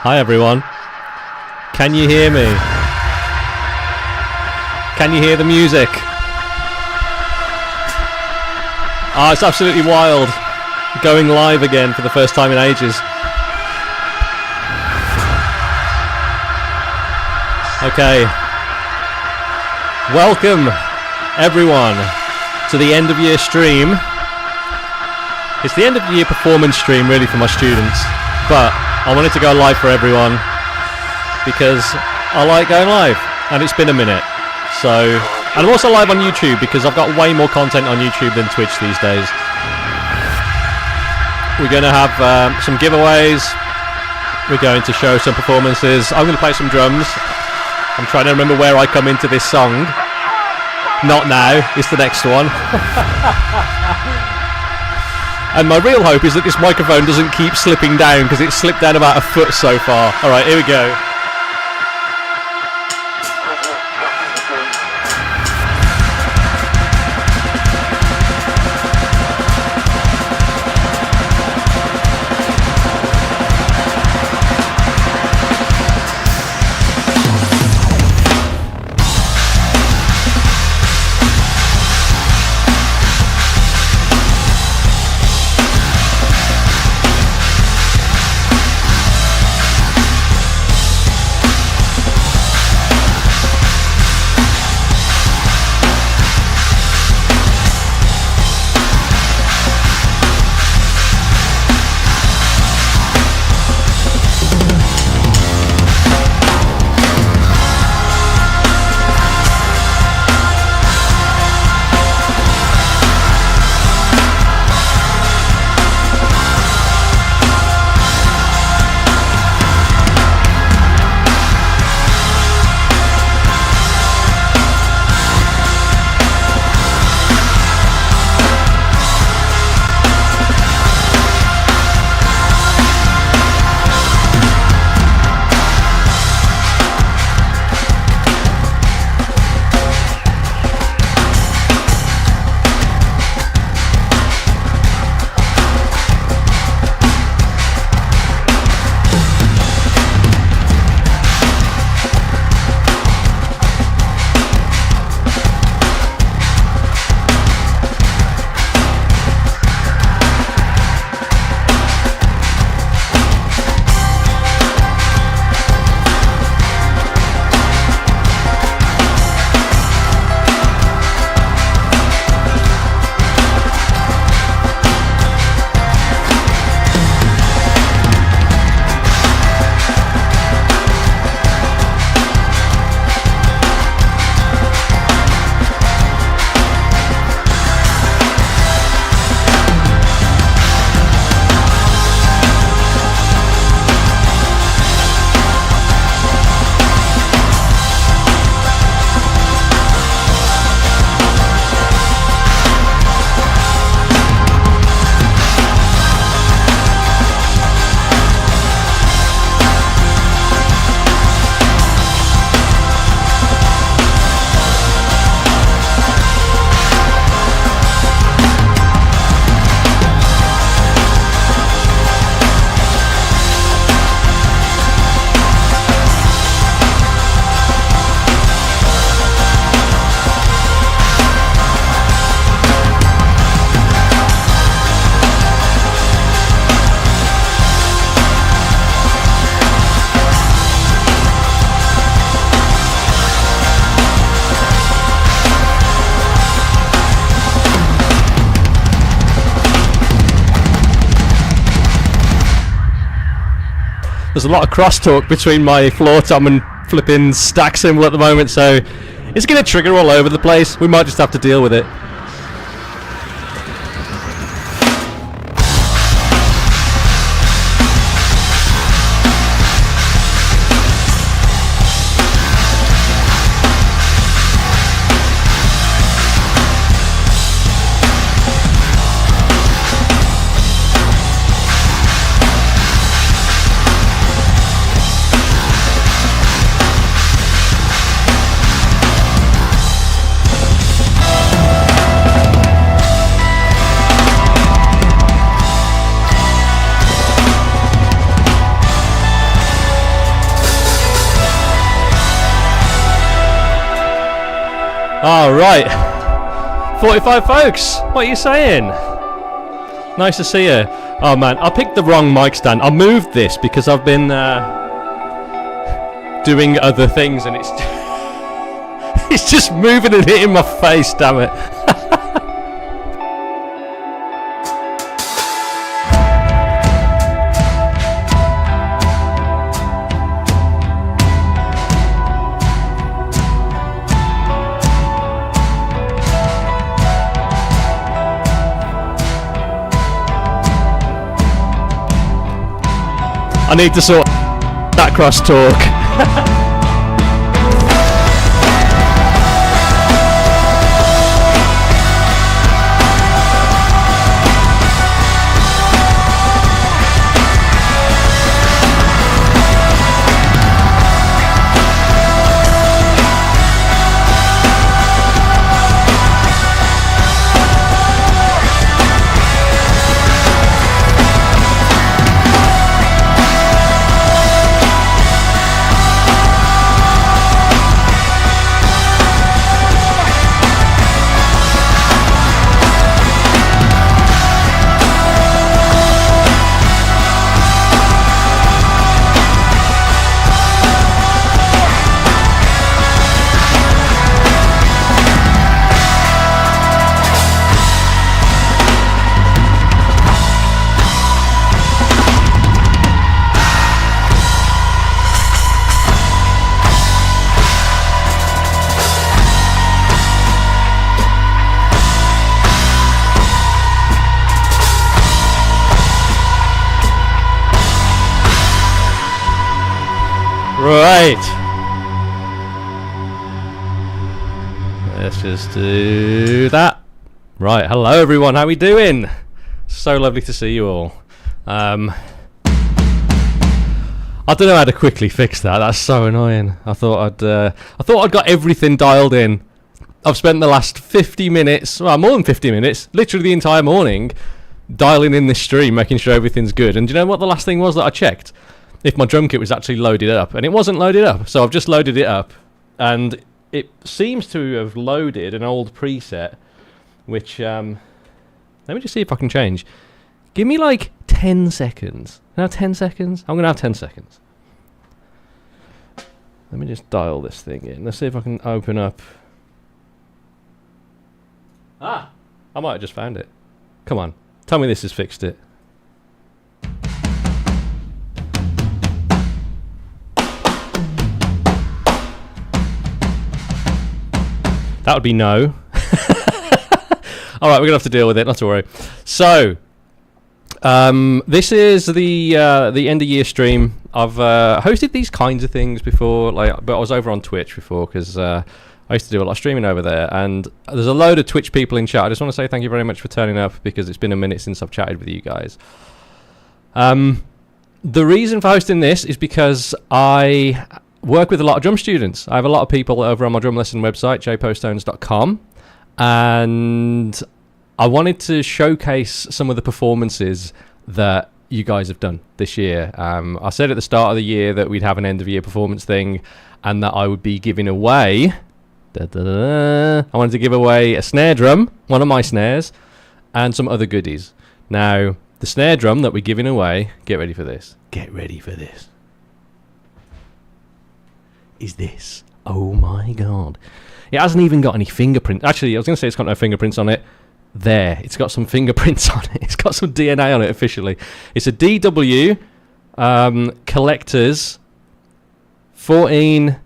Hi everyone. Can you hear me? Can you hear the music? Ah, it's absolutely wild. Going live again for the first time in ages. Okay. Welcome everyone to the end of year stream. It's the end of year performance stream really for my students, but I wanted to go live for everyone because I like going live and it's been a minute. So, and I'm also live on YouTube because I've got way more content on YouTube than Twitch these days. We're going to have some giveaways. We're going to show some performances. I'm going to play some drums. I'm trying to remember where I come into this song. Not now, it's the next one. And my real hope is that this microphone doesn't keep slipping down because it's slipped down about a foot so far. Alright, here we go. There's a lot of crosstalk between my floor tom and flipping stack symbol at the moment, so it's going to trigger all over the place. We might just have to deal with it. All right. 45 folks, what are you saying? Nice to see you. Oh man, I picked the wrong mic stand. I moved this because I've been doing other things and it's it's just moving and hitting my face, damn it. I need to sort that crosstalk. Right. Let's just do that. Right, hello everyone, how we doing? So lovely to see you all. I don't know how to quickly fix that. That's so annoying. I thought I'd got everything dialed in. I've spent the last 50 minutes, well, more than 50 minutes, literally the entire morning, dialing in this stream, making sure everything's good. And do you know what the last thing was that I checked? If my drum kit was actually loaded up, and it wasn't loaded up, so I've just loaded it up, and it seems to have loaded an old preset, which, let me just see if I can change. Give me like 10 seconds. Now 10 seconds? I'm going to have 10 seconds. Let me just dial this thing in. Let's see if I can open up. Ah! I might have just found it. Come on. Tell me this has fixed it. That would be no. Alright, we're going to have to deal with it, not to worry. So, this is the end of year stream. I've hosted these kinds of things before, but I was over on Twitch before because I used to do a lot of streaming over there. And there's a load of Twitch people in chat. I just want to say thank you very much for turning up because it's been a minute since I've chatted with you guys. The reason for hosting this is because I work with a lot of drum students. I have a lot of people over on my drum lesson website, jpostones.com, and I wanted to showcase some of the performances that you guys have done this year. I said at the start of the year that we'd have an end of year performance thing and that I would be giving away I wanted to give away a snare drum, one of my snares, and some other goodies. Now, the snare drum that we're giving away, get ready for this. Get ready for this. Is this. Oh my god. It hasn't even got any fingerprints. Actually, I was going to say it's got no fingerprints on it. There. It's got some fingerprints on it. It's got some DNA on it officially. It's a DW Collector's 14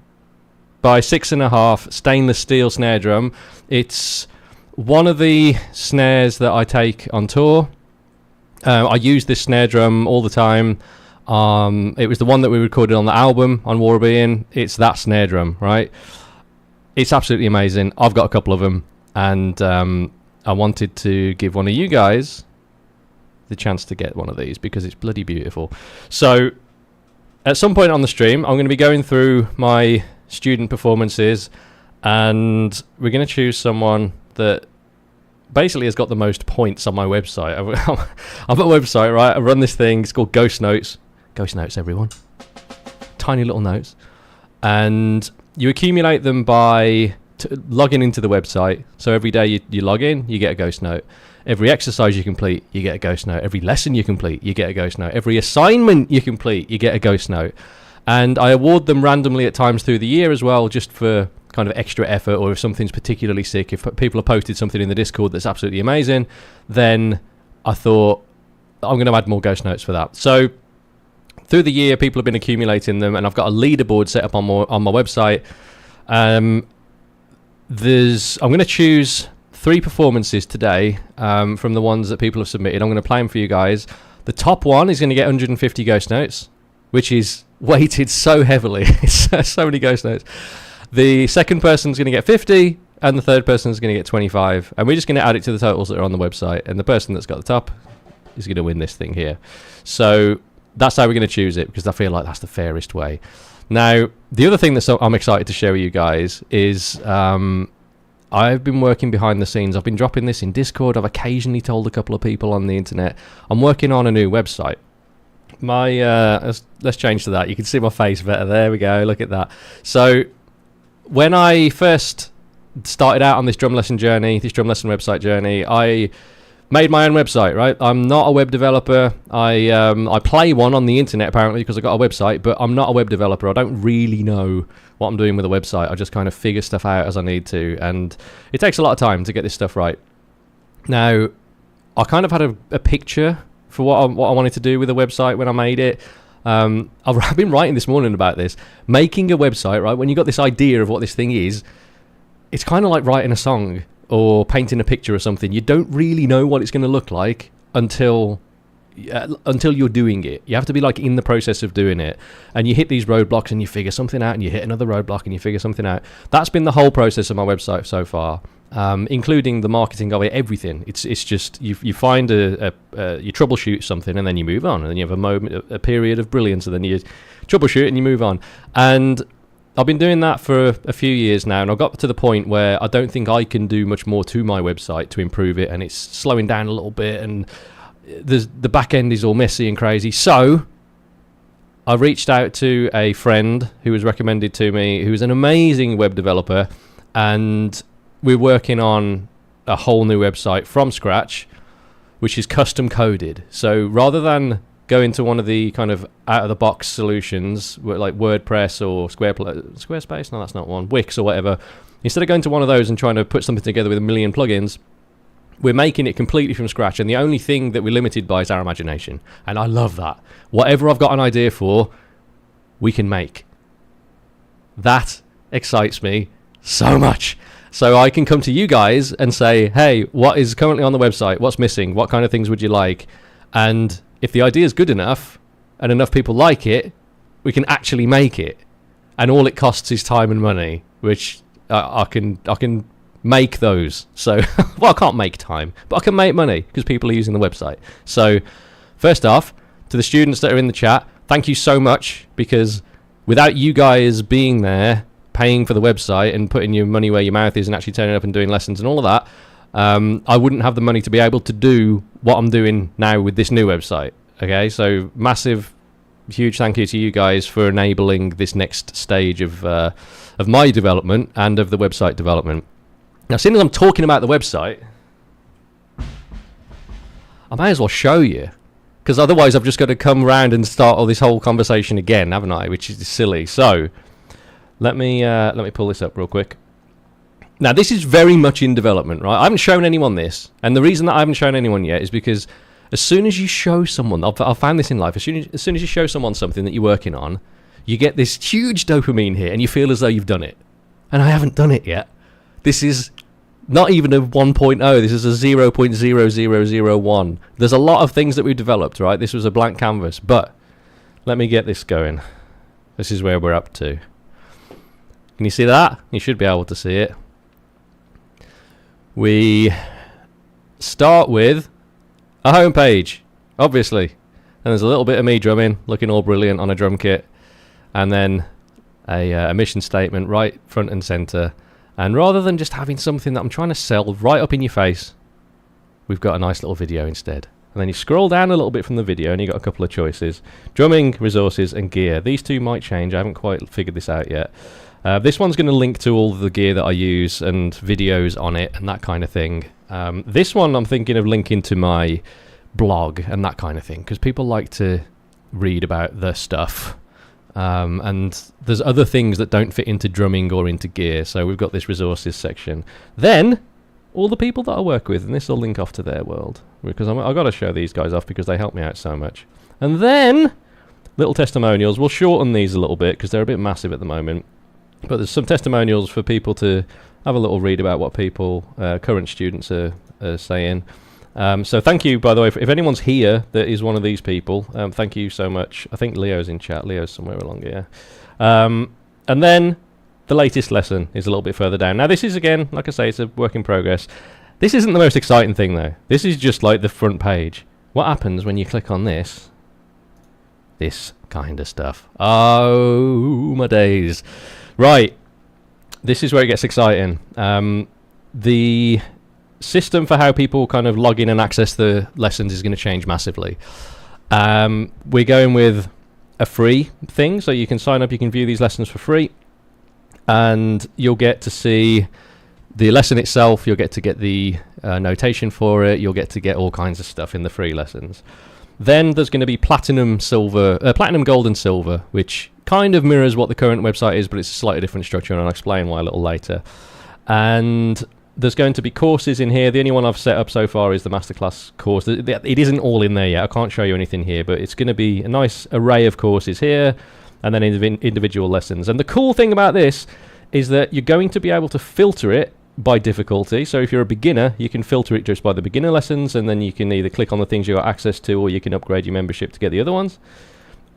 by 6.5 stainless steel snare drum. It's one of the snares that I take on tour. I use this snare drum all the time. It was the one that we recorded on the album on Robbie. It's that snare drum, right? It's absolutely amazing. I've got a couple of them, and I wanted to give one of you guys the chance to get one of these because it's bloody beautiful. So at some point on the stream, I'm going to be going through my student performances, and we're going to choose someone that basically has got the most points on my website. I've got a website, right? I run this thing. It's called Ghost Notes. Ghost Notes, everyone. Tiny little notes. And you accumulate them by logging into the website. So every day you log in, you get a ghost note. Every exercise you complete, you get a ghost note. Every lesson you complete, you get a ghost note. Every assignment you complete, you get a ghost note. And I award them randomly at times through the year as well, just for kind of extra effort, or if something's particularly sick. If people have posted something in the Discord that's absolutely amazing, then I thought I'm going to add more ghost notes for that. So through the year, people have been accumulating them, and I've got a leaderboard set up on my website. I'm going to choose 3 performances today from the ones that people have submitted. I'm going to play them for you guys. The top one is going to get 150 ghost notes, which is weighted so heavily. It's so many ghost notes. The second person's going to get 50, and the third person's going to get 25. And we're just going to add it to the totals that are on the website. And the person that's got the top is going to win this thing here. So that's how we're going to choose it, because I feel like that's the fairest way. Now, the other thing that I'm excited to share with you guys is I've been working behind the scenes. I've been dropping this in Discord. I've occasionally told a couple of people on the internet. I'm working on a new website. Let's change to that. You can see my face better. There we go. Look at that. So when I first started out on this drum lesson journey, this drum lesson website journey, I made my own website, right? I'm not a web developer. I play one on the internet apparently because I got a website, but I'm not a web developer. I don't really know what I'm doing with a website. I just kind of figure stuff out as I need to, and it takes a lot of time to get this stuff right. Now, I kind of had a picture for what I wanted to do with a website when I made it. I've been writing this morning about this. Making a website, right? When you got this idea of what this thing is, it's kind of like writing a song or painting a picture or something. You don't really know what it's going to look like until you're doing it. You have to be like in the process of doing it, and you hit these roadblocks and you figure something out, and you hit another roadblock and you figure something out. That's been the whole process of my website so far, including the marketing of it, everything. It's just you find you troubleshoot something, and then you move on, and then you have a period of brilliance, and then you troubleshoot and you move on. And I've been doing that for a few years now, and I've got to the point where I don't think I can do much more to my website to improve it, and it's slowing down a little bit, and the back end is all messy and crazy. So I reached out to a friend who was recommended to me, who's an amazing web developer, and we're working on a whole new website from scratch, which is custom coded. So rather than go into one of the kind of out-of-the-box solutions like WordPress or Squarespace, no, that's not one, Wix or whatever, instead of going to one of those and trying to put something together with a million plugins, we're making it completely from scratch, and the only thing that we're limited by is our imagination. And I love that. Whatever I've got an idea for, we can make. That excites me so much. So I can come to you guys and say, hey, what is currently on the website? What's missing? What kind of things would you like? And if the idea is good enough and enough people like it, we can actually make it. And all it costs is time and money, which I can make those. So, well, I can't make time, but I can make money because people are using the website. So, first off, to the students that are in the chat, thank you so much, because without you guys being there, paying for the website and putting your money where your mouth is and actually turning up and doing lessons and all of that, I wouldn't have the money to be able to do what I'm doing now with this new website. Okay, so massive, huge thank you to you guys for enabling this next stage of my development and of the website development. Now, seeing as I'm talking about the website, I may as well show you, because otherwise I've just got to come around and start all this whole conversation again, haven't I? Which is silly. So let me pull this up real quick. Now, this is very much in development, right? I haven't shown anyone this, and the reason that I haven't shown anyone yet is because as soon as you show someone, I've found this in life, as soon as you show someone something that you're working on, you get this huge dopamine hit, and you feel as though you've done it. And I haven't done it yet. This is not even a 1.0, this is a 0.0001. There's a lot of things that we've developed, right? This was a blank canvas, but let me get this going. This is where we're up to. Can you see that? You should be able to see it. We start with a home page, obviously. And there's a little bit of me drumming, looking all brilliant on a drum kit. And then a mission statement right front and center. And rather than just having something that I'm trying to sell right up in your face, we've got a nice little video instead. And then you scroll down a little bit from the video and you've got a couple of choices. Drumming, resources, and gear. These two might change. I haven't quite figured this out yet. This one's going to link to all the gear that I use and videos on it and that kind of thing. This one I'm thinking of linking to my blog and that kind of thing, because people like to read about the stuff. And there's other things that don't fit into drumming or into gear, so we've got this resources section. Then all the people that I work with, and this will link off to their world, because I've got to show these guys off because they help me out so much. And then little testimonials. We'll shorten these a little bit because they're a bit massive at the moment, but there's some testimonials for people to have a little read about what people, current students are saying. So thank you, by the way, if anyone's here that is one of these people, thank you so much. I think Leo's in chat. Leo's somewhere along here. And then the latest lesson is a little bit further down. Now this is, again, like I say, it's a work in progress. This isn't the most exciting thing though. This is just like the front page. What happens when you click on this? This kind of stuff. Oh, my days. Right. This is where it gets exciting. The system for how people kind of log in and access the lessons is going to change massively. We're going with a free thing, so you can sign up, you can view these lessons for free, and you'll get to see the lesson itself, you'll get to get the notation for it, you'll get to get all kinds of stuff in the free lessons. Then there's going to be platinum, gold and silver, which kind of mirrors what the current website is, but it's a slightly different structure, and I'll explain why a little later. And there's going to be courses in here. The only one I've set up so far is the masterclass course. It isn't all in there yet. I can't show you anything here, but it's going to be a nice array of courses here, and then individual lessons. And the cool thing about this is that you're going to be able to filter it by difficulty. So if you're a beginner, you can filter it just by the beginner lessons, and then you can either click on the things you got access to, or you can upgrade your membership to get the other ones.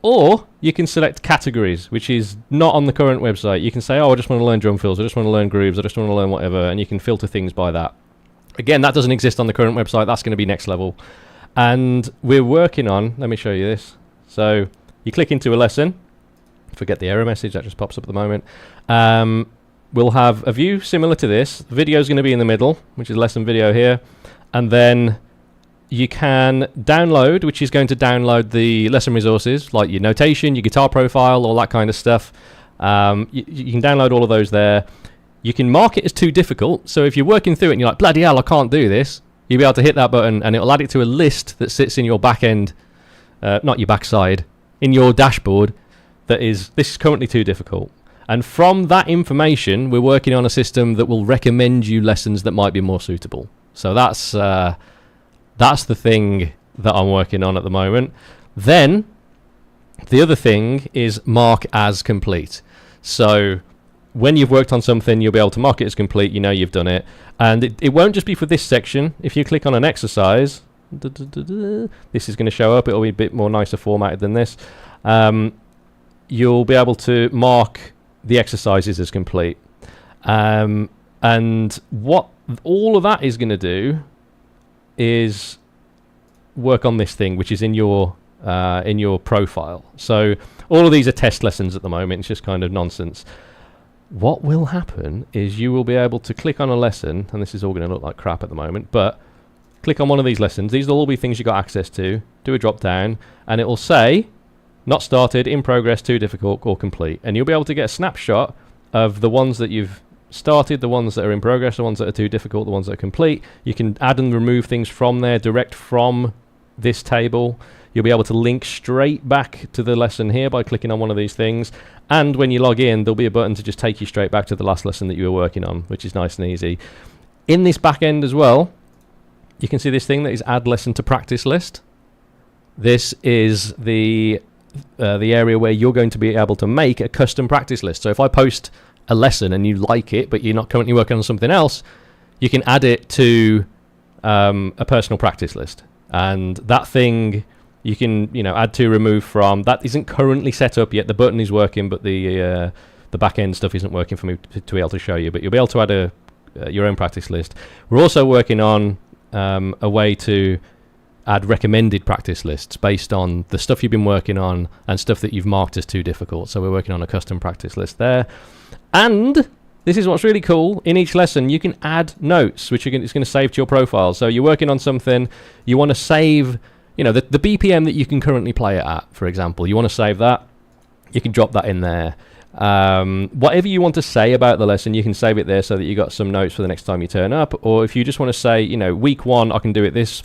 Or you can select categories, which is not on the current website. You can say, oh, I just want to learn drum fills, I just want to learn grooves, I just want to learn whatever, and you can filter things by that. Again, that doesn't exist on the current website. That's going to be next level. And we're working on, let me show you this. So you click into a lesson, forget the error message, that just pops up at the moment. We'll have a view similar to this. The video is going to be in the middle, which is lesson video here. And then you can download, which is going to download the lesson resources, like your notation, your guitar profile, all that kind of stuff. You can download all of those there. You can mark it as too difficult. So if you're working through it and you're like, bloody hell, I can't do this, you'll be able to hit that button and it'll add it to a list that sits in your back end, not your backside, in your dashboard that is, this is currently too difficult. And from that information, we're working on a system that will recommend you lessons that might be more suitable. So that's the thing that I'm working on at the moment. Then the other thing is mark as complete. So when you've worked on something, you'll be able to mark it as complete. You know you've done it. And it won't just be for this section. If you click on an exercise, this is going to show up. It'll be a bit more nicer formatted than this. You'll be able to mark the exercises as complete. And what all of that is going to do is work on this thing, which is in your profile. So all of these are test lessons at the moment. It's just kind of nonsense. What will happen is you will be able to click on a lesson, and this is all going to look like crap at the moment, but click on one of these lessons. These will all be things you got access to. Do a drop down, and it will say not started, in progress, too difficult, or complete. And you'll be able to get a snapshot of the ones that you've started, the ones that are in progress, the ones that are too difficult, the ones that are complete. You can add and remove things from there, direct from this table. You'll be able to link straight back to the lesson here by clicking on one of these things. And when you log in, there'll be a button to just take you straight back to the last lesson that you were working on, which is nice and easy. In this back end as well, you can see this thing that is add lesson to practice list. This is the area where you're going to be able to make a custom practice list. So if I post a lesson and you like it, but you're not currently working on something else, you can add it to a personal practice list. And that thing you can, add to, remove from. That isn't currently set up yet. The button is working, but the back end stuff isn't working for me to be able to show you. But you'll be able to add your own practice list. We're also working on a way to add recommended practice lists based on the stuff you've been working on and stuff that you've marked as too difficult. So we're working on a custom practice list there. And this is what's really cool. In each lesson, you can add notes, which it's going to save to your profile. So you're working on something, you want to save, the BPM that you can currently play it at, for example. You want to save that, you can drop that in there. Whatever you want to say about the lesson, you can save it there so that you got some notes for the next time you turn up. Or if you just want to say, you know, week 1 I can do it this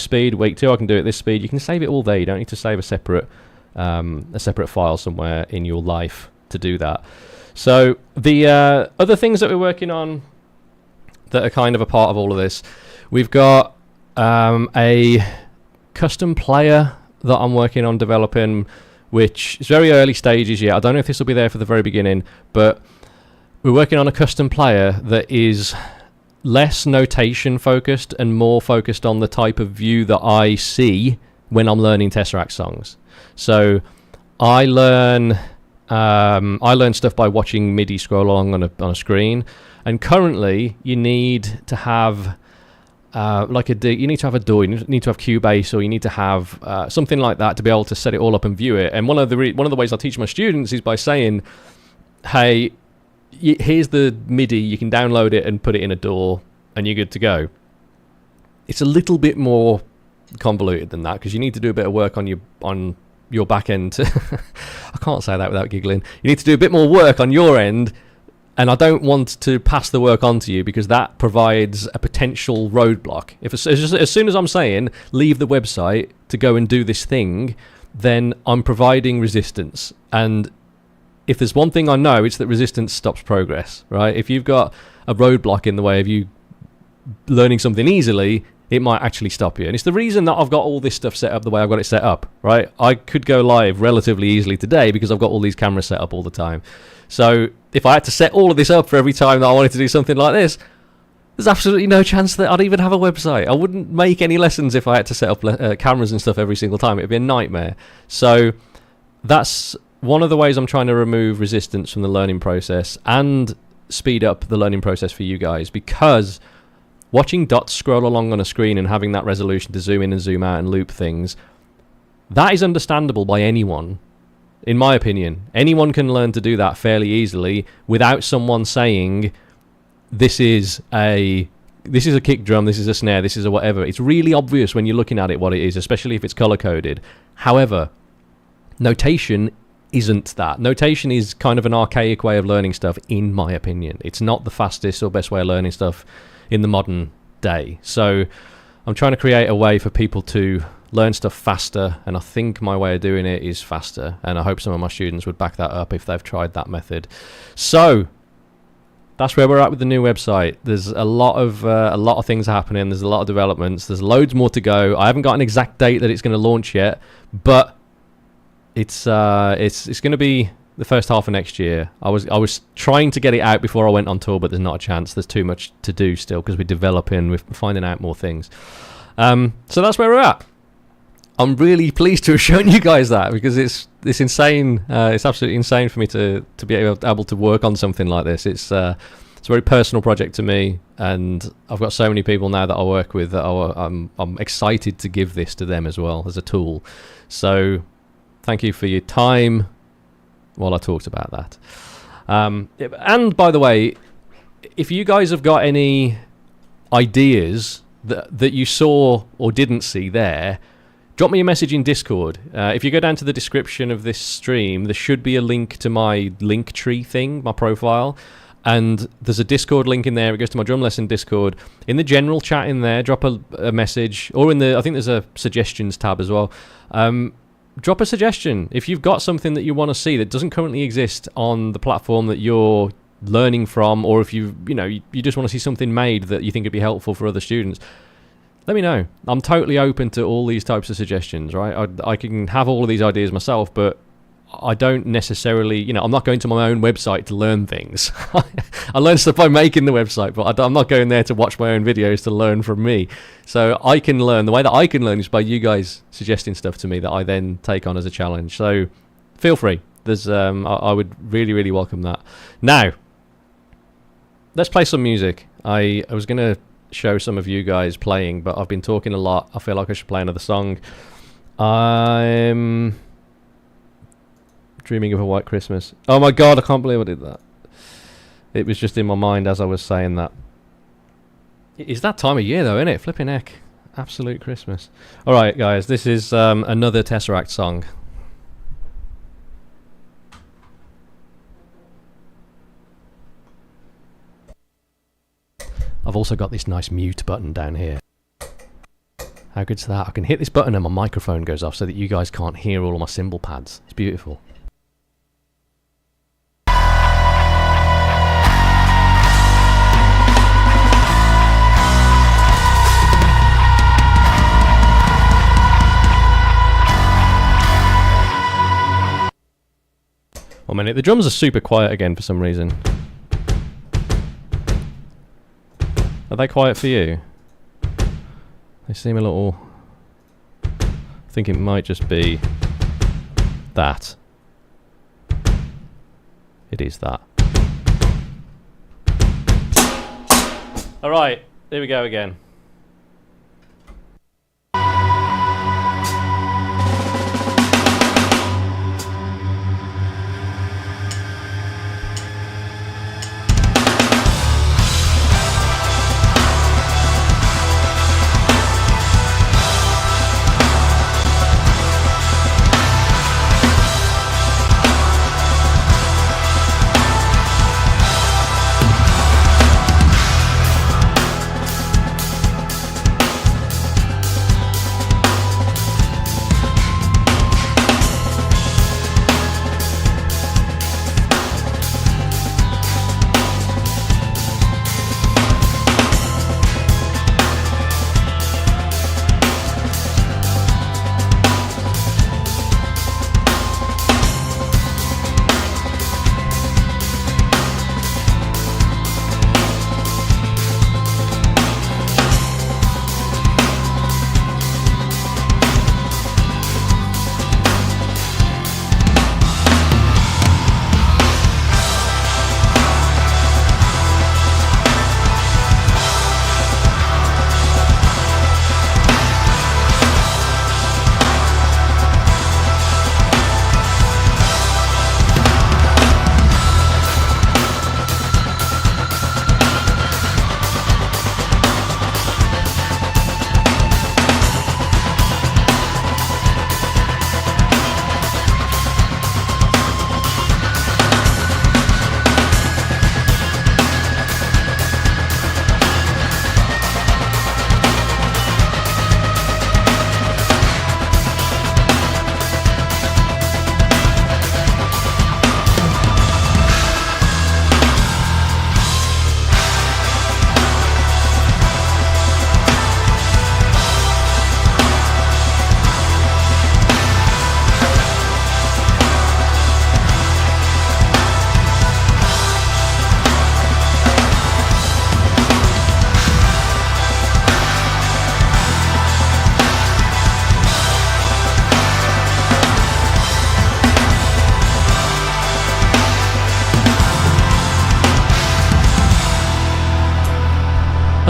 speed, week 2 I can do it this speed, you can save it all there. You don't need to save a separate file somewhere in your life to do that. So the other things that we're working on that are kind of a part of all of this, we've got a custom player that I'm working on developing, which is very early stages yet. I don't know if this will be there for the very beginning, but we're working on a custom player that is less notation focused and more focused on the type of view that I see when I'm learning Tesseract songs. So I learn stuff by watching MIDI scroll along on a screen, and currently you need to have you need to have a DAW, you need to have Cubase, or you need to have something like that to be able to set it all up and view it. And one of the ways I teach my students is by saying, hey, here's the MIDI, you can download it and put it in a DAW and you're good to go. It's a little bit more convoluted than that, because you need to do a bit of work on your back end. I can't say that without giggling. You need to do a bit more work on your end, and I don't want to pass the work on to you, because that provides a potential roadblock. As soon as I'm saying leave the website to go and do this thing, then I'm providing resistance. And if there's one thing I know, it's that resistance stops progress, right? If you've got a roadblock in the way of you learning something easily, it might actually stop you. And it's the reason that I've got all this stuff set up the way I've got it set up, right? I could go live relatively easily today because I've got all these cameras set up all the time. So if I had to set all of this up for every time that I wanted to do something like this, there's absolutely no chance that I'd even have a website. I wouldn't make any lessons if I had to set up cameras and stuff every single time. It'd be a nightmare. So that's one of the ways I'm trying to remove resistance from the learning process and speed up the learning process for you guys, because watching dots scroll along on a screen and having that resolution to zoom in and zoom out and loop things, that is understandable by anyone. In my opinion, anyone can learn to do that fairly easily without someone saying, this is a kick drum, this is a snare, this is a whatever. It's really obvious when you're looking at it what it is, especially if it's color coded. However, notation isn't that. Notation is kind of an archaic way of learning stuff, in my opinion. It's not the fastest or best way of learning stuff in the modern day. So I'm trying to create a way for people to learn stuff faster, and I think my way of doing it is faster, and I hope some of my students would back that up if they've tried that method. So that's where we're at with the new website. There's a lot of things happening. There's a lot of developments. There's loads more to go. I haven't got an exact date that it's going to launch yet, but it's going to be the first half of next year. I was trying to get it out before I went on tour, but there's not a chance. There's too much to do still, because we're developing, we're finding out more things. So that's where we're at. I'm really pleased to have shown you guys that, because it's insane. It's absolutely insane for me to be able to work on something like this. It's a very personal project to me, and I've got so many people now that I work with that I'm excited to give this to them as well as a tool. So thank you for your time while I talked about that. And by the way, if you guys have got any ideas that you saw or didn't see there, drop me a message in Discord. If you go down to the description of this stream, there should be a link to my Linktree thing, my profile. And there's a Discord link in there. It goes to my drum lesson Discord. In the general chat in there, drop a message. Or I think there's a suggestions tab as well. Drop a suggestion. If you've got something that you want to see that doesn't currently exist on the platform that you're learning from, or if you just want to see something made that you think would be helpful for other students, let me know. I'm totally open to all these types of suggestions, right? I can have all of these ideas myself, but I don't necessarily, I'm not going to my own website to learn things. I learn stuff by making the website, but I'm not going there to watch my own videos to learn from me. So I can learn. The way that I can learn is by you guys suggesting stuff to me that I then take on as a challenge. So feel free. There's, I would really, really welcome that. Now, let's play some music. I was going to show some of you guys playing, but I've been talking a lot. I feel like I should play another song. I'm dreaming of a white Christmas. Oh my god, I can't believe I did that. It was just in my mind as I was saying that. It is that time of year though, isn't it? Flipping heck. Absolute Christmas. Alright guys, this is another Tesseract song. I've also got this nice mute button down here. How good's that? I can hit this button and my microphone goes off so that you guys can't hear all of my cymbal pads. It's beautiful. One minute, the drums are super quiet again for some reason. Are they quiet for you? They seem a little... I think it might just be that. It is that. Alright, here we go again.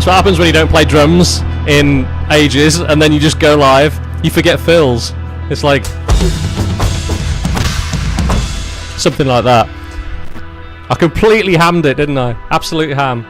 That's what happens when you don't play drums in ages and then you just go live. You forget fills. It's like something like that. I completely hammed it, didn't I? Absolute ham.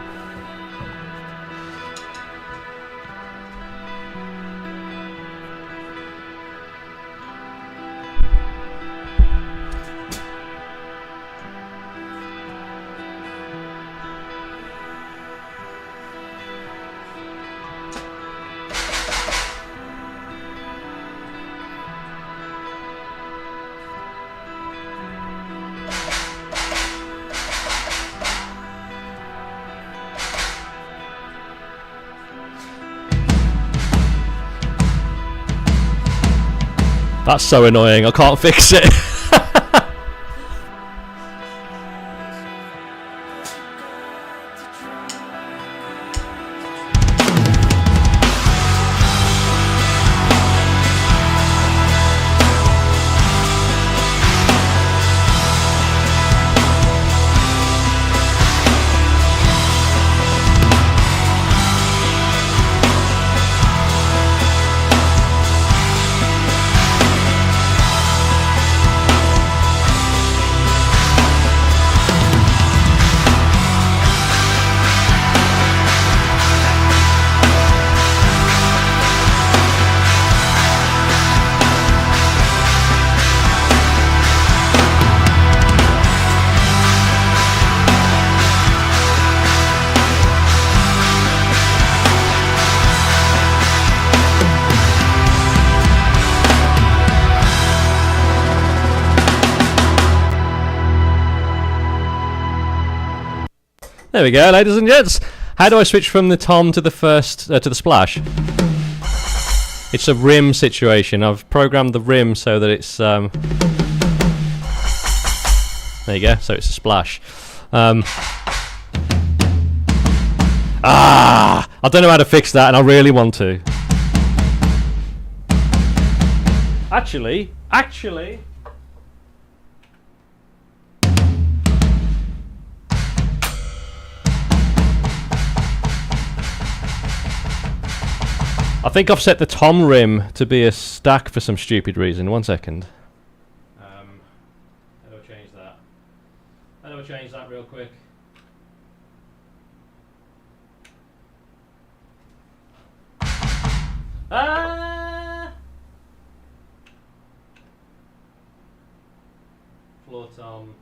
That's so annoying, I can't fix it. There we go, ladies and gents. How do I switch from the tom to the first to the splash? It's a rim situation. I've programmed the rim so that it's there you go. So it's a splash. I don't know how to fix that, and I really want to. Actually. I think I've set the tom rim to be a stack for some stupid reason. 1 second. How do I change that? How do I change that real quick? Floor tom.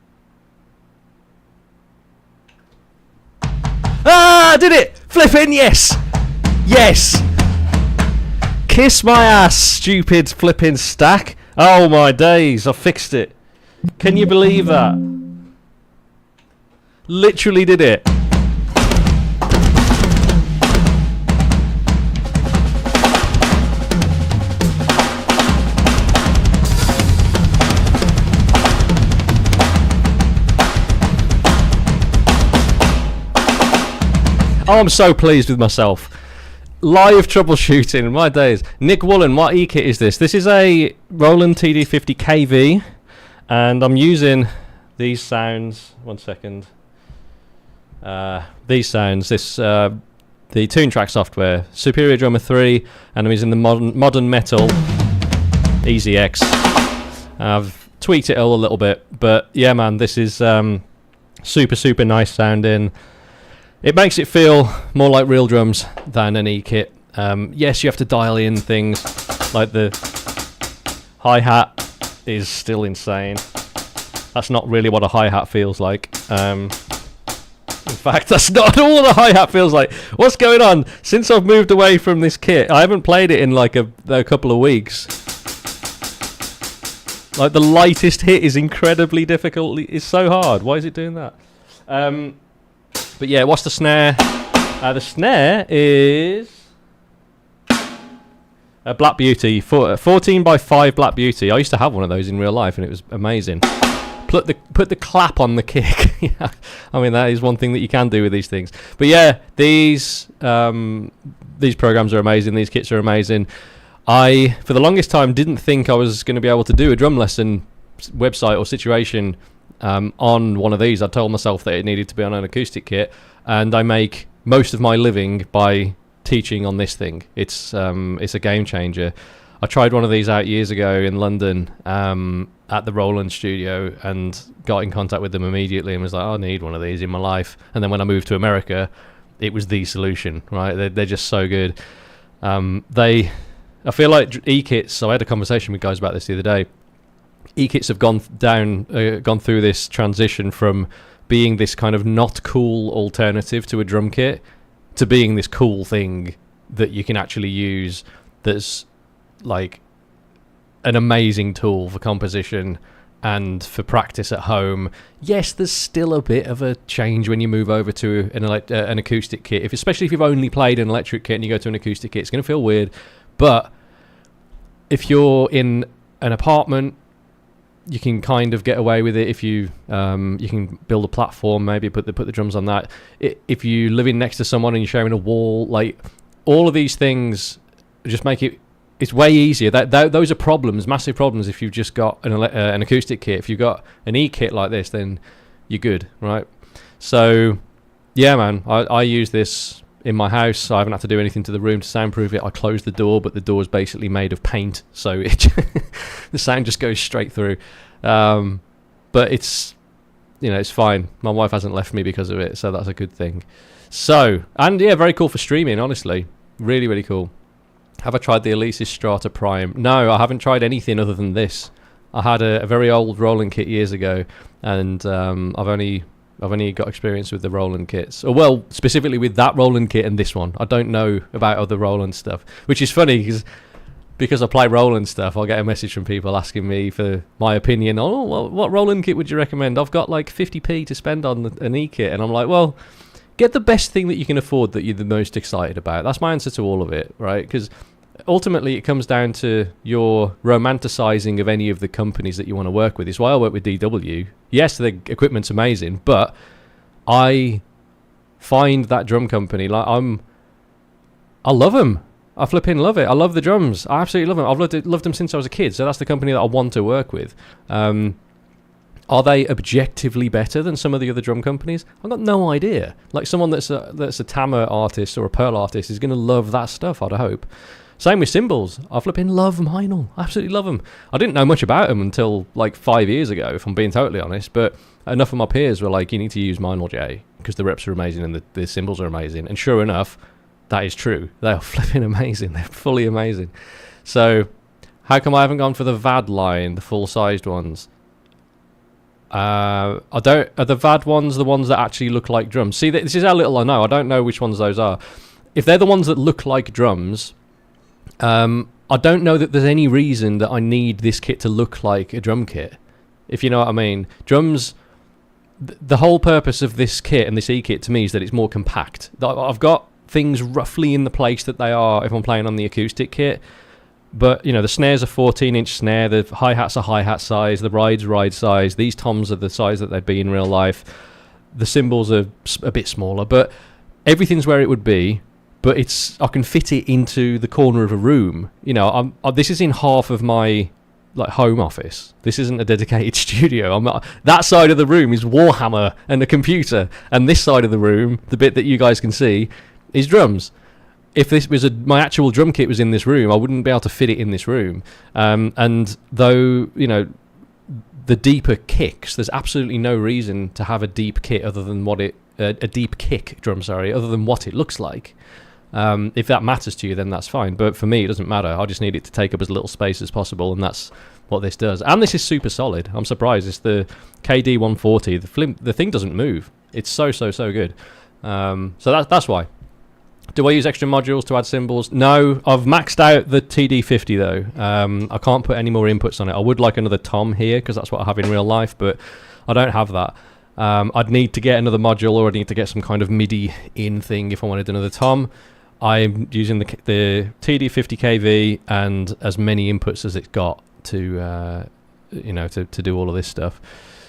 I did it! Flipping yes! Yes! Kiss my ass, stupid flipping stack. Oh my days, I fixed it. Can you believe that? Literally did it. Oh, I'm so pleased with myself. Live troubleshooting, my days. Nick Woolen, what E-kit is this? This is a Roland TD50 KV, and I'm using these sounds. 1 second. These sounds, the Tune Track software, Superior Drummer 3, and I'm using the Modern Metal Easy X. I've tweaked it all a little bit, but yeah, man, this is super nice sounding. It makes it feel more like real drums than an E-kit. Yes, you have to dial in things, like the hi-hat is still insane. That's not really what a hi-hat feels like. In fact, that's not all the hi-hat feels like. What's going on? Since I've moved away from this kit, I haven't played it in like a couple of weeks. Like the lightest hit is incredibly difficult. It's so hard. Why is it doing that? But yeah, what's the snare? The snare is a Black Beauty, 14 by 5 Black Beauty. I used to have one of those in real life, and it was amazing. Put the clap on the kick. Yeah, I mean that is one thing that you can do with these things. But yeah, these programs are amazing. These kits are amazing. I, for the longest time, didn't think I was going to be able to do a drum lesson website or situation on one of these. I told myself that it needed to be on an acoustic kit, and I make most of my living by teaching on this thing. It's a game changer. I tried one of these out years ago in London at the Roland studio and got in contact with them immediately and was like, I need one of these in my life. And then when I moved to America, it was the solution, right? They're just so good. I feel like E-kits, so I had a conversation with guys about this the other day. E-kits have gone through this transition from being this kind of not cool alternative to a drum kit to being this cool thing that you can actually use, that's like an amazing tool for composition and for practice at home. Yes, there's still a bit of a change when you move over to an acoustic kit, especially if you've only played an electric kit and you go to an acoustic kit, it's going to feel weird. But if you're in an apartment, you can kind of get away with it. If you can build a platform, maybe put the drums on that. If you live in next to someone and you're sharing a wall, like all of these things just make it's way easier. Those are problems, massive problems. If you've just got an acoustic kit, if you've got an E-kit like this, then you're good, right? So yeah, man, I use this in my house. I haven't had to do anything to the room to soundproof it. I closed the door, but the door is basically made of paint, so the sound just goes straight through. But it's fine. My wife hasn't left me because of it, so that's a good thing. So, and yeah, very cool for streaming, honestly. Really, really cool. Have I tried the Alesis Strata Prime? No, I haven't tried anything other than this. I had a very old Roland kit years ago, and I've only got experience with the Roland kits. Or, well, specifically with that Roland kit and this one. I don't know about other Roland stuff, which is funny because I play Roland stuff. I'll get a message from people asking me for my opinion. Oh, what Roland kit would you recommend? I've got like 50p to spend on an E-kit, and I'm like, well, get the best thing that you can afford that you're the most excited about. That's my answer to all of it, right? Because ultimately it comes down to your romanticizing of any of the companies that you want to work with. It's why I work with DW. Yes, the equipment's amazing, but I find that drum company, like I love them. I flipping love it. I love the drums. I absolutely love them. I've loved them since I was a kid, so that's the company that I want to work with. Are they objectively better than some of the other drum companies? I've got no idea. Like someone that's a Tama artist or a Pearl artist is going to love that stuff, I'd hope. Same with cymbals. I flipping love Meinl. I absolutely love them. I didn't know much about them until like 5 years ago, if I'm being totally honest, but enough of my peers were like, you need to use Meinl J because the reps are amazing and the cymbals are amazing. And sure enough, that is true. They are flipping amazing. They're fully amazing. So how come I haven't gone for the VAD line, the full-sized ones? Are the VAD ones the ones that actually look like drums? See, this is how little I know. I don't know which ones those are. If they're the ones that look like drums, I don't know that there's any reason that I need this kit to look like a drum kit, if you know what I mean. Drums, the whole purpose of this kit and this E-kit to me is that it's more compact. I've got things roughly in the place that they are if I'm playing on the acoustic kit, but you know, the snare's a 14-inch snare, the hi-hat's a hi-hat size, the ride's ride size, these toms are the size that they'd be in real life, the cymbals are a bit smaller, but everything's where it would be. But I can fit it into the corner of a room. You know, this is in half of my like home office. This isn't a dedicated studio. That side of the room is Warhammer and a computer, and this side of the room, the bit that you guys can see, is drums. If this was my actual drum kit was in this room, I wouldn't be able to fit it in this room. And though, you know, the deeper kicks, there's absolutely no reason to have a deep kit other than a deep kick drum, other than what it looks like. If that matters to you, then that's fine. But for me, it doesn't matter. I just need it to take up as little space as possible, and that's what this does. And this is super solid. I'm surprised. It's the KD 140. The thing doesn't move. It's so good. So that's why. Do I use extra modules to add cymbals? No. I've maxed out the TD50 though. I can't put any more inputs on it. I would like another tom here because that's what I have in real life, but I don't have that. I'd need to get another module, or I'd need to get some kind of MIDI in thing if I wanted another tom. I'm using the TD50 KV and as many inputs as it's got to to do all of this stuff.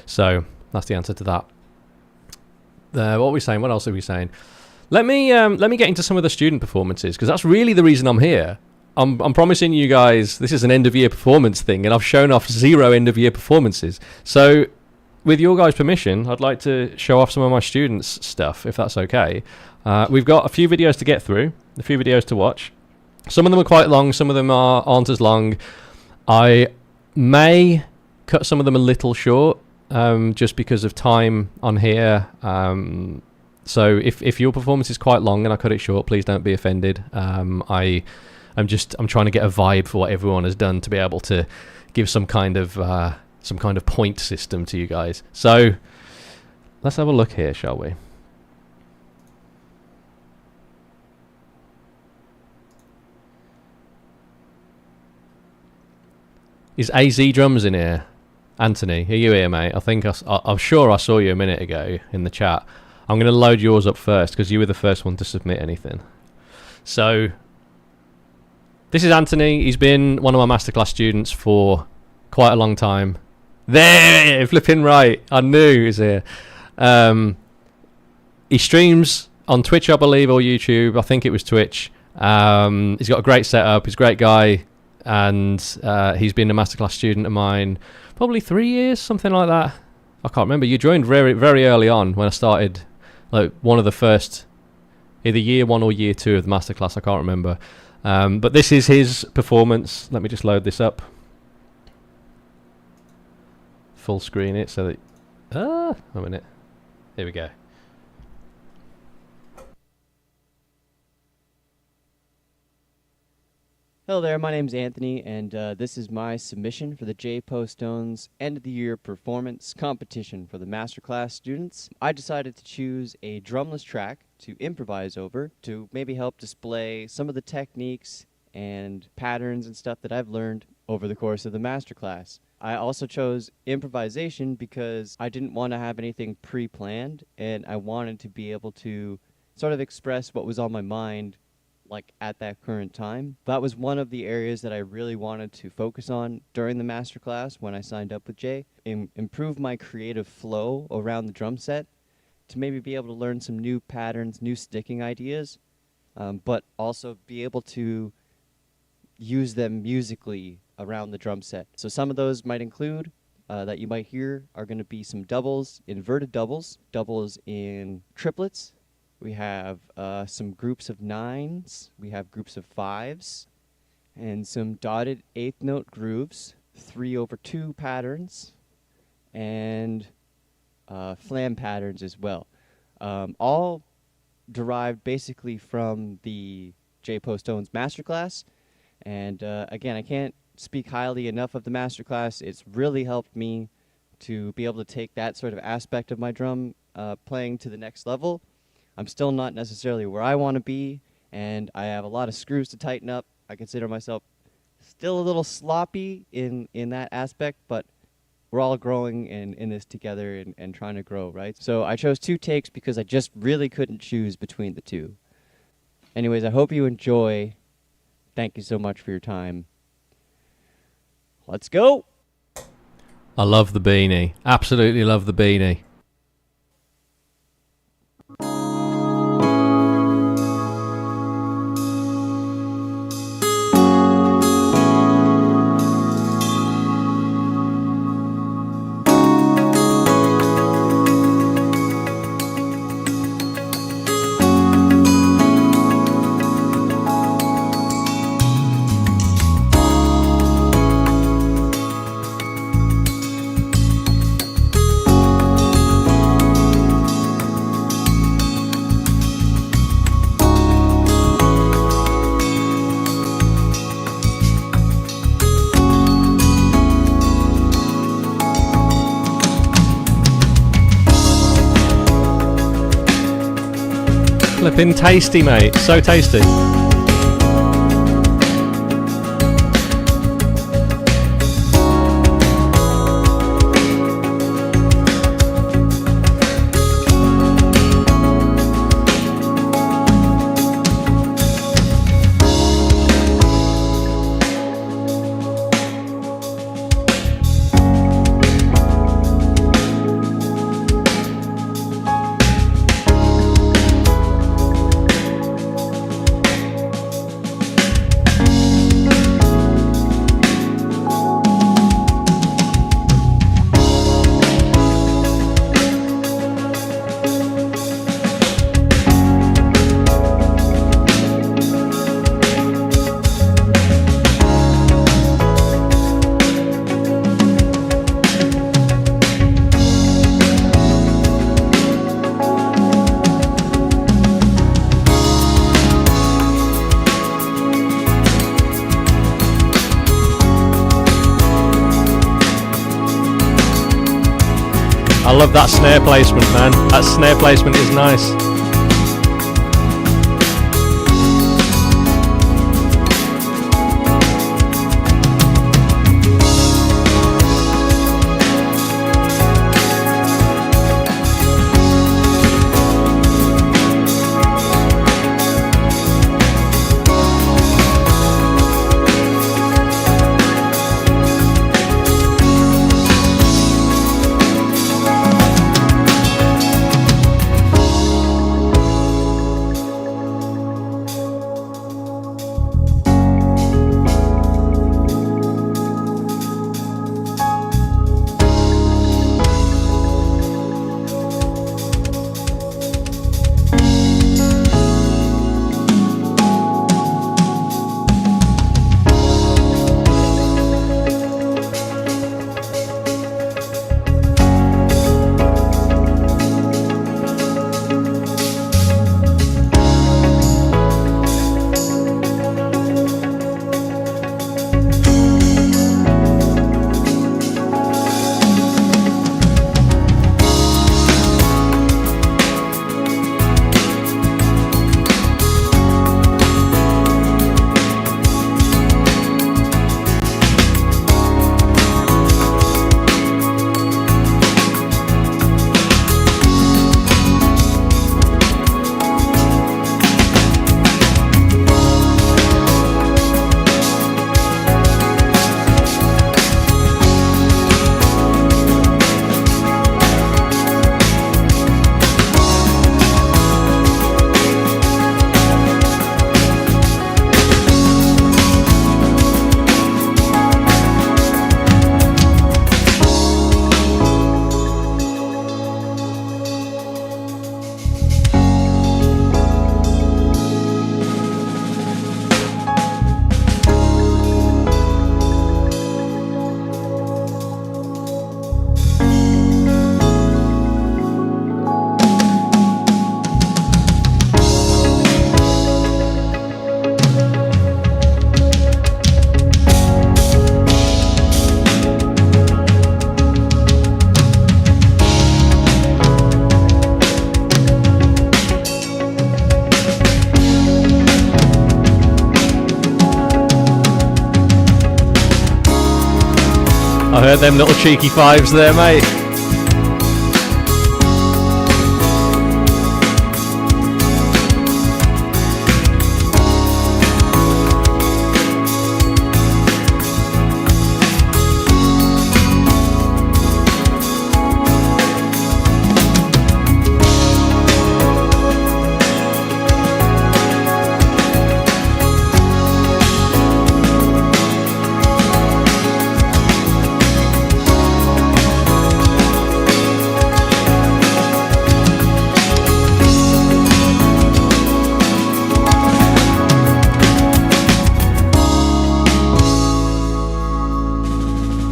So that's the answer to that. What are we saying? What else are we saying? Let me get into some of the student performances, because that's really the reason I'm here. I'm promising you guys this is an end of year performance thing, and I've shown off 0 end of year performances. So with your guys' permission, I'd like to show off some of my students' stuff, if that's okay. We've got a few videos to get through, a few videos to watch. Some of them are quite long, some of them aren't as long. I may cut some of them a little short, just because of time on here. So if your performance is quite long and I cut it short, please don't be offended. I'm trying to get a vibe for what everyone has done to be able to give some kind of point system to you guys. So let's have a look here, shall we? Is AZ Drums in here? Anthony, are you here, mate? I think I'm sure I saw you a minute ago in the chat. I'm going to load yours up first because you were the first one to submit anything. So this is Anthony. He's been one of my masterclass students for quite a long time. There, flipping right. I knew he was here. He streams on Twitch, I believe, or YouTube. I think it was Twitch. He's got a great setup. He's a great guy. And he's been a masterclass student of mine probably 3 years, something like that. I can't remember. You joined very, very early on when I started, like one of the first, either year 1 or year 2 of the masterclass. I can't remember. But this is his performance. Let me just load this up. Full screen it so that... a minute. Here we go. Hello there, my name's Anthony, and this is my submission for the J Postone's End of the Year Performance Competition for the Masterclass students. I decided to choose a drumless track to improvise over to maybe help display some of the techniques and patterns and stuff that I've learned over the course of the Masterclass. I also chose improvisation because I didn't want to have anything pre-planned, and I wanted to be able to sort of express what was on my mind like at that current time. That was one of the areas that I really wanted to focus on during the masterclass when I signed up with Jay. Improve my creative flow around the drum set to maybe be able to learn some new patterns, new sticking ideas, but also be able to use them musically around the drum set. So some of those might include, that you might hear, are going to be some doubles, inverted doubles, doubles in triplets. We have some groups of 9s, we have groups of 5s, and some dotted 8th note grooves, 3/2 patterns, and flam patterns as well. All derived basically from the J. Postone's masterclass. And again, I can't speak highly enough of the masterclass. It's really helped me to be able to take that sort of aspect of my drum playing to the next level. I'm still not necessarily where I want to be, and I have a lot of screws to tighten up. I consider myself still a little sloppy in that aspect, but we're all growing in this together and trying to grow, right? So I chose 2 takes because I just really couldn't choose between the 2. Anyways, I hope you enjoy. Thank you so much for your time. Let's go! I love the beanie. Absolutely love the beanie. Flipping tasty, mate. So tasty. I love that snare placement, man. That snare placement is nice. I heard them little cheeky fives there, mate.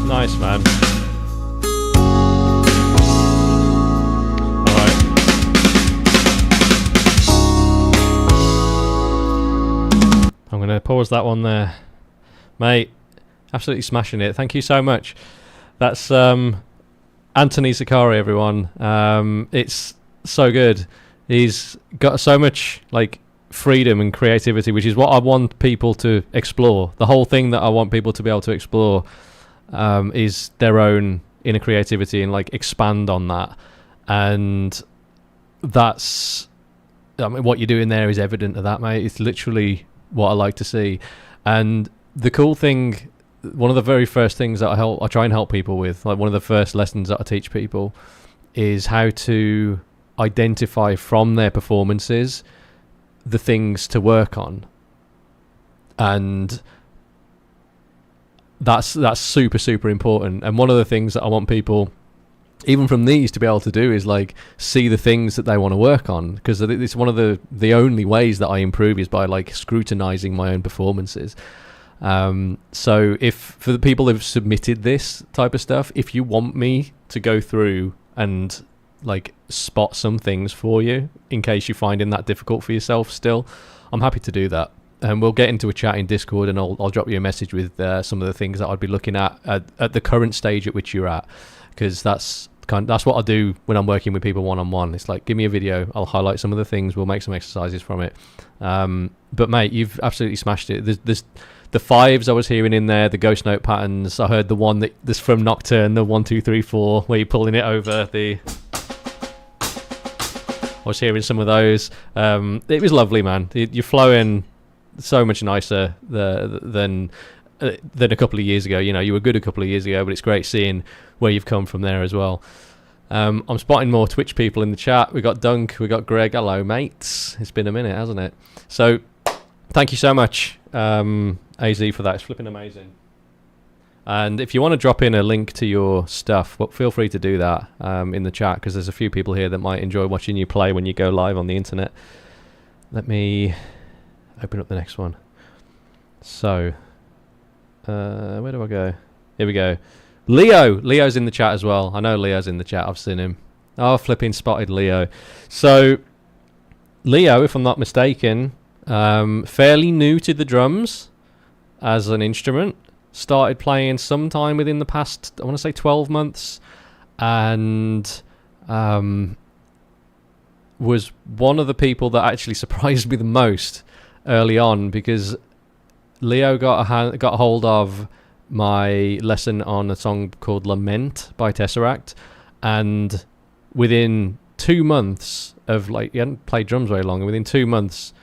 Nice, man. Alright. I'm going to pause that one there. Mate, absolutely smashing it. Thank you so much. That's Anthony Sakari, everyone. It's so good. He's got so much like freedom and creativity, which is what I want people to explore. The whole thing that I want people to be able to explore is their own inner creativity and like expand on that. And that's, I mean, what you're doing there is evident of that, mate. It's literally what I like to see. And the cool thing, one of the very first things that I try and help people with, like one of the first lessons that I teach people, is how to identify from their performances the things to work on. And that's super, super important. And one of the things that I want people, even from these, to be able to do is like see the things that they want to work on, because it's one of the only ways that I improve is by like scrutinizing my own performances. So if for the people who've submitted this type of stuff, if you want me to go through and like spot some things for you in case you're finding that difficult for yourself still, I'm happy to do that. And we'll get into a chat in Discord, and I'll drop you a message with some of the things that I'd be looking at the current stage at which you're at, because that's what I do when I'm working with people one-on-one. It's like, give me a video, I'll highlight some of the things, we'll make some exercises from it. But mate, you've absolutely smashed it. There's the fives I was hearing in there, the ghost note patterns. I heard the one that's from Nocturne, the 1 2 3 4, where you're pulling it over the. I was hearing some of those. It was lovely, man. You're flowing so much nicer than a couple of years ago. You know, you were good a couple of years ago, but it's great seeing where you've come from there as well. I'm spotting more Twitch people in the chat. We got Dunk, we got Greg. Hello, mates. It's been a minute, hasn't it? So, thank you so much, AZ, for that. It's flipping amazing. And if you want to drop in a link to your stuff, well, feel free to do that in the chat, because there's a few people here that might enjoy watching you play when you go live on the internet. Let me open up the next one. So, where do I go? Here we go. Leo's in the chat as well. I know Leo's in the chat. I've seen him. Oh, flipping spotted Leo. So, Leo, if I'm not mistaken, fairly new to the drums as an instrument. Started playing sometime within the past, I want to say 12 months. And was one of the people that actually surprised me the most early on, because Leo got a hold of my lesson on a song called Lament by Tesseract, and within 2 months of, like, he hadn't played drums very long, and within 2 months,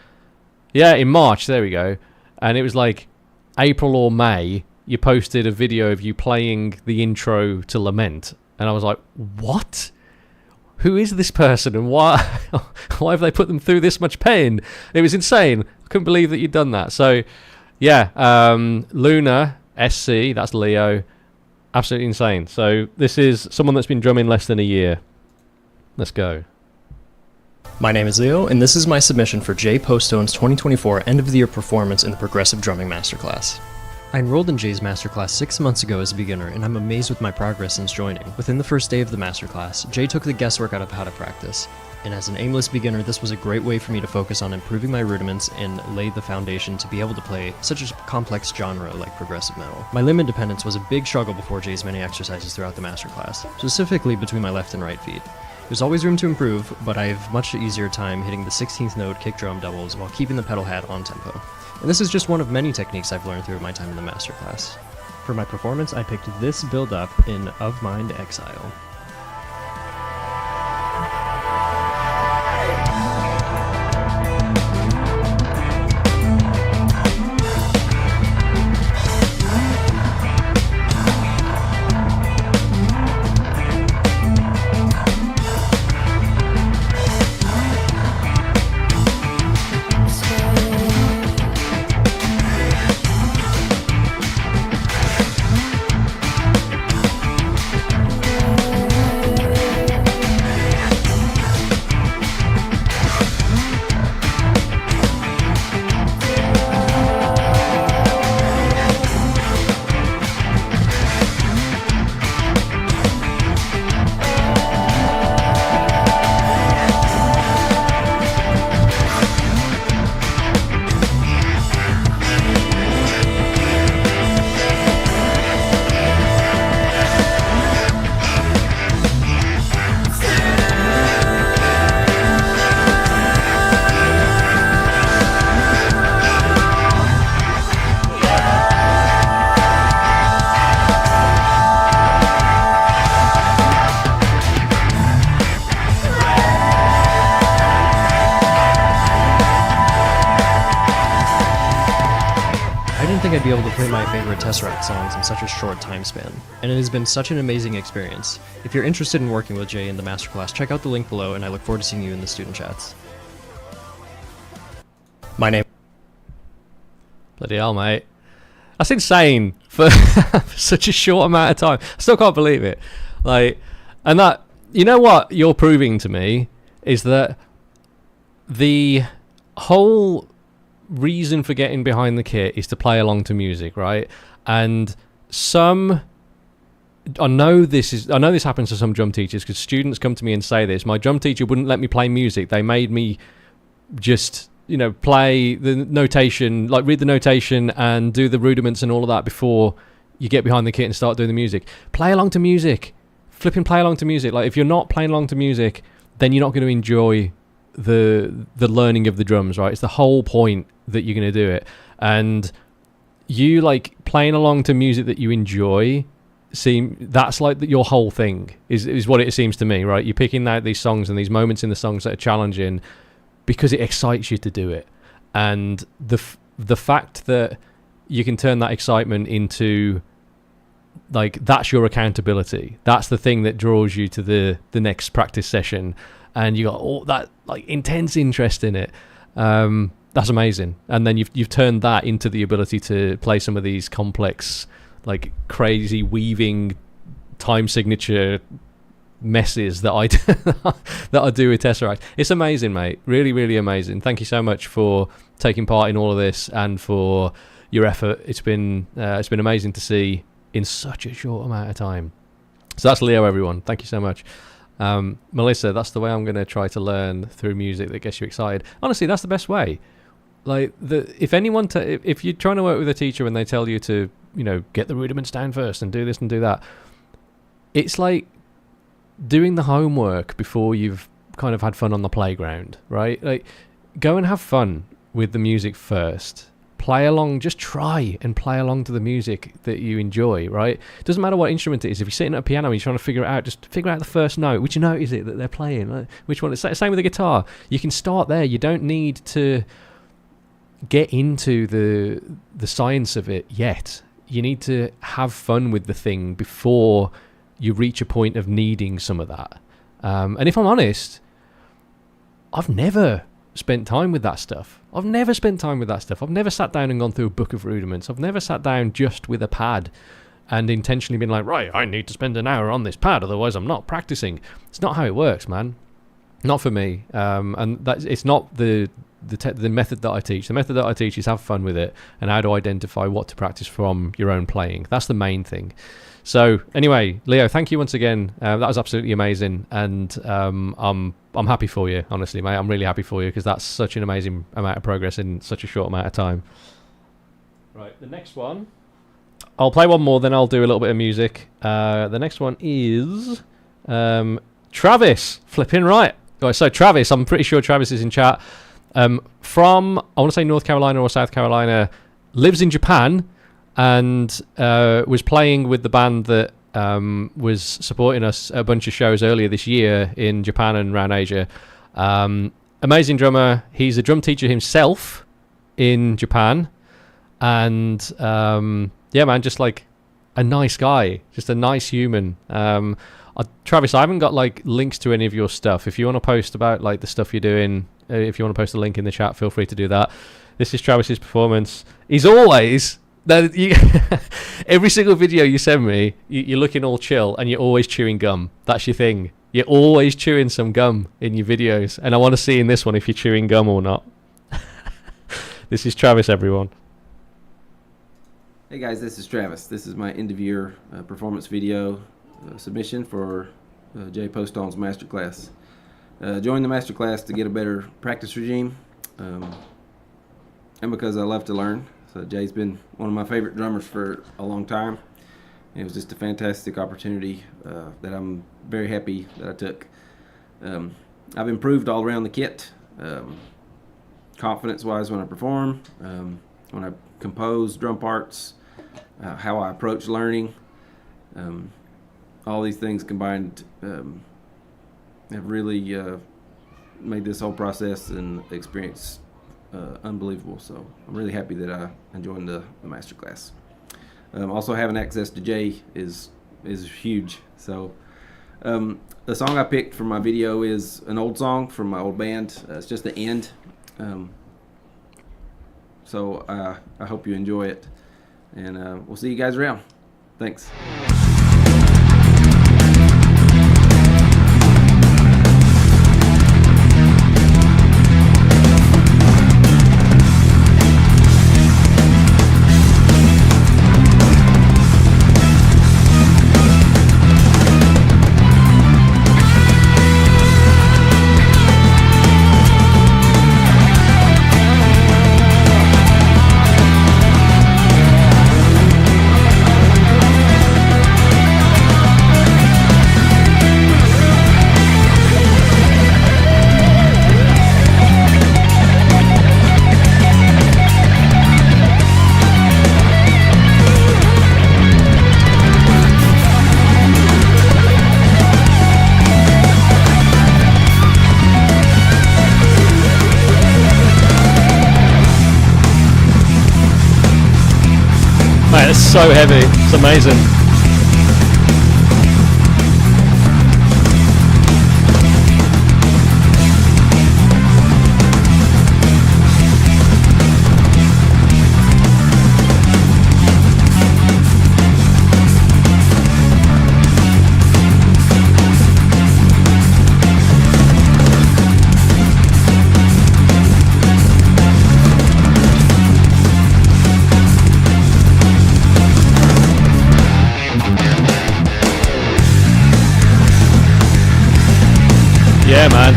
yeah, in March, there we go, and it was like April or May, you posted a video of you playing the intro to Lament, and I was like, what? Who is this person, and why have they put them through this much pain? It was insane. I couldn't believe that you'd done that. So, yeah, Luna SC, that's Leo, absolutely insane. So this is someone that's been drumming less than a year. Let's go. My name is Leo, and this is my submission for Jay Poststone's 2024 End of the Year performance in the Progressive Drumming Masterclass. I enrolled in Jay's masterclass 6 months ago as a beginner, and I'm amazed with my progress since joining. Within the first day of the masterclass, Jay took the guesswork out of how to practice, and as an aimless beginner, this was a great way for me to focus on improving my rudiments and lay the foundation to be able to play such a complex genre like progressive metal. My limb independence was a big struggle before Jay's many exercises throughout the masterclass, specifically between my left and right feet. There's always room to improve, but I have much easier time hitting the 16th note kick drum doubles while keeping the pedal hat on tempo. And this is just one of many techniques I've learned through my time in the masterclass. For my performance, I picked this build-up in Of Mind Exile. I'd be able to play my favorite Tesseract songs in such a short time span, and it has been such an amazing experience. If you're interested in working with Jay in the masterclass, check out the link below, and I look forward to seeing you in the student chats. My name... Bloody hell, mate. That's insane for such a short amount of time. I still can't believe it. Like, and that, you know what you're proving to me is that the whole reason for getting behind the kit is to play along to music, right? And I know this happens to some drum teachers, because students come to me and say this: my drum teacher wouldn't let me play music. They made me just, play the notation, like read the notation and do the rudiments and all of that before you get behind the kit and start doing the music. Play along to music. Flipping play along to music. Like, if you're not playing along to music, then you're not going to enjoy the learning of the drums, right? It's the whole point that you're going to do it. And you, like, playing along to music that you enjoy, that's like your whole thing is what it seems to me, right? You're picking out these songs and these moments in the songs that are challenging because it excites you to do it. And the fact that you can turn that excitement into, like, that's your accountability, that's the thing that draws you to the next practice session, and you got all that, like, intense interest in it. That's amazing. And then you've turned that into the ability to play some of these complex, like, crazy weaving time signature messes that I do with Tesseract. It's amazing, mate. Really, really amazing. Thank you so much for taking part in all of this and for your effort. It's been amazing to see in such a short amount of time. So that's Leo, everyone. Thank you so much. Melissa, that's the way I'm going to try to learn, through music that gets you excited. Honestly, that's the best way. Like, if you're trying to work with a teacher and they tell you to, get the rudiments down first and do this and do that, it's like doing the homework before you've kind of had fun on the playground, right? Like, go and have fun with the music first. Play along, just try and play along to the music that you enjoy, right? It doesn't matter what instrument it is. If you're sitting at a piano and you're trying to figure it out, just figure out the first note. Which note is it that they're playing? Like, which one? It's the same with the guitar. You can start there. You don't need to get into the science of it yet. You need to have fun with the thing before you reach a point of needing some of that. And if I'm honest, I've never spent time with that stuff. I've never sat down and gone through a book of rudiments. I've never sat down just with a pad and intentionally been like, right, I need to spend an hour on this pad, otherwise I'm not practicing. It's not how it works, man. Not for me. And it's not the method that I teach. The method that I teach is have fun with it and how to identify what to practice from your own playing. That's the main thing. So anyway, Leo, thank you once again. That was absolutely amazing, and I'm happy for you, honestly, mate. I'm really happy for you, because that's such an amazing amount of progress in such a short amount of time. Right, the next one, I'll play one more, then I'll do a little bit of music. The next one is Travis. Flipping right. So Travis, I'm pretty sure Travis is in chat. From, I want to say North Carolina or South Carolina, lives in Japan, and was playing with the band that was supporting us at a bunch of shows earlier this year in Japan and around Asia. Amazing drummer. He's a drum teacher himself in Japan, and yeah, man, just like a nice guy, just a nice human. Travis, I haven't got like links to any of your stuff. If you want to post about like the stuff you're doing, if you want to post a link in the chat, feel free to do that. This is Travis's performance. He's always every single video you send me, you're looking all chill and you're always chewing gum. That's your thing. You're always chewing some gum in your videos, and I want to see in this one if you're chewing gum or not. This is Travis, everyone. Hey guys, this is Travis. This is my end of year performance video submission for Jay Postone's masterclass. Join the masterclass to get a better practice regime, and because I love to learn. So Jay's been one of my favorite drummers for a long time. It was just a fantastic opportunity that I'm very happy that I took. I've improved all around the kit, confidence-wise when I perform, when I compose drum parts, how I approach learning. All these things combined have really made this whole process and experience unbelievable. So I'm really happy that I joined the masterclass. Also having access to Jay is huge. So the song I picked for my video is an old song from my old band. It's just the end. So I hope you enjoy it, and we'll see you guys around. Thanks. It's so heavy, it's amazing. Yeah, man.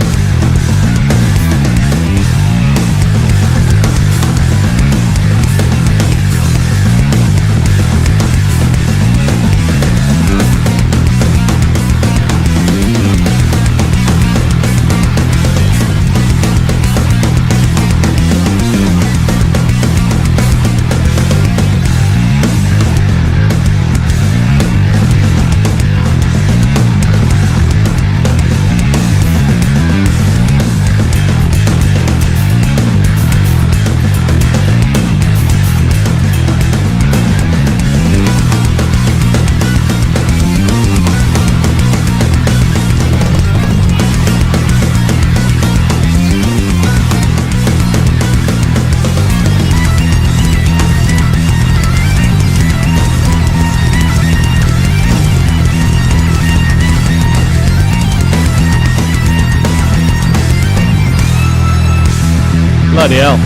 Bloody hell.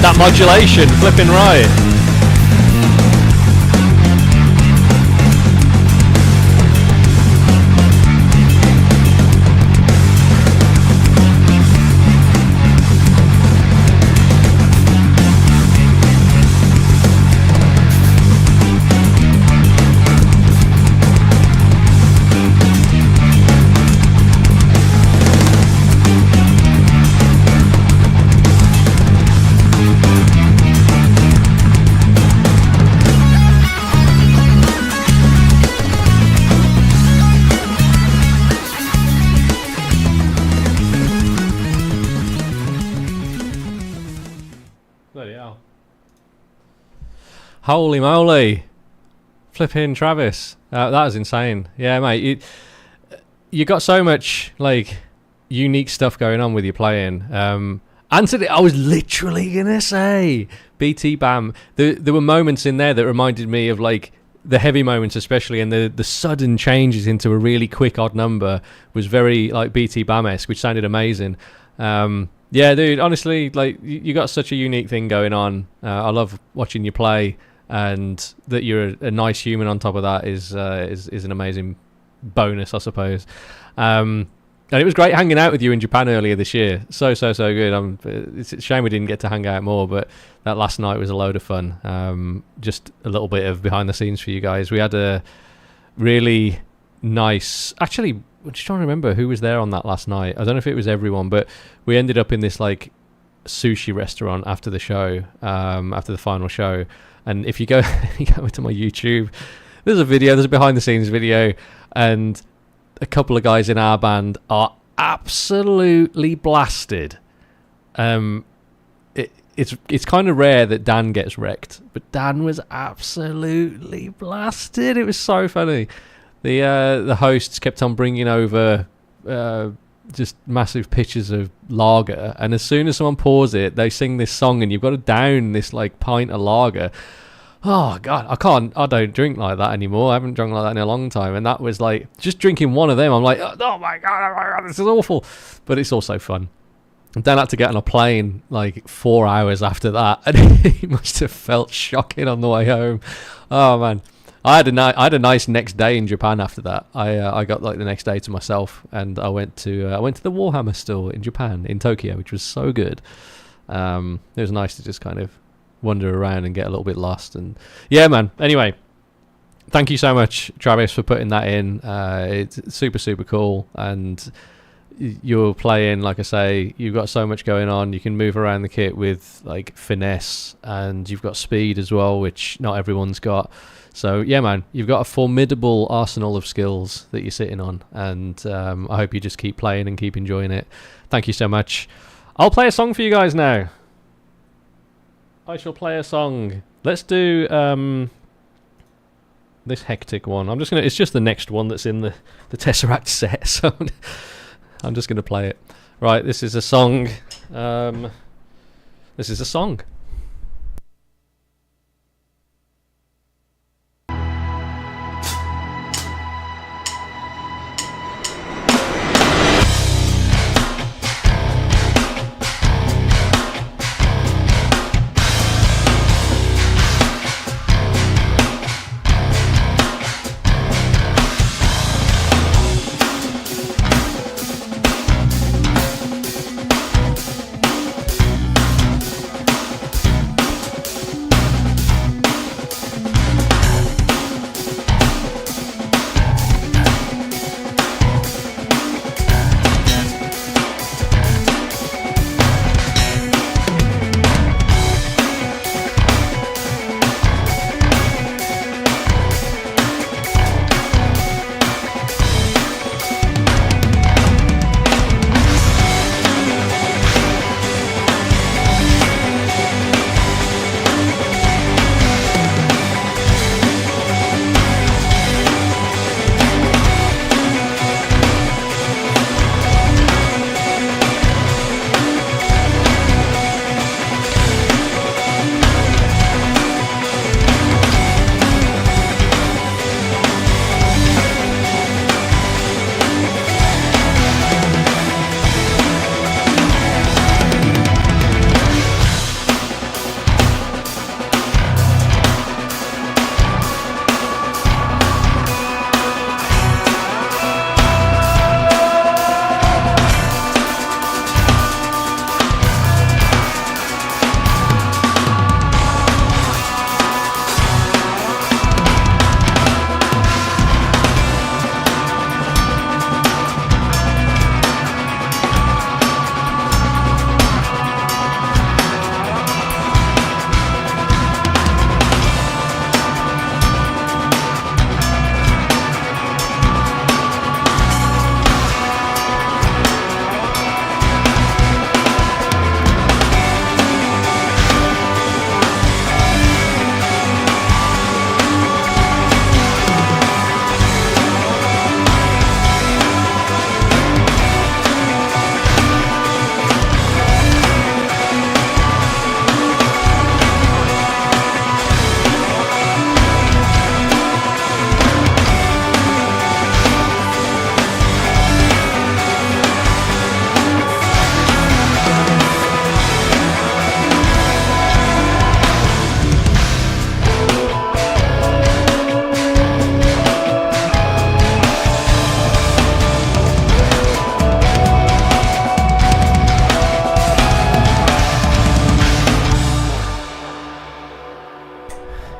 That modulation, flipping right. Holy moly. Flipping Travis. That was insane. Yeah, mate. You got so much, like, unique stuff going on with your playing. Anthony, I was literally going to say BT Bam. There were moments in there that reminded me of, like, the heavy moments especially, and the sudden changes into a really quick odd number was very, like, BT Bam-esque, which sounded amazing. Yeah, dude, honestly, like, you got such a unique thing going on. I love watching you play, and that you're a nice human on top of that is an amazing bonus, I suppose. And it was great hanging out with you in Japan earlier this year. So good. It's a shame we didn't get to hang out more, but that last night was a load of fun. Just a little bit of behind the scenes for you guys. We had a really nice... Actually, I'm just trying to remember who was there on that last night. I don't know if it was everyone, but we ended up in this, like, sushi restaurant after the show, after the final show. And if you go, you go to my YouTube, there's a behind the scenes video, and a couple of guys in our band are absolutely blasted. It's kind of rare that Dan gets wrecked, but Dan was absolutely blasted. It was so funny. The hosts kept on bringing over just massive pitchers of lager, and as soon as someone pours it, they sing this song, and you've got to down this, like, pint of lager. Oh God, I don't drink like that anymore. I haven't drunk like that in a long time. And that was like, just drinking one of them, I'm like, oh my God, this is awful. But it's also fun. And Dan had to get on a plane like 4 hours after that, and he must have felt shocking on the way home. Oh man, I had a nice next day in Japan after that. I got, like, the next day to myself, and I went to the Warhammer store in Japan, in Tokyo, which was so good. It was nice to just kind of wander around and get a little bit lost. And yeah, man, anyway, thank you so much, Travis, for putting that in. It's super cool, and you're playing, like I say, you've got so much going on. You can move around the kit with, like, finesse, and you've got speed as well, which not everyone's got. So yeah, man, you've got a formidable arsenal of skills that you're sitting on, and I hope you just keep playing and keep enjoying it. Thank you so much. I'll play a song for you guys now. I shall play a song. Let's do this hectic one. It's just the next one that's in the Tesseract set, so I'm just gonna play it. Right, this is a song. This is a song.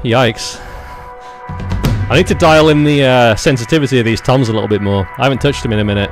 Yikes. I need to dial in the sensitivity of these toms a little bit more. I haven't touched them in a minute.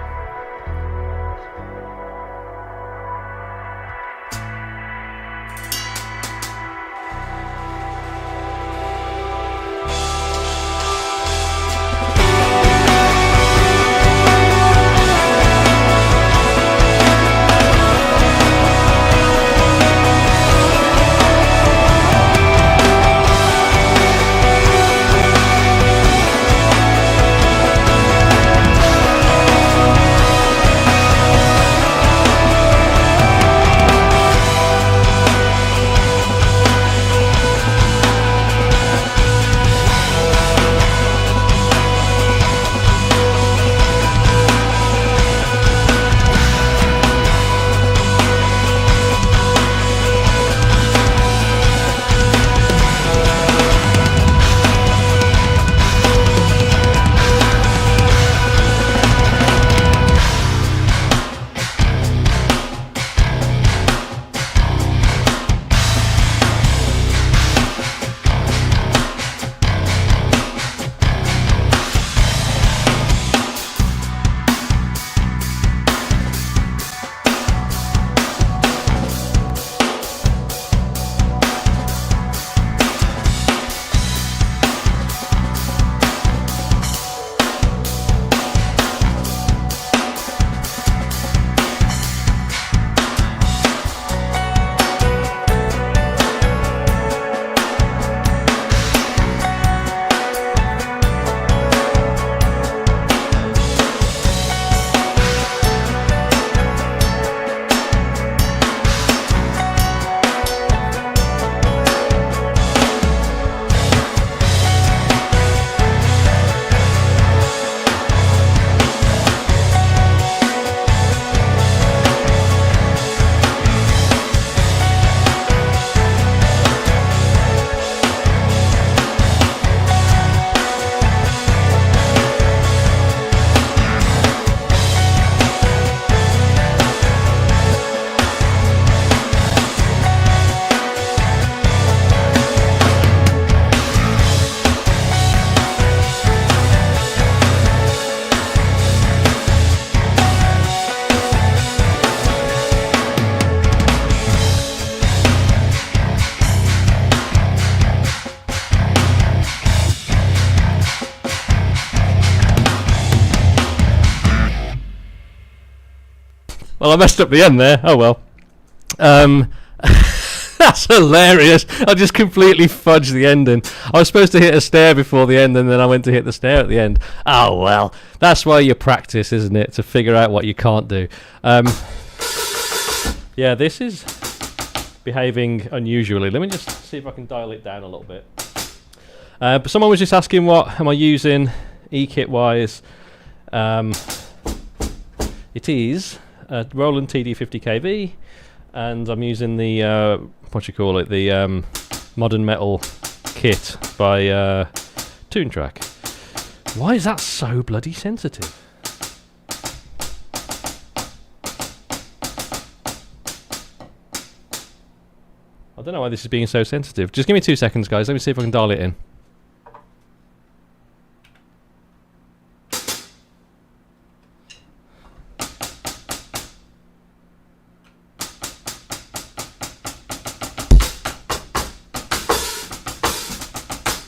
Well, I messed up the end there. Oh well. That's hilarious. I just completely fudged the ending. I was supposed to hit a snare before the end, and then I went to hit the snare at the end. Oh well. That's why you practice, isn't it? To figure out what you can't do. Yeah, this is behaving unusually. Let me just see if I can dial it down a little bit. But someone was just asking what am I using E-kit wise. It is a Roland TD50KV, and I'm using the the Modern Metal kit by Toontrack. Why is that so bloody sensitive? I don't know why this is being so sensitive. Just give me 2 seconds, guys. Let me see if I can dial it in.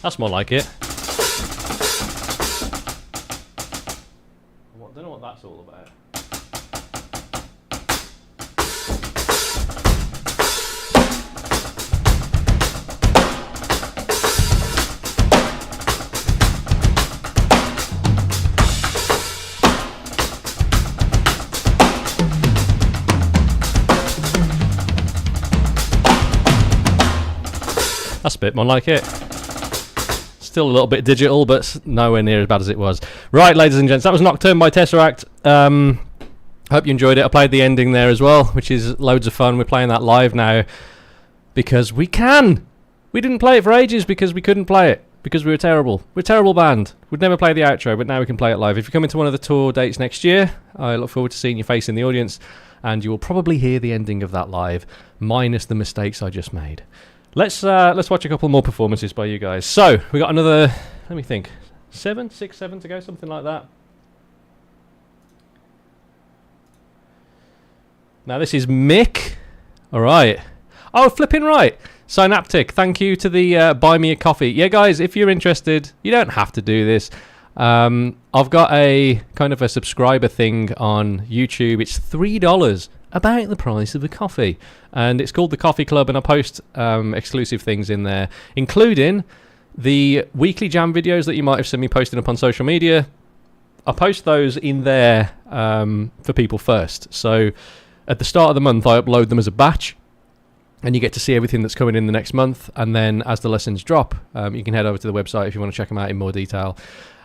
That's more like it. I don't know what that's all about. That's a bit more like it. Still a little bit digital, but nowhere near as bad as it was. Right, ladies and gents, that was Nocturne by Tesseract. Hope you enjoyed it. I played the ending there as well, which is loads of fun. We're playing that live now because we can. We didn't play it for ages because we couldn't play it because we were terrible. We're a terrible band. We'd never play the outro, but now we can play it live. If you're coming to one of the tour dates next year, I look forward to seeing your face in the audience, and you will probably hear the ending of that live, minus the mistakes I just made. let's watch a couple more performances by you guys. So we got another. Let me think. 7 to go, something like that. Now this is Mick. All right. Oh, flipping right. Synaptic. Thank you to the buy me a coffee. Yeah, guys, if you're interested, you don't have to do this. I've got a kind of a subscriber thing on YouTube. It's $3, about the price of a coffee, and it's called the Coffee Club, and I post exclusive things in there, including the weekly jam videos that you might have seen me posting up on social media. I post those in there for people first. So at the start of the month, I upload them as a batch, and you get to see everything that's coming in the next month. And then as the lessons drop, you can head over to the website if you want to check them out in more detail.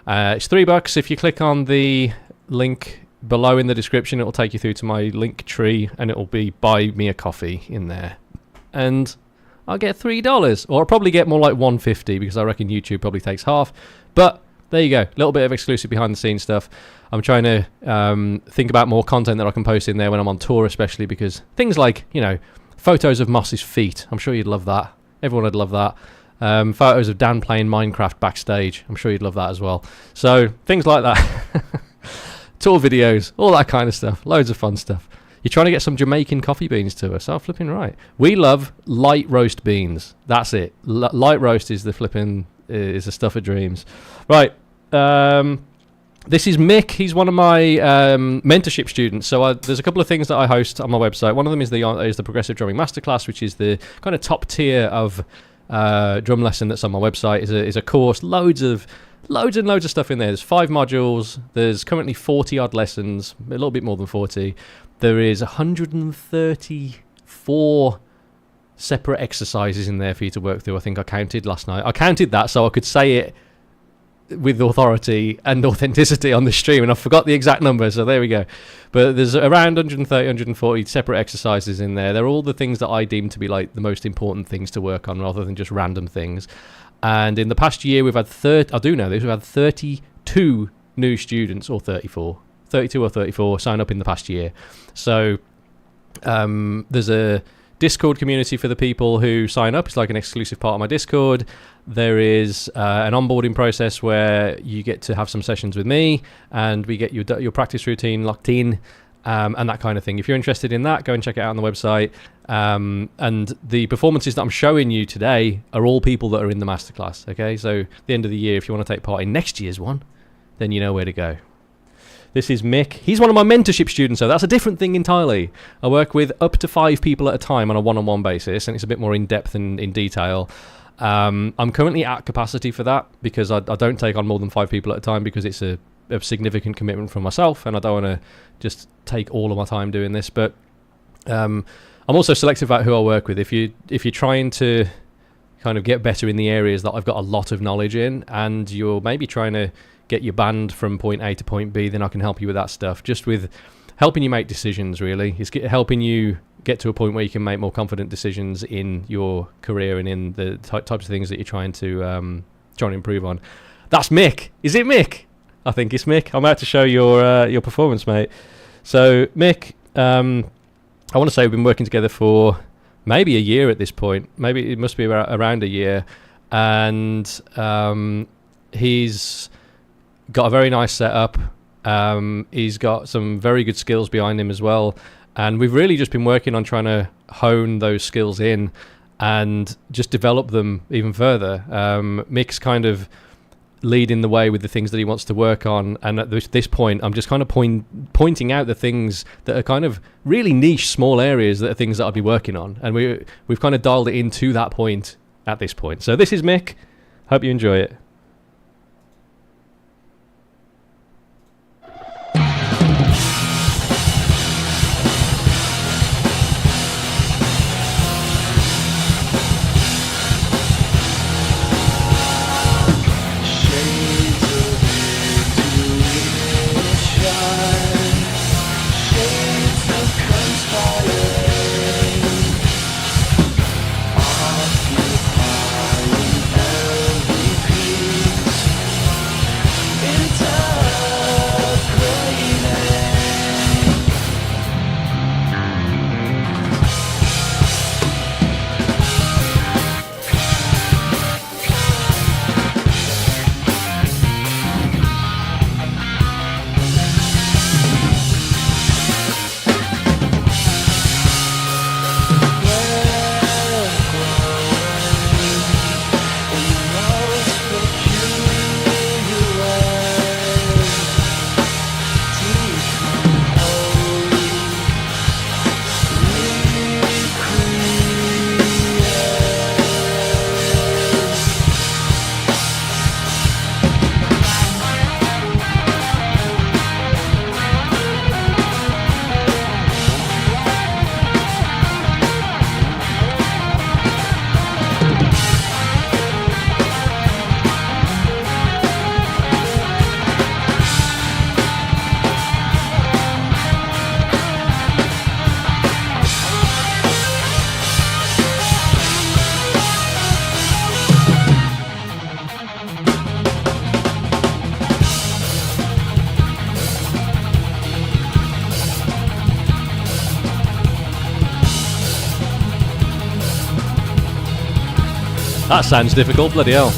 It's $3. If you click on the link below in the description, it will take you through to my link tree, and it will be buy me a coffee in there. And I'll get $3, or I'll probably get more like $1.50, because I reckon YouTube probably takes half. But there you go, a little bit of exclusive behind the scenes stuff. I'm trying to think about more content that I can post in there when I'm on tour, especially because things like, you know, photos of Moss's feet. I'm sure you'd love that. Everyone would love that. Photos of Dan playing Minecraft backstage. I'm sure you'd love that as well. So things like that. Tour videos, all that kind of stuff. Loads of fun stuff. You're trying to get some Jamaican coffee beans to us. Oh, flipping right. We love light roast beans. That's it. Light roast is the flipping is the stuff of dreams. Right. This is Mick. He's one of my mentorship students. So there's a couple of things that I host on my website. One of them is the Progressive Drumming Masterclass, which is the kind of top tier of drum lesson that's on my website. Is a course, loads and loads of stuff in there. There's 5 modules. There's currently 40 odd lessons, a little bit more than 40. There is 134 separate exercises in there for you to work through. I think I counted last night. I counted that so I could say it with authority and authenticity on the stream, and I forgot the exact number, so there we go. But there's around 130, 140 separate exercises in there. They're all the things that I deem to be like the most important things to work on, rather than just random things. And in the past year, we've had 32 new students, or 32 or 34 sign up in the past year. So there's a Discord community for the people who sign up. It's like an exclusive part of my Discord. There is an onboarding process where you get to have some sessions with me, and we get your practice routine locked in, and that kind of thing. If you're interested in that, go and check it out on the website. And the performances that I'm showing you today are all people that are in the masterclass. Okay, so at the end of the year, if you want to take part in next year's one, then you know where to go. This is Mick. He's one of my mentorship students, so that's a different thing entirely. I work with up to 5 people at a time on a one-on-one basis, and it's a bit more in-depth and in detail. I'm currently at capacity for that, because I don't take on more than 5 people at a time, because it's a significant commitment from myself, and I don't want to just take all of my time doing this. But I'm also selective about who I work with. If you're trying to kind of get better in the areas that I've got a lot of knowledge in, and you're maybe trying to get your band from point A to point B, then I can help you with that stuff. Just with helping you make decisions, really. It's helping you get to a point where you can make more confident decisions in your career and in the types of things that you're trying to improve on. That's Mick. Is it Mick? I think it's Mick. I'm about to show your performance, mate. So Mick, I want to say we've been working together for maybe a year at this point. Maybe it must be around a year, and he's got a very nice setup. He's got some very good skills behind him as well, and we've really just been working on trying to hone those skills in and just develop them even further. Mick's kind of leading the way with the things that he wants to work on, and at this point I'm just kind of pointing out the things that are kind of really niche, small areas that are things that I'll be working on, and we've kind of dialed it into that point at this point. So this is Mick. Hope you enjoy it. That sounds difficult, bloody hell.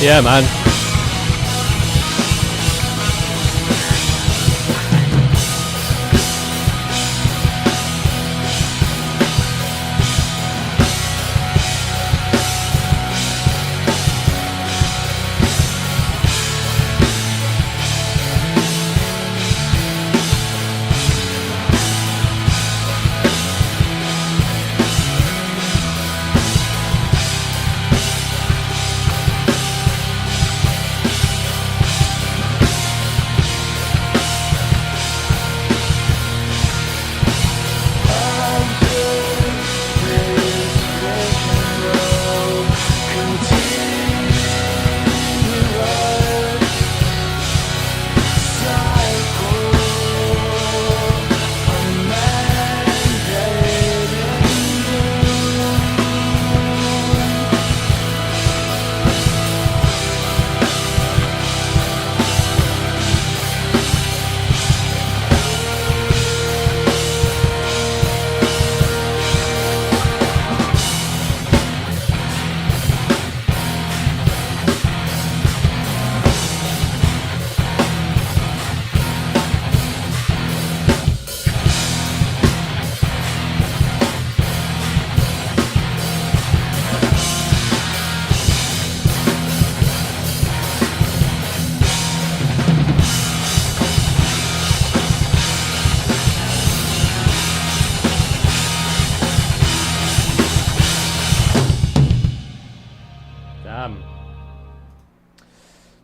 Yeah, man.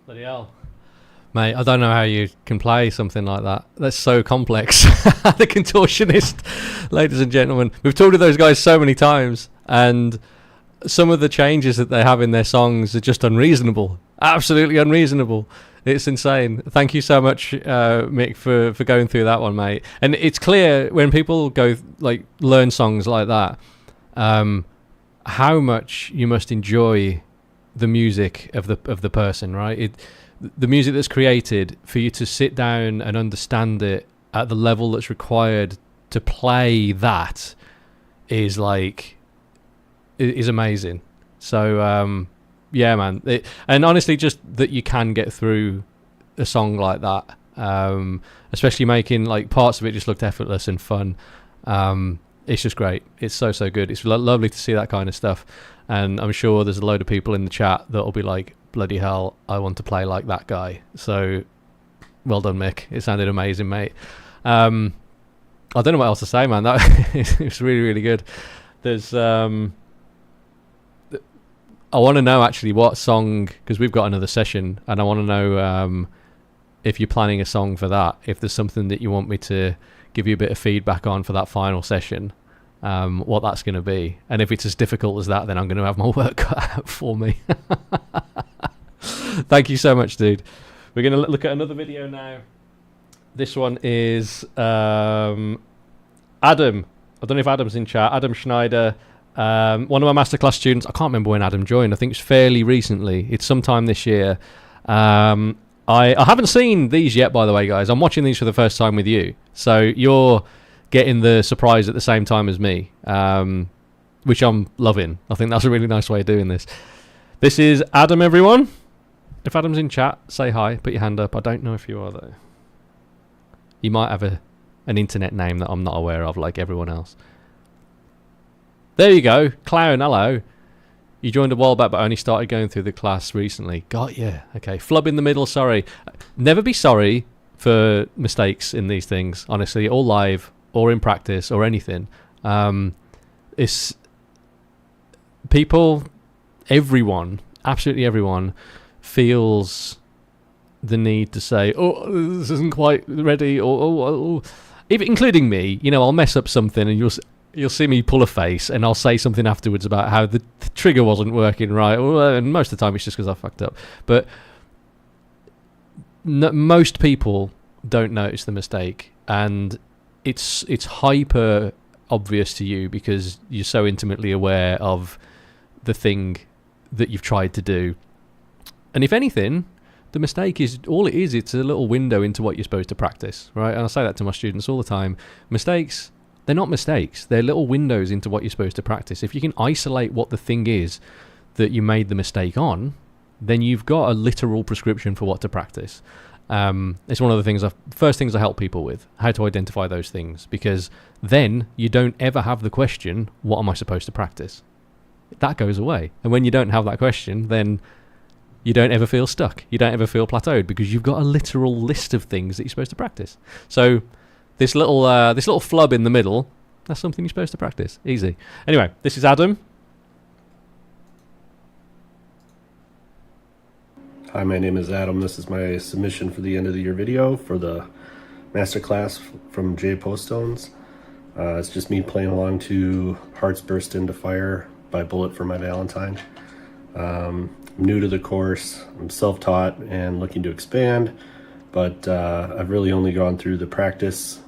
Bloody hell. Mate, I don't know how you can play something like that. That's so complex. The Contortionist, ladies and gentlemen. We've talked to those guys so many times, and some of the changes that they have in their songs are just unreasonable. Absolutely unreasonable. It's insane. Thank you so much, Mick, for going through that one, mate. And it's clear when people go like learn songs like that, how much you must enjoy the music of the person, right? The music that's created for you to sit down and understand it at the level that's required to play that is amazing. So yeah, man. And honestly, just that you can get through a song like that, especially making like parts of it just looked effortless and fun. It's just great. It's so good. It's lovely to see that kind of stuff. And I'm sure there's a load of people in the chat that'll be like, bloody hell, I want to play like that guy. So well done, Mick. It sounded amazing, mate. I don't know what else to say, man. That it's really, really good. There's I want to know actually what song, because we've got another session, and I want to know if you're planning a song for that, if there's something that you want me to give you a bit of feedback on for that final session, what that's going to be. And if it's as difficult as that, then I'm going to have my work cut out for me. Thank you so much, dude. We're going to look at another video now. This one is Adam. I don't know if Adam's in chat. Adam Schneider. One of my masterclass students. I can't remember when Adam joined. I think it's fairly recently. It's sometime this year. I haven't seen these yet, by the way, guys. I'm watching these for the first time with you, so you're getting the surprise at the same time as me, which I'm loving. I think that's a really nice way of doing this. This is Adam, everyone. If Adam's in chat, say hi. Put your hand up. I don't know if you are, though. You might have an internet name that I'm not aware of, like everyone else. There you go. Clown, hello. You joined a while back, but only started going through the class recently. Got you. Okay. Flub in the middle, sorry. Never be sorry for mistakes in these things, honestly, or live, or in practice, or anything. It's people, everyone, absolutely everyone, feels the need to say, oh, this isn't quite ready, or oh. Even including me, you know, I'll mess up something and you'll see me pull a face, and I'll say something afterwards about how the trigger wasn't working right, and most of the time it's just because I fucked up. But most people don't notice the mistake, and it's hyper obvious to you because you're so intimately aware of the thing that you've tried to do. And if anything, the mistake is all it is. It's a little window into what you're supposed to practice, right? And I say that to my students all the time. Mistakes, they're not mistakes. They're little windows into what you're supposed to practice. If you can isolate what the thing is that you made the mistake on, then you've got a literal prescription for what to practice. It's one of the things, first things I help people with, how to identify those things, because then you don't ever have the question, what am I supposed to practice? That goes away. And when you don't have that question, then you don't ever feel stuck. You don't ever feel plateaued because you've got a literal list of things that you're supposed to practice. So this little flub in the middle, that's something you're supposed to practice. Easy. Anyway, this is Adam. Hi, my name is Adam. This is my submission for the end of the year video for the masterclass from Jay Poststones. It's just me playing along to Hearts Burst Into Fire by Bullet for My Valentine. I'm new to the course. I'm self-taught and looking to expand, but I've really only gone through the practice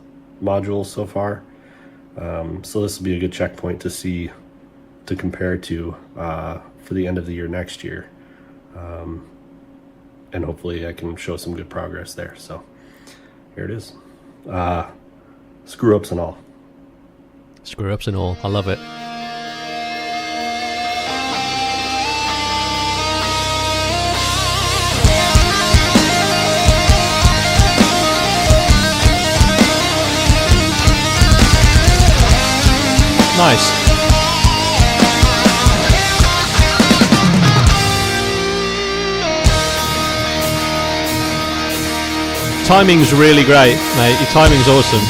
module so far. So this will be a good checkpoint to compare to for the end of the year next year. And hopefully I can show some good progress there. So here it is. Screw-ups and all. Screw-ups and all. I love it. Nice. Timing's really great, mate. Your timing's awesome.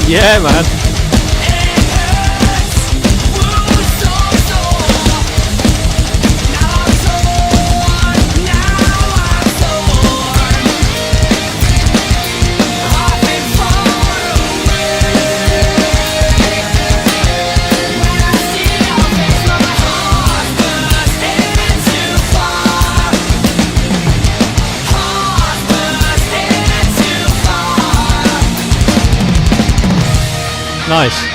Yeah, man. Nice.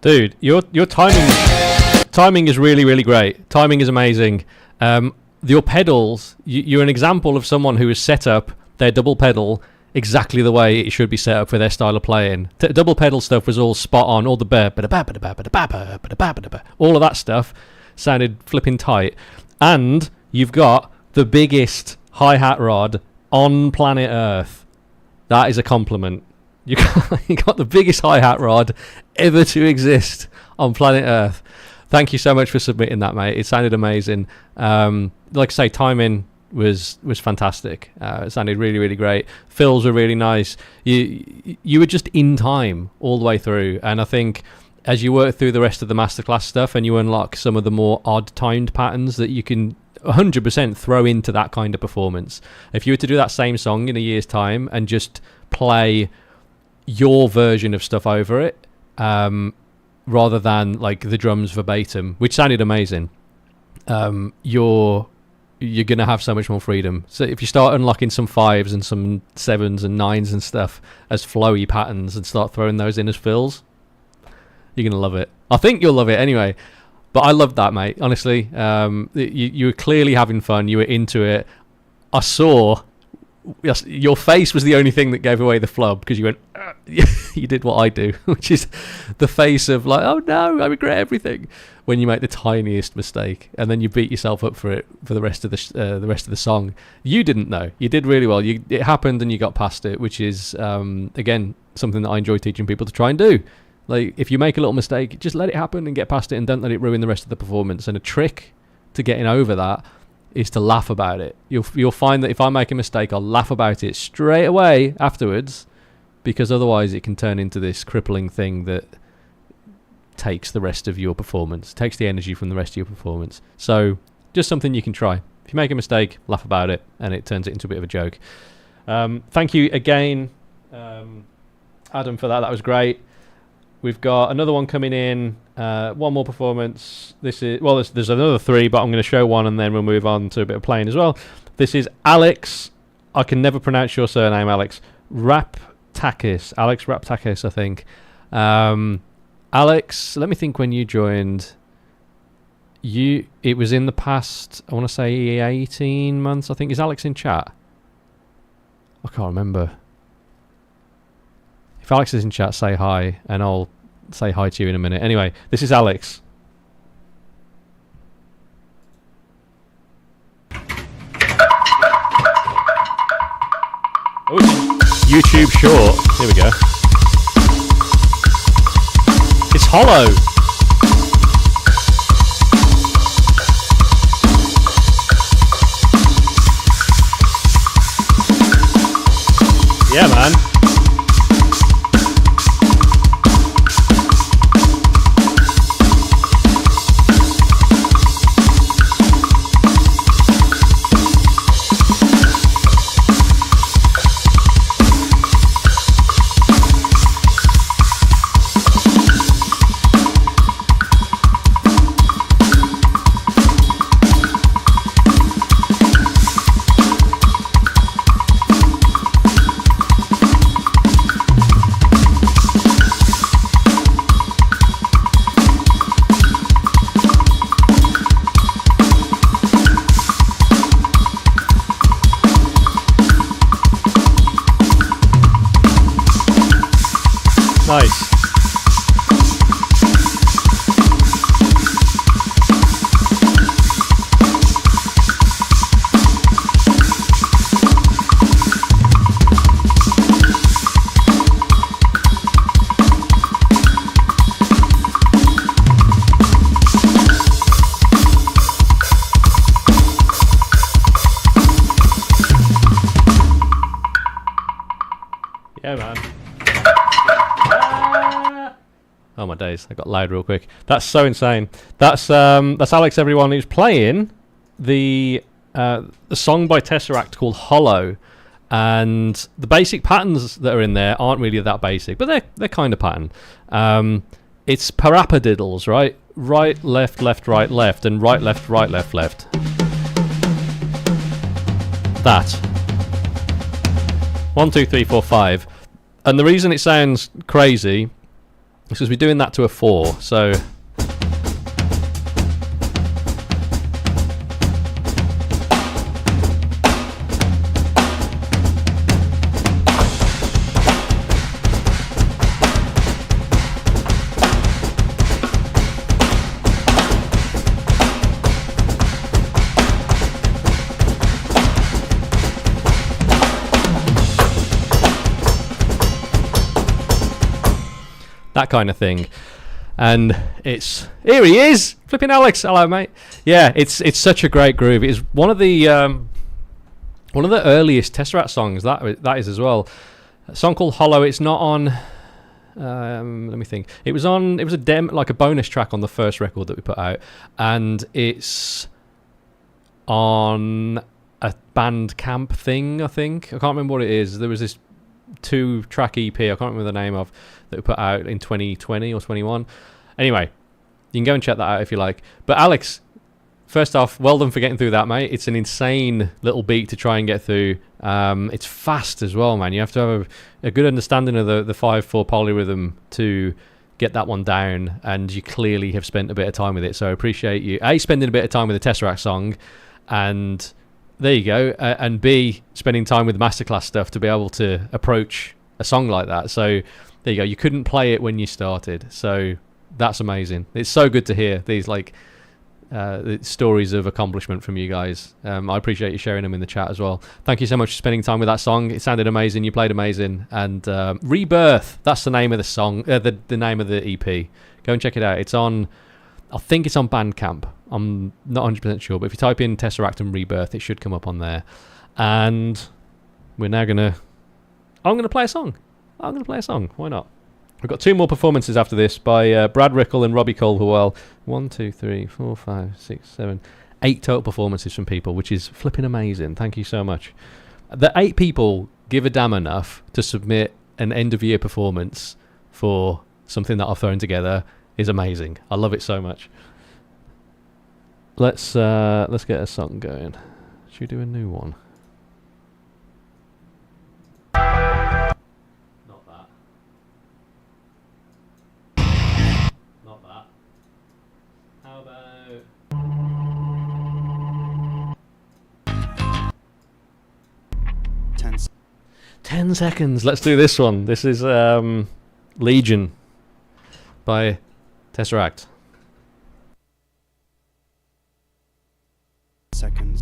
Dude, your timing is really great. Timing is amazing. Your pedals, you're an example of someone who has set up their double pedal exactly the way it should be set up for their style of playing. Double pedal stuff was all spot on, all the all of that stuff sounded flipping tight. And you've got the biggest hi-hat rod on planet Earth. That is a compliment. You got the biggest hi-hat rod ever to exist on planet Earth. Thank you so much for submitting that, mate. It sounded amazing. Like I say, timing was fantastic. It sounded really great. Fills were really nice. You were just in time all the way through, and I think as you work through the rest of the masterclass stuff and you unlock some of the more odd timed patterns that you can 100% throw into that kind of performance. If you were to do that same song in a year's time and just play your version of stuff over it, rather than like the drums verbatim, which sounded amazing, you're gonna have so much more freedom. So if you start unlocking some 5s and some 7s and 9s and stuff as flowy patterns and start throwing those in as fills, you're gonna love it. I think you'll love it anyway. But I loved that, mate. Honestly, you were clearly having fun. You were into it. I saw your face was the only thing that gave away the flub, because you went, you did what I do, which is the face of like, oh no, I regret everything, when you make the tiniest mistake, and then you beat yourself up for it for the rest of the song. You didn't know. You did really well. It happened and you got past it, which is again something that I enjoy teaching people to try and do. Like, if you make a little mistake, just let it happen and get past it, and don't let it ruin the rest of the performance. And a trick to getting over that is to laugh about it. You'll find that if I make a mistake, I'll laugh about it straight away afterwards, because otherwise it can turn into this crippling thing that takes the rest of your performance, takes the energy from the rest of your performance. So just something you can try. If you make a mistake, laugh about it, and it turns it into a bit of a joke. Thank you again, Adam, for that. That was great. We've got another one coming in. One more performance. This is, well, there's another 3, but I'm going to show one and then we'll move on to a bit of playing as well. This is Alex. I can never pronounce your surname, Alex. Raptakis. Alex Raptakis, I think. Alex, let me think when you joined. It was in the past, I want to say 18 months, I think. Is Alex in chat? I can't remember. If Alex is in chat, say hi, and I'll say hi to you in a minute. Anyway, this is Alex. Oh, YouTube short. Here we go. It's hollow. Yeah, man. Nice. Yeah, man. Oh my days! I got loud real quick. That's so insane. That's Alex, everyone, who's playing the song by Tesseract called Hollow, and the basic patterns that are in there aren't really that basic, but they're kind of pattern. It's parapadiddles, right? Right, left, left, right, left, and right, left, left. That. 1, 2, 3, 4, 5. And the reason it sounds crazy is because we're doing that to a 4, so... that kind of thing. And it's... Here he is! Flipping Alex! Hello, mate. Yeah, it's such a great groove. It's one of the earliest Tesseract songs, that is as well. A song called Hollow. It's not on... let me think. It was a bonus track on the first record that we put out, and it's on a Bandcamp thing, I think. I can't remember what it is. There was this 2-track EP, I can't remember the name of, that we put out in 2020 or 21. Anyway, you can go and check that out if you like. But Alex, first off, well done for getting through that, mate. It's an insane little beat to try and get through. It's fast as well, man. You have to have a good understanding of the 5/4 polyrhythm to get that one down, and you clearly have spent a bit of time with it, so I appreciate you spending a bit of time with the Tesseract song, and there you go, and B, spending time with the masterclass stuff to be able to approach a song like that. So there you go. You couldn't play it when you started, so that's amazing. It's so good to hear these stories of accomplishment from you guys. I appreciate you sharing them in the chat as well. Thank you so much for spending time with that song. It sounded amazing. You played amazing. And Rebirth, that's the name of the song, the name of the EP. Go and check it out. It's on, I think it's on Bandcamp. I'm not 100% sure, but if you type in Tesseract and Rebirth, it should come up on there. And we're now I'm going to play a song. Why not? We've got 2 more performances after this by Brad Rickle and Robbie Colwell. 1, 2, 3, 4, 5, 6, 7, 8 total performances from people, which is flipping amazing. Thank you so much. The 8 people give a damn enough to submit an end-of-year performance for something that I've thrown together is amazing. I love it so much. Let's get a song going. Should we do a new one? Not that. How about 10 seconds? Let's do this one. This is Legion by Tesseract. Seconds.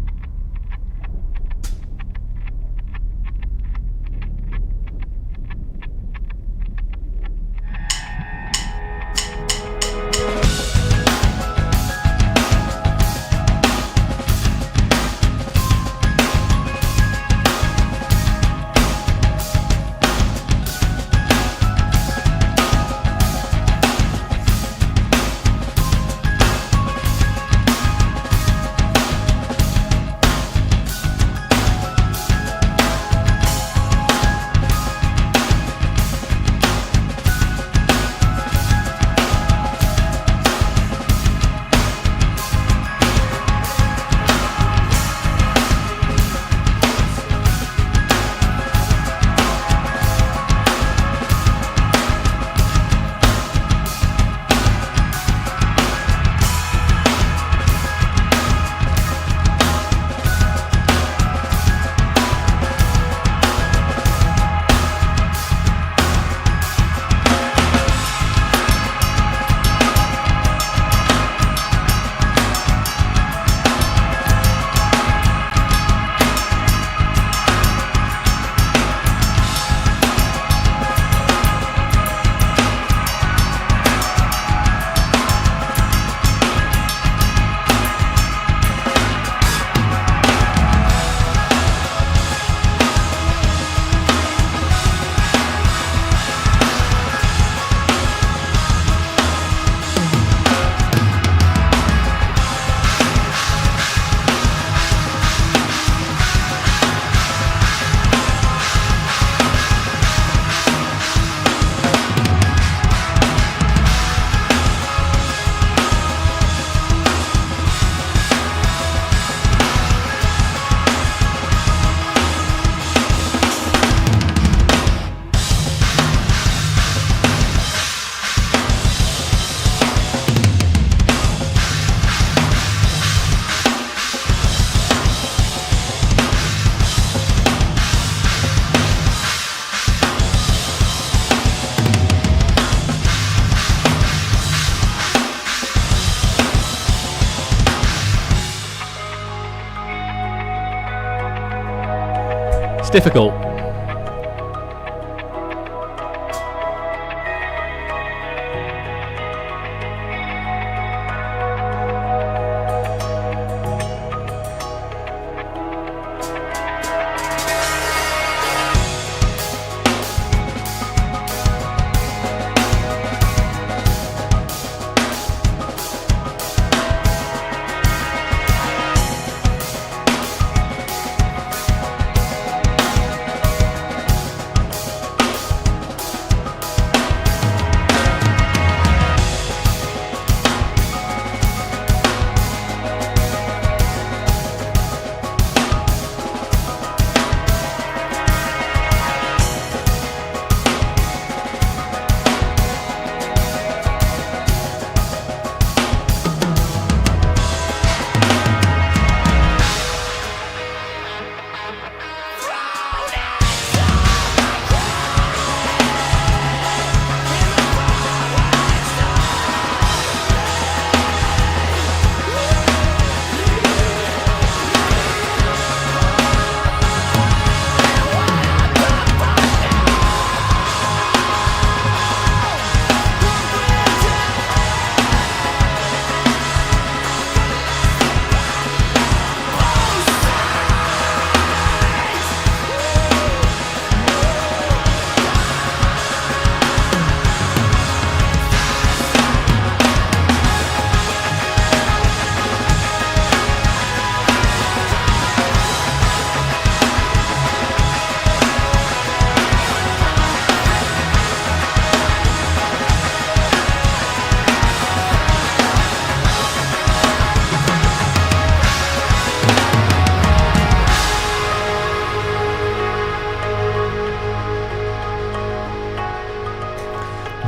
It's difficult.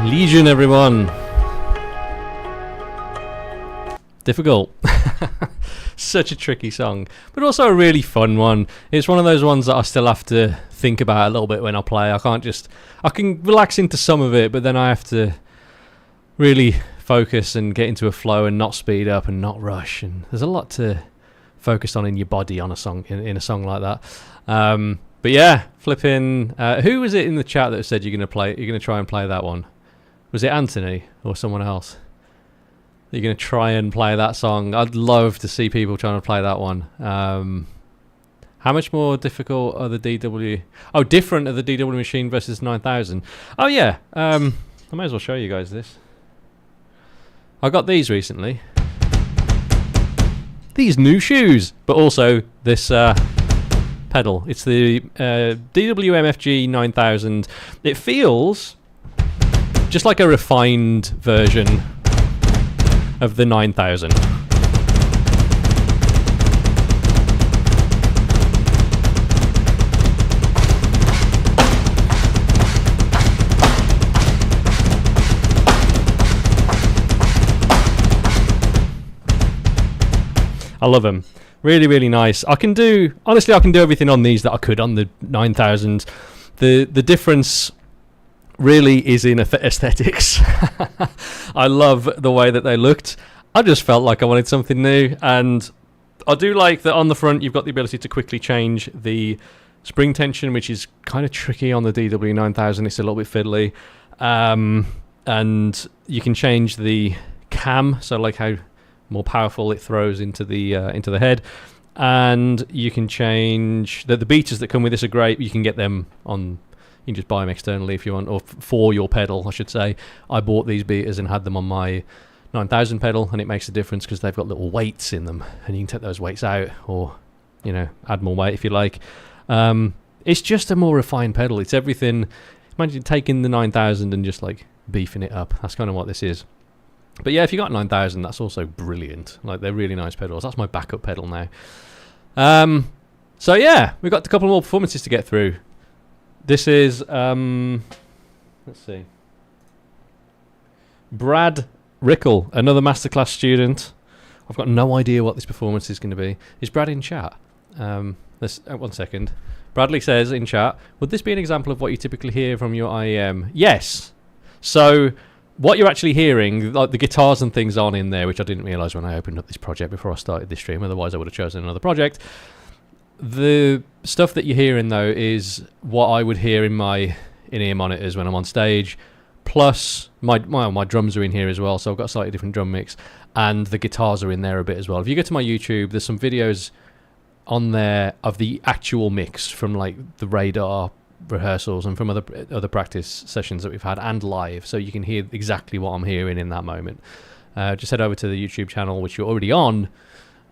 Legion, everyone. Difficult. Such a tricky song, but also a really fun one. It's one of those ones that I still have to think about a little bit when I play. I can relax into some of it, but then I have to really focus and get into a flow and not speed up and not rush. And there's a lot to focus on in your body on a song, in a song like that. But yeah, flipping. Who was it in the chat that said you're gonna try and play that one? Was it Anthony or someone else? You're going to try and play that song. I'd love to see people trying to play that one. How much more difficult are the DW... Oh, different are the DW machine versus 9000. Oh, yeah. I might as well show you guys this. I got these recently. These new shoes. But also this pedal. It's the DW-MFG 9000. It feels just like a refined version of the 9000. I love them. Really, really nice. Honestly, I can do everything on these that I could on the 9000. The difference really is in aesthetics. I love the way that they looked. I just felt like I wanted something new, and I do like that on the front you've got the ability to quickly change the spring tension, which is kind of tricky on the DW9000. It's a little bit fiddly, and you can change the cam, so like how more powerful it throws into the head, and you can change the beaters that come with this are great. You can get them on. You can just buy them externally if you want, or for your pedal, I should say. I bought these beaters and had them on my 9000 pedal, and it makes a difference because they've got little weights in them, and you can take those weights out, or add more weight if you like. It's just a more refined pedal. It's everything. Imagine taking the 9000 and just like beefing it up. That's kind of what this is. But yeah, if you got 9000, that's also brilliant. Like, they're really nice pedals. That's my backup pedal now. So yeah, we've got a couple more performances to get through. This is, let's see, Brad Rickle, another masterclass student. I've got no idea what this performance is going to be. Is Brad in chat? One second. Bradley says in chat, would this be an example of what you typically hear from your IEM? Yes. So what you're actually hearing, like the guitars and things on in there, which I didn't realise when I opened up this project before I started this stream, otherwise I would have chosen another project. The stuff that you're hearing though is what I would hear in my in-ear monitors when I'm on stage. Plus, my drums are in here as well, so I've got a slightly different drum mix, and the guitars are in there a bit as well. If you go to my YouTube, there's some videos on there of the actual mix from like the Radar rehearsals and from other practice sessions that we've had and live, so you can hear exactly what I'm hearing in that moment. Just head over to the YouTube channel, which you're already on,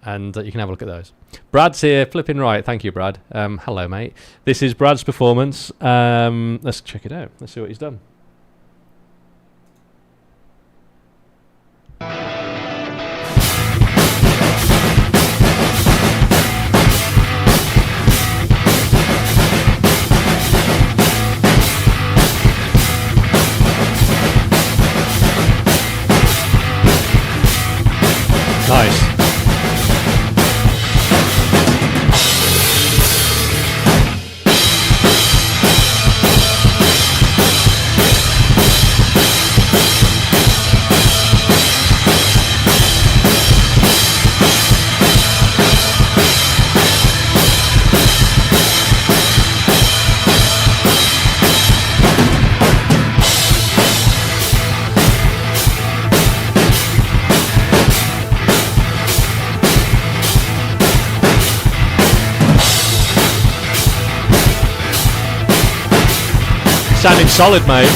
and you can have a look at those. Brad's here, flipping right. Thank you, Brad. Hello, mate. This is Brad's performance. Let's check it out. Let's see what he's done. Nice. Sounding solid, mate.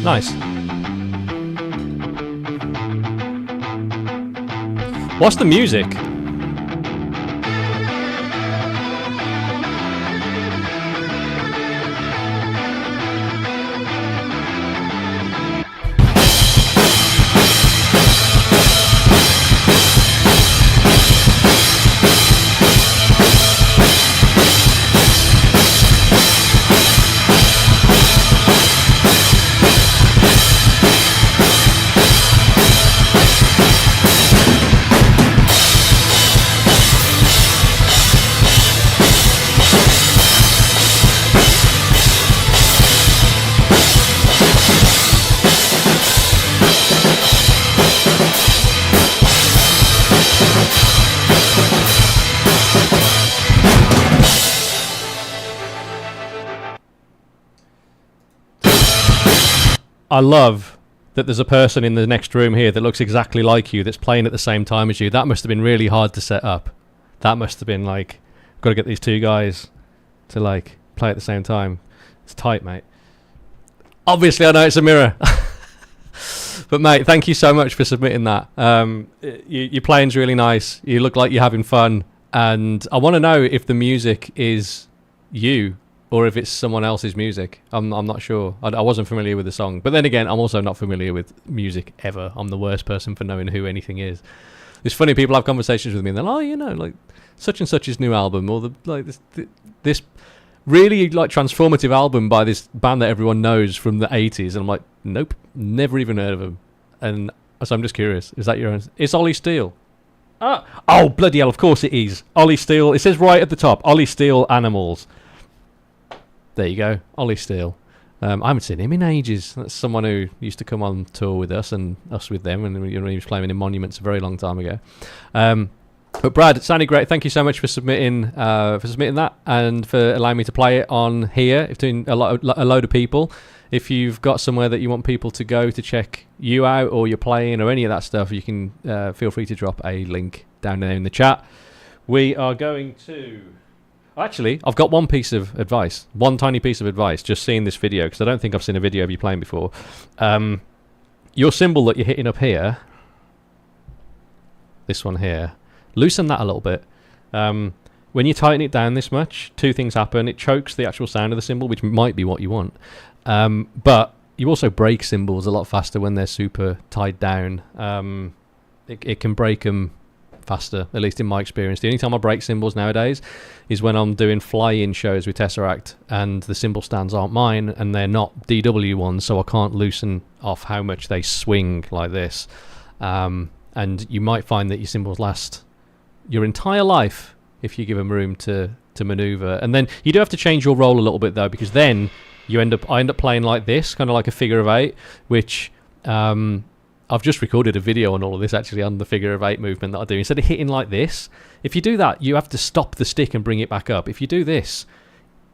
Nice. What's the music? I love that there's a person in the next room here that looks exactly like you that's playing at the same time as you. That must have been really hard to set up. That must have been like, got to get these two guys to like play at the same time. It's tight, mate. Obviously, I know it's a mirror. But mate, thank you so much for submitting that. Your playing's really nice. You look like you're having fun. And I want to know if the music is you or if it's someone else's music. I'm not sure. I wasn't familiar with the song. But then again, I'm also not familiar with music ever. I'm the worst person for knowing who anything is. It's funny, people have conversations with me and they're like, oh, you know, like such and such's new album, or this really like transformative album by this band that everyone knows from the 80s. And I'm like, nope, never even heard of them. And so I'm just curious, is that your own? It's Ollie Steele. Oh, bloody hell, of course it is. Ollie Steele. It says right at the top, Ollie Steele Animals. There you go, Ollie Steele. I haven't seen him in ages. That's someone who used to come on tour with us and us with them, and he was playing in Monuments a very long time ago. But Brad, it sounded great. Thank you so much for submitting that and for allowing me to play it on here. If doing a load of people. If you've got somewhere that you want people to go to check you out or you're playing or any of that stuff, you can feel free to drop a link down there in the chat. We are going to... Actually, I've got one piece of advice. One tiny piece of advice, just seeing this video, because I don't think I've seen a video of you playing before. Your cymbal that you're hitting up here, this one here, loosen that a little bit. When you tighten it down this much, two things happen. It chokes the actual sound of the cymbal, which might be what you want. But you also break cymbals a lot faster when they're super tied down. It can break them faster, at least in my experience. The only time I break cymbals nowadays is when I'm doing fly-in shows with Tesseract and the cymbal stands aren't mine and they're not DW ones, so I can't loosen off how much they swing like this. And you might find that your cymbals last your entire life if you give them room to maneuver. And then you do have to change your roll a little bit though, because then I end up playing like this, kind of like a figure of eight, which I've just recorded a video on all of this actually on the figure of eight movement that I do. Instead of hitting like this, if you do that, you have to stop the stick and bring it back up. If you do this,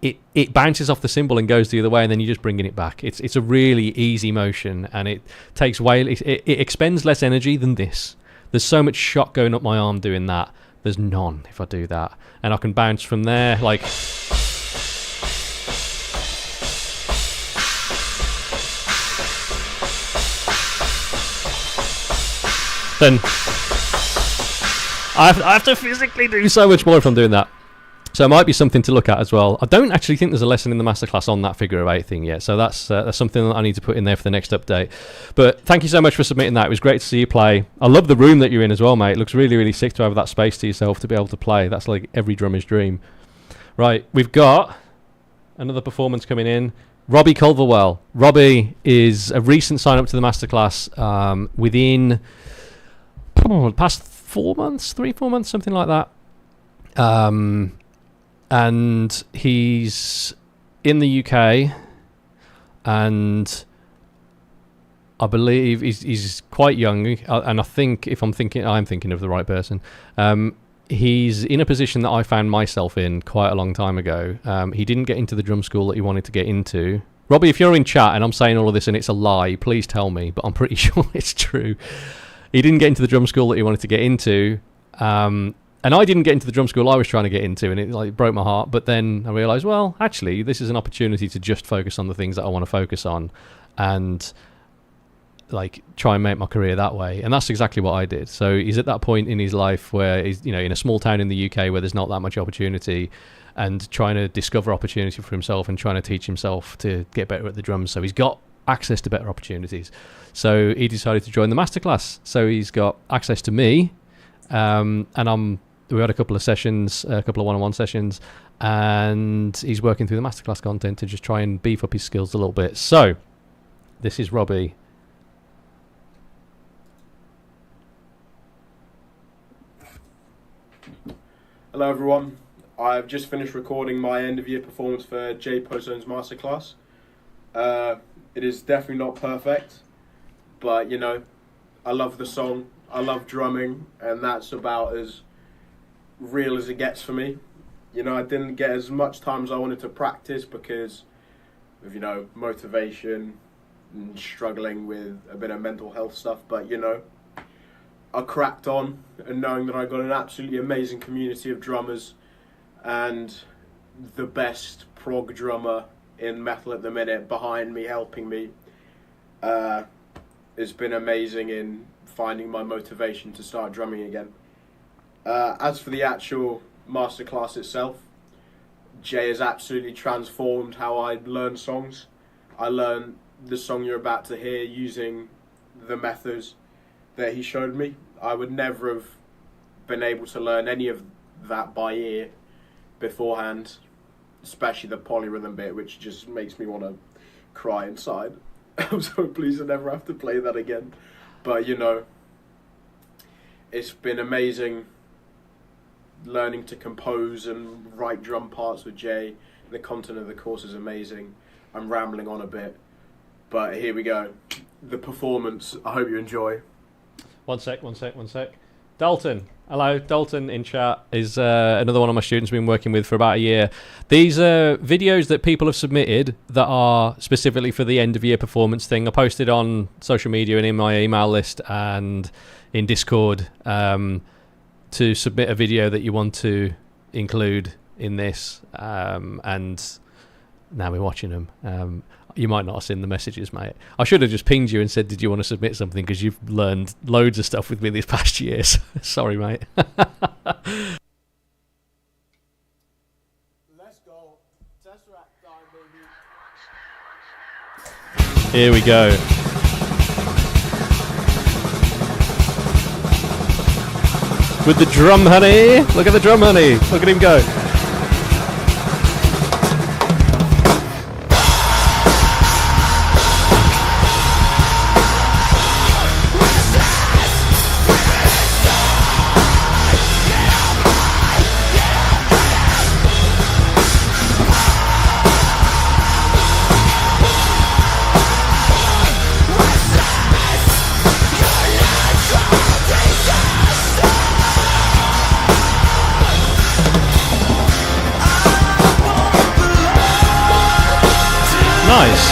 it bounces off the cymbal and goes the other way, and then you're just bringing it back. It's a really easy motion, and it takes it expends less energy than this. There's so much shot going up my arm doing that. There's none if I do that, and I can bounce from there like. Then I have to physically do so much more if I'm doing that. So it might be something to look at as well. I don't actually think there's a lesson in the masterclass on that figure of eight thing yet, so that's something that I need to put in there for the next update. But thank you so much for submitting that. It was great to see you play. I love the room that you're in as well, mate. It looks really, really sick to have that space to yourself to be able to play. That's like every drummer's dream. Right, we've got another performance coming in. Robbie Culverwell. Robbie is a recent sign-up to the masterclass within... the past 4 months, 3-4 months, something like that. And he's in the UK, and I believe he's quite young. And I think, if I'm thinking of the right person. He's in a position that I found myself in quite a long time ago. He didn't get into the drum school that he wanted to get into. Robbie, if you're in chat and I'm saying all of this and it's a lie, please tell me, but I'm pretty sure it's true. He didn't get into the drum school that he wanted to get into, and I didn't get into the drum school I was trying to get into, and it like broke my heart. But then I realised, well, actually, this is an opportunity to just focus on the things that I want to focus on, and like try and make my career that way. And that's exactly what I did. So he's at that point in his life where he's, in a small town in the UK where there's not that much opportunity, and trying to discover opportunity for himself and trying to teach himself to get better at the drums. So he's got access to better opportunities. So he decided to join the masterclass. So he's got access to me, and we had a couple of sessions, a couple of one-on-one sessions, and he's working through the masterclass content to just try and beef up his skills a little bit. So this is Robbie. Hello everyone. I've just finished recording my end of year performance for J Postzone's masterclass. It is definitely not perfect, but I love the song, I love drumming, and that's about as real as it gets for me. I didn't get as much time as I wanted to practice because of motivation and struggling with a bit of mental health stuff, but I cracked on, and knowing that I got an absolutely amazing community of drummers and the best prog drummer in metal at the minute behind me, helping me, it's been amazing in finding my motivation to start drumming again. As for the actual masterclass itself, Jay has absolutely transformed how I learn songs. I learned the song you're about to hear using the methods that he showed me. I would never have been able to learn any of that by ear beforehand, especially the polyrhythm bit, which just makes me want to cry inside. I'm so pleased I never have to play that again. But it's been amazing learning to compose and write drum parts with Jay. The content of the course is amazing. I'm rambling on a bit, but here we go. The performance, I hope you enjoy. One sec. Dalton. Hello, Dalton in chat is another one of my students I've been working with for about a year. These are videos that people have submitted that are specifically for the end of year performance thing. I posted on social media and in my email list and in Discord to submit a video that you want to include in this, and now we're watching them. You might not have seen the messages, mate. I should have just pinged you and said, did you want to submit something? Because you've learned loads of stuff with me these past years. Sorry, mate. Let's go. Tesseract time, baby. Here we go. With the drum honey. Look at the drum honey. Look at him go. Nice.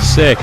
Sick.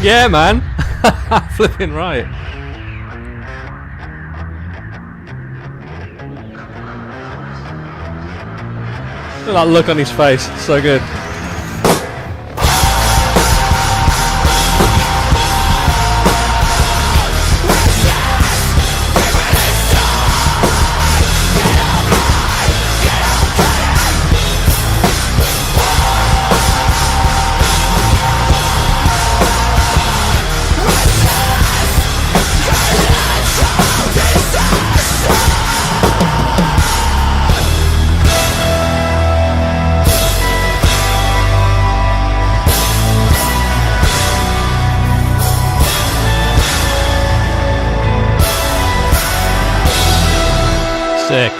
Yeah, man. Flipping right. Look at that look on his face. So good. Sick.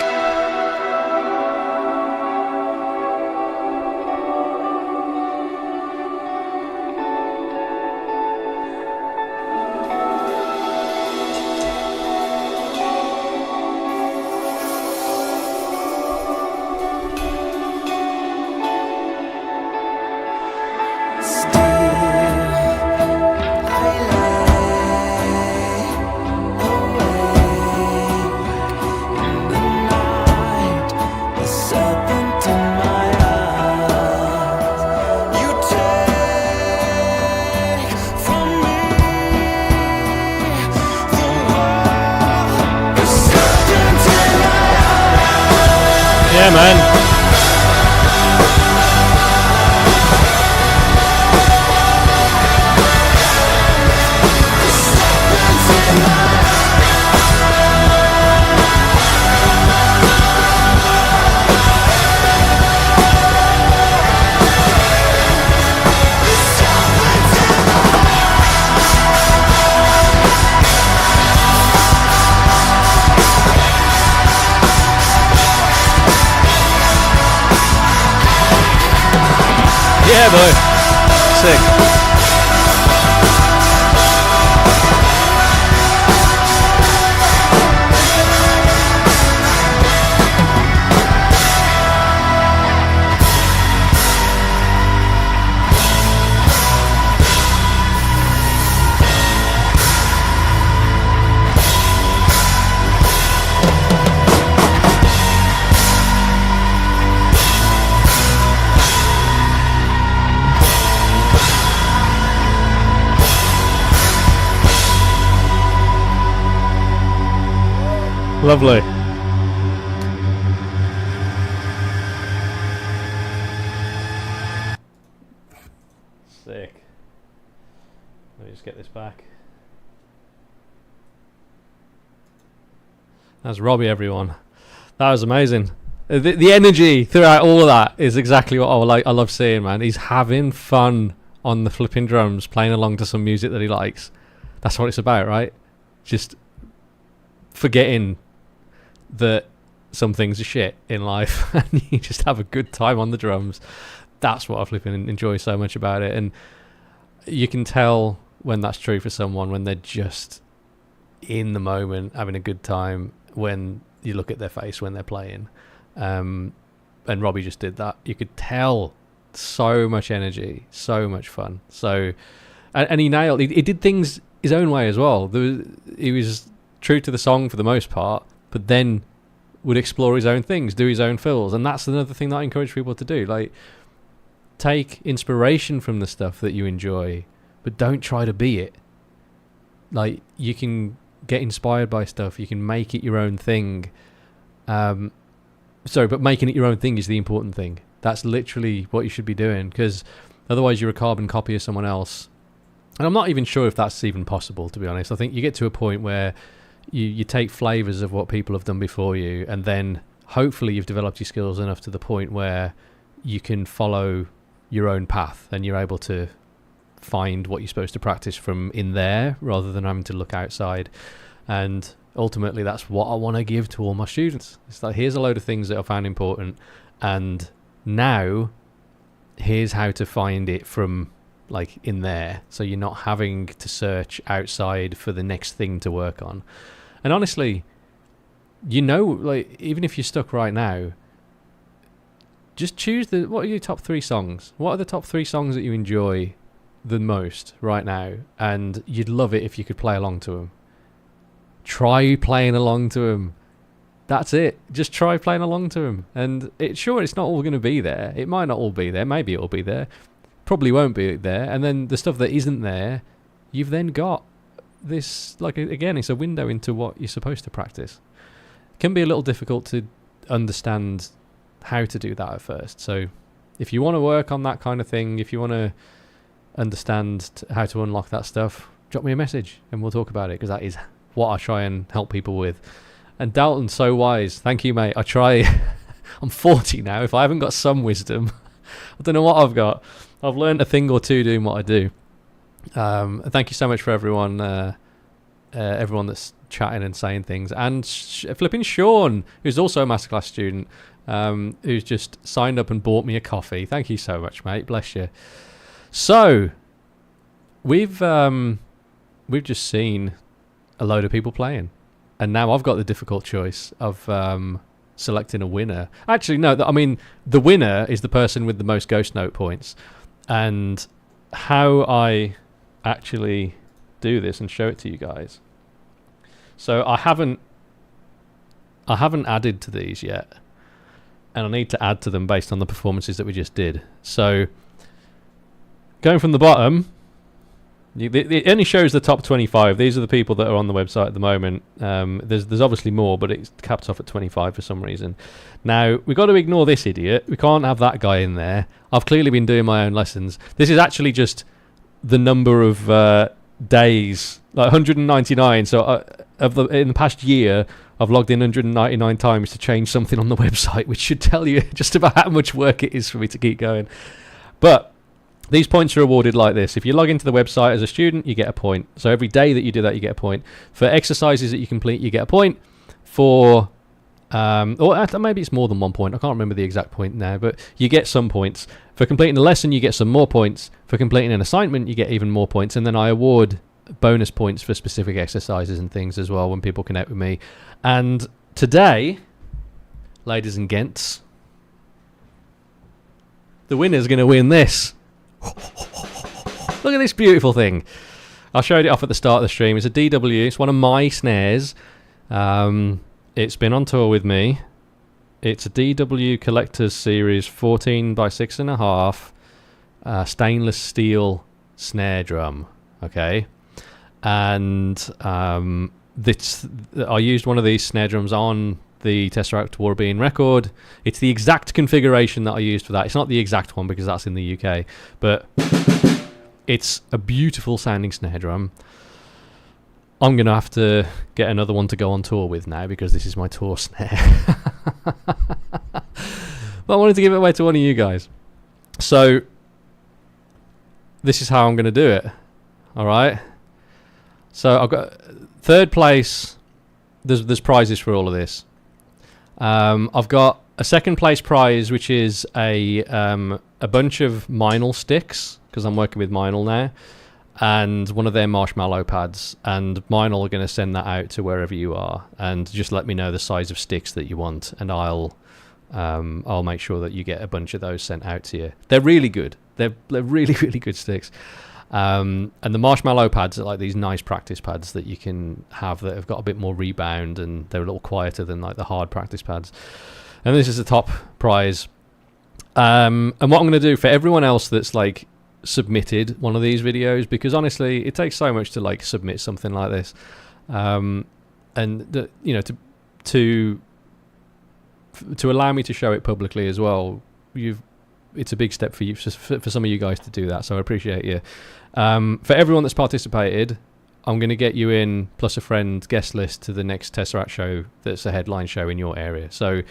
Stay. Yeah, man. Yeah, boy. Sick. Lovely. Sick. Let me just get this back. That's Robbie, everyone. That was amazing. The energy throughout all of that is exactly what I love seeing, man. He's having fun on the flipping drums, playing along to some music that he likes. That's what it's about, right? Just forgetting that some things are shit in life and you just have a good time on the drums. That's what I flipping enjoy so much about it. And you can tell when that's true for someone, when they're just in the moment having a good time, when you look at their face when they're playing. And Robbie just did that. You could tell so much energy, so much fun. So and he nailed, he did things his own way as well. He was true to the song for the most part, but then would explore his own things, do his own fills. And that's another thing that I encourage people to do. Like, take inspiration from the stuff that you enjoy, but don't try to be it. Like, you can get inspired by stuff, you can make it your own thing. But making it your own thing is the important thing. That's literally what you should be doing, because otherwise you're a carbon copy of someone else. And I'm not even sure if that's even possible, to be honest. I think you get to a point where you take flavours of what people have done before you, and then hopefully you've developed your skills enough to the point where you can follow your own path and you're able to find what you're supposed to practice from in there rather than having to look outside. And ultimately that's what I want to give to all my students. It's like, here's a load of things that I found important, and now here's how to find it from like in there, so you're not having to search outside for the next thing to work on. And honestly, like, even if you're stuck right now, just choose what are your top 3 songs? What are the top 3 songs that you enjoy the most right now? And you'd love it if you could play along to them. Try playing along to them. That's it. Just try playing along to them. And it's not all going to be there. It might not all be there. Maybe it'll be there. Probably won't be there. And then the stuff that isn't there, you've then got this, like, again, it's a window into what you're supposed to practice. It can be a little difficult to understand how to do that at first. So if you want to work on that kind of thing, if you want to understand how to unlock that stuff, drop me a message and we'll talk about it, because that is what I try and help people with. And Dalton's so wise. Thank you, mate. I try. I'm 40 now. If I haven't got some wisdom, I don't know what I've got. I've learned a thing or two doing what I do. Thank you so much for everyone that's chatting and saying things. And flipping Sean, who's also a masterclass student, who's just signed up and bought me a coffee. Thank you so much, mate. Bless you. So we've just seen a load of people playing, and now I've got the difficult choice of selecting a winner. Actually, no, I mean, the winner is the person with the most ghost note points. And how I actually do this and show it to you guys. So I haven't added to these yet, and I need to add to them based on the performances that we just did. So going from the bottom, It only shows the top 25. These are the people that are on the website at the moment. There's obviously more, but it's capped off at 25 for some reason. Now, we've got to ignore this idiot. We can't have that guy in there. I've clearly been doing my own lessons. This is actually just the number of days, like 199. So in the past year, I've logged in 199 times to change something on the website, which should tell you just about how much work it is for me to keep going. But these points are awarded like this. If you log into the website as a student, you get a point. So every day that you do that, you get a point. For exercises that you complete, you get a point. For or maybe it's more than 1 point. I can't remember the exact point now, but you get some points. For completing a lesson, you get some more points. For completing an assignment, you get even more points. And then I award bonus points for specific exercises and things as well when people connect with me. And today, ladies and gents, the winner's going to win this. Look at this beautiful thing. I showed it off at the start of the stream. It's a DW. It's one of my snares. It's been on tour with me. It's a DW Collector's Series 14 by 6.5 stainless steel snare drum. Okay, and I used one of these snare drums on the Tesseract Warbeing record. It's the exact configuration that I used for that. It's not the exact one because that's in the UK, but it's a beautiful sounding snare drum. I'm going to have to get another one to go on tour with now because this is my tour snare. But I wanted to give it away to one of you guys. So this is how I'm going to do it. All right. So I've got third place. There's prizes for all of this. I've got a second place prize, which is a bunch of Meinl sticks because I'm working with Meinl now, and one of their marshmallow pads. And Meinl are going to send that out to wherever you are, and just let me know the size of sticks that you want, and I'll make sure that you get a bunch of those sent out to you. They're really good. They're really, really good sticks. And the marshmallow pads are like these nice practice pads that you can have that have got a bit more rebound, and they're a little quieter than like the hard practice pads. And this is the top prize. And what I'm going to do for everyone else that's like submitted one of these videos, because honestly it takes so much to like submit something like this, and to allow me to show it publicly as well, it's a big step for you, for some of you guys to do that, so I appreciate you. For everyone that's participated, I'm going to get you in plus a friend guest list to the next Tesseract show that's a headline show in your area. So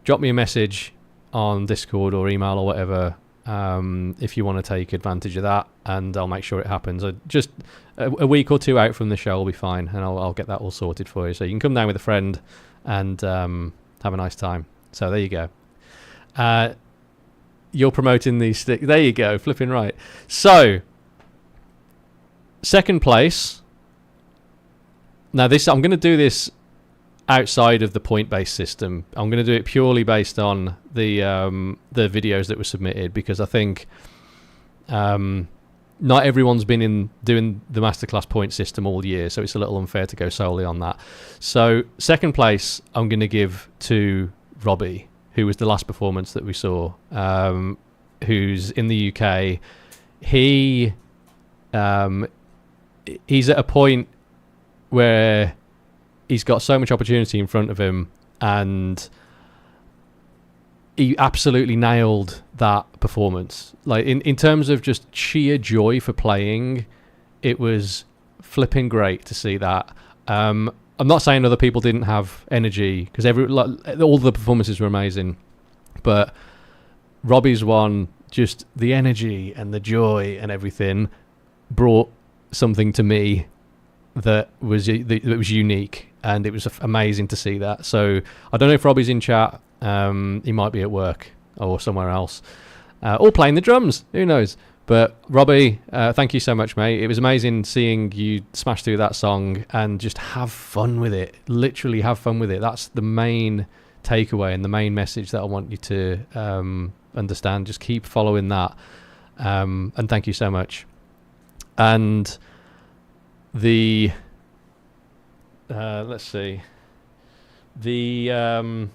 drop me a message on Discord or email or whatever if you want to take advantage of that, and I'll make sure it happens. Just a week or two out from the show will be fine, and I'll get that all sorted for you. So you can come down with a friend and have a nice time. So there you go. You're promoting these sticks. There you go, flipping right. So, second place. Now I'm going to do this outside of the point-based system. I'm going to do it purely based on the videos that were submitted, because I think not everyone's been doing the masterclass point system all year, so it's a little unfair to go solely on that. So, second place I'm going to give to Robbie, who was the last performance that we saw, who's in the UK. He's at a point where he's got so much opportunity in front of him, and he absolutely nailed that performance. Like in terms of just sheer joy for playing, it was flipping great to see that. I'm not saying other people didn't have energy, because all the performances were amazing, but Robbie's one, just the energy and the joy and everything brought something to me that was unique, and it was amazing to see that. So I don't know if Robbie's in chat. He might be at work or somewhere else, or playing the drums. Who knows? But Robbie, thank you so much, mate. It was amazing seeing you smash through that song and just have fun with it. Literally have fun with it. That's the main takeaway and the main message that I want you to understand. Just keep following that. And thank you so much. And the let's see, the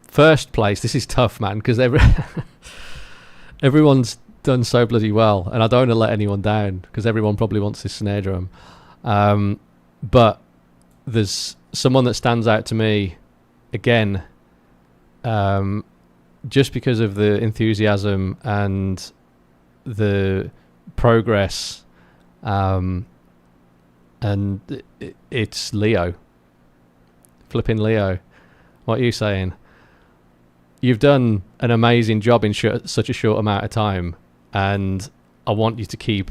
first place. This is tough, man, because everyone's done so bloody well, and I don't want to let anyone down because everyone probably wants this snare drum. But there's someone that stands out to me again, just because of the enthusiasm and the progress, and it's Leo. Flipping Leo. What are you saying? You've done an amazing job in such a short amount of time, and I want you to keep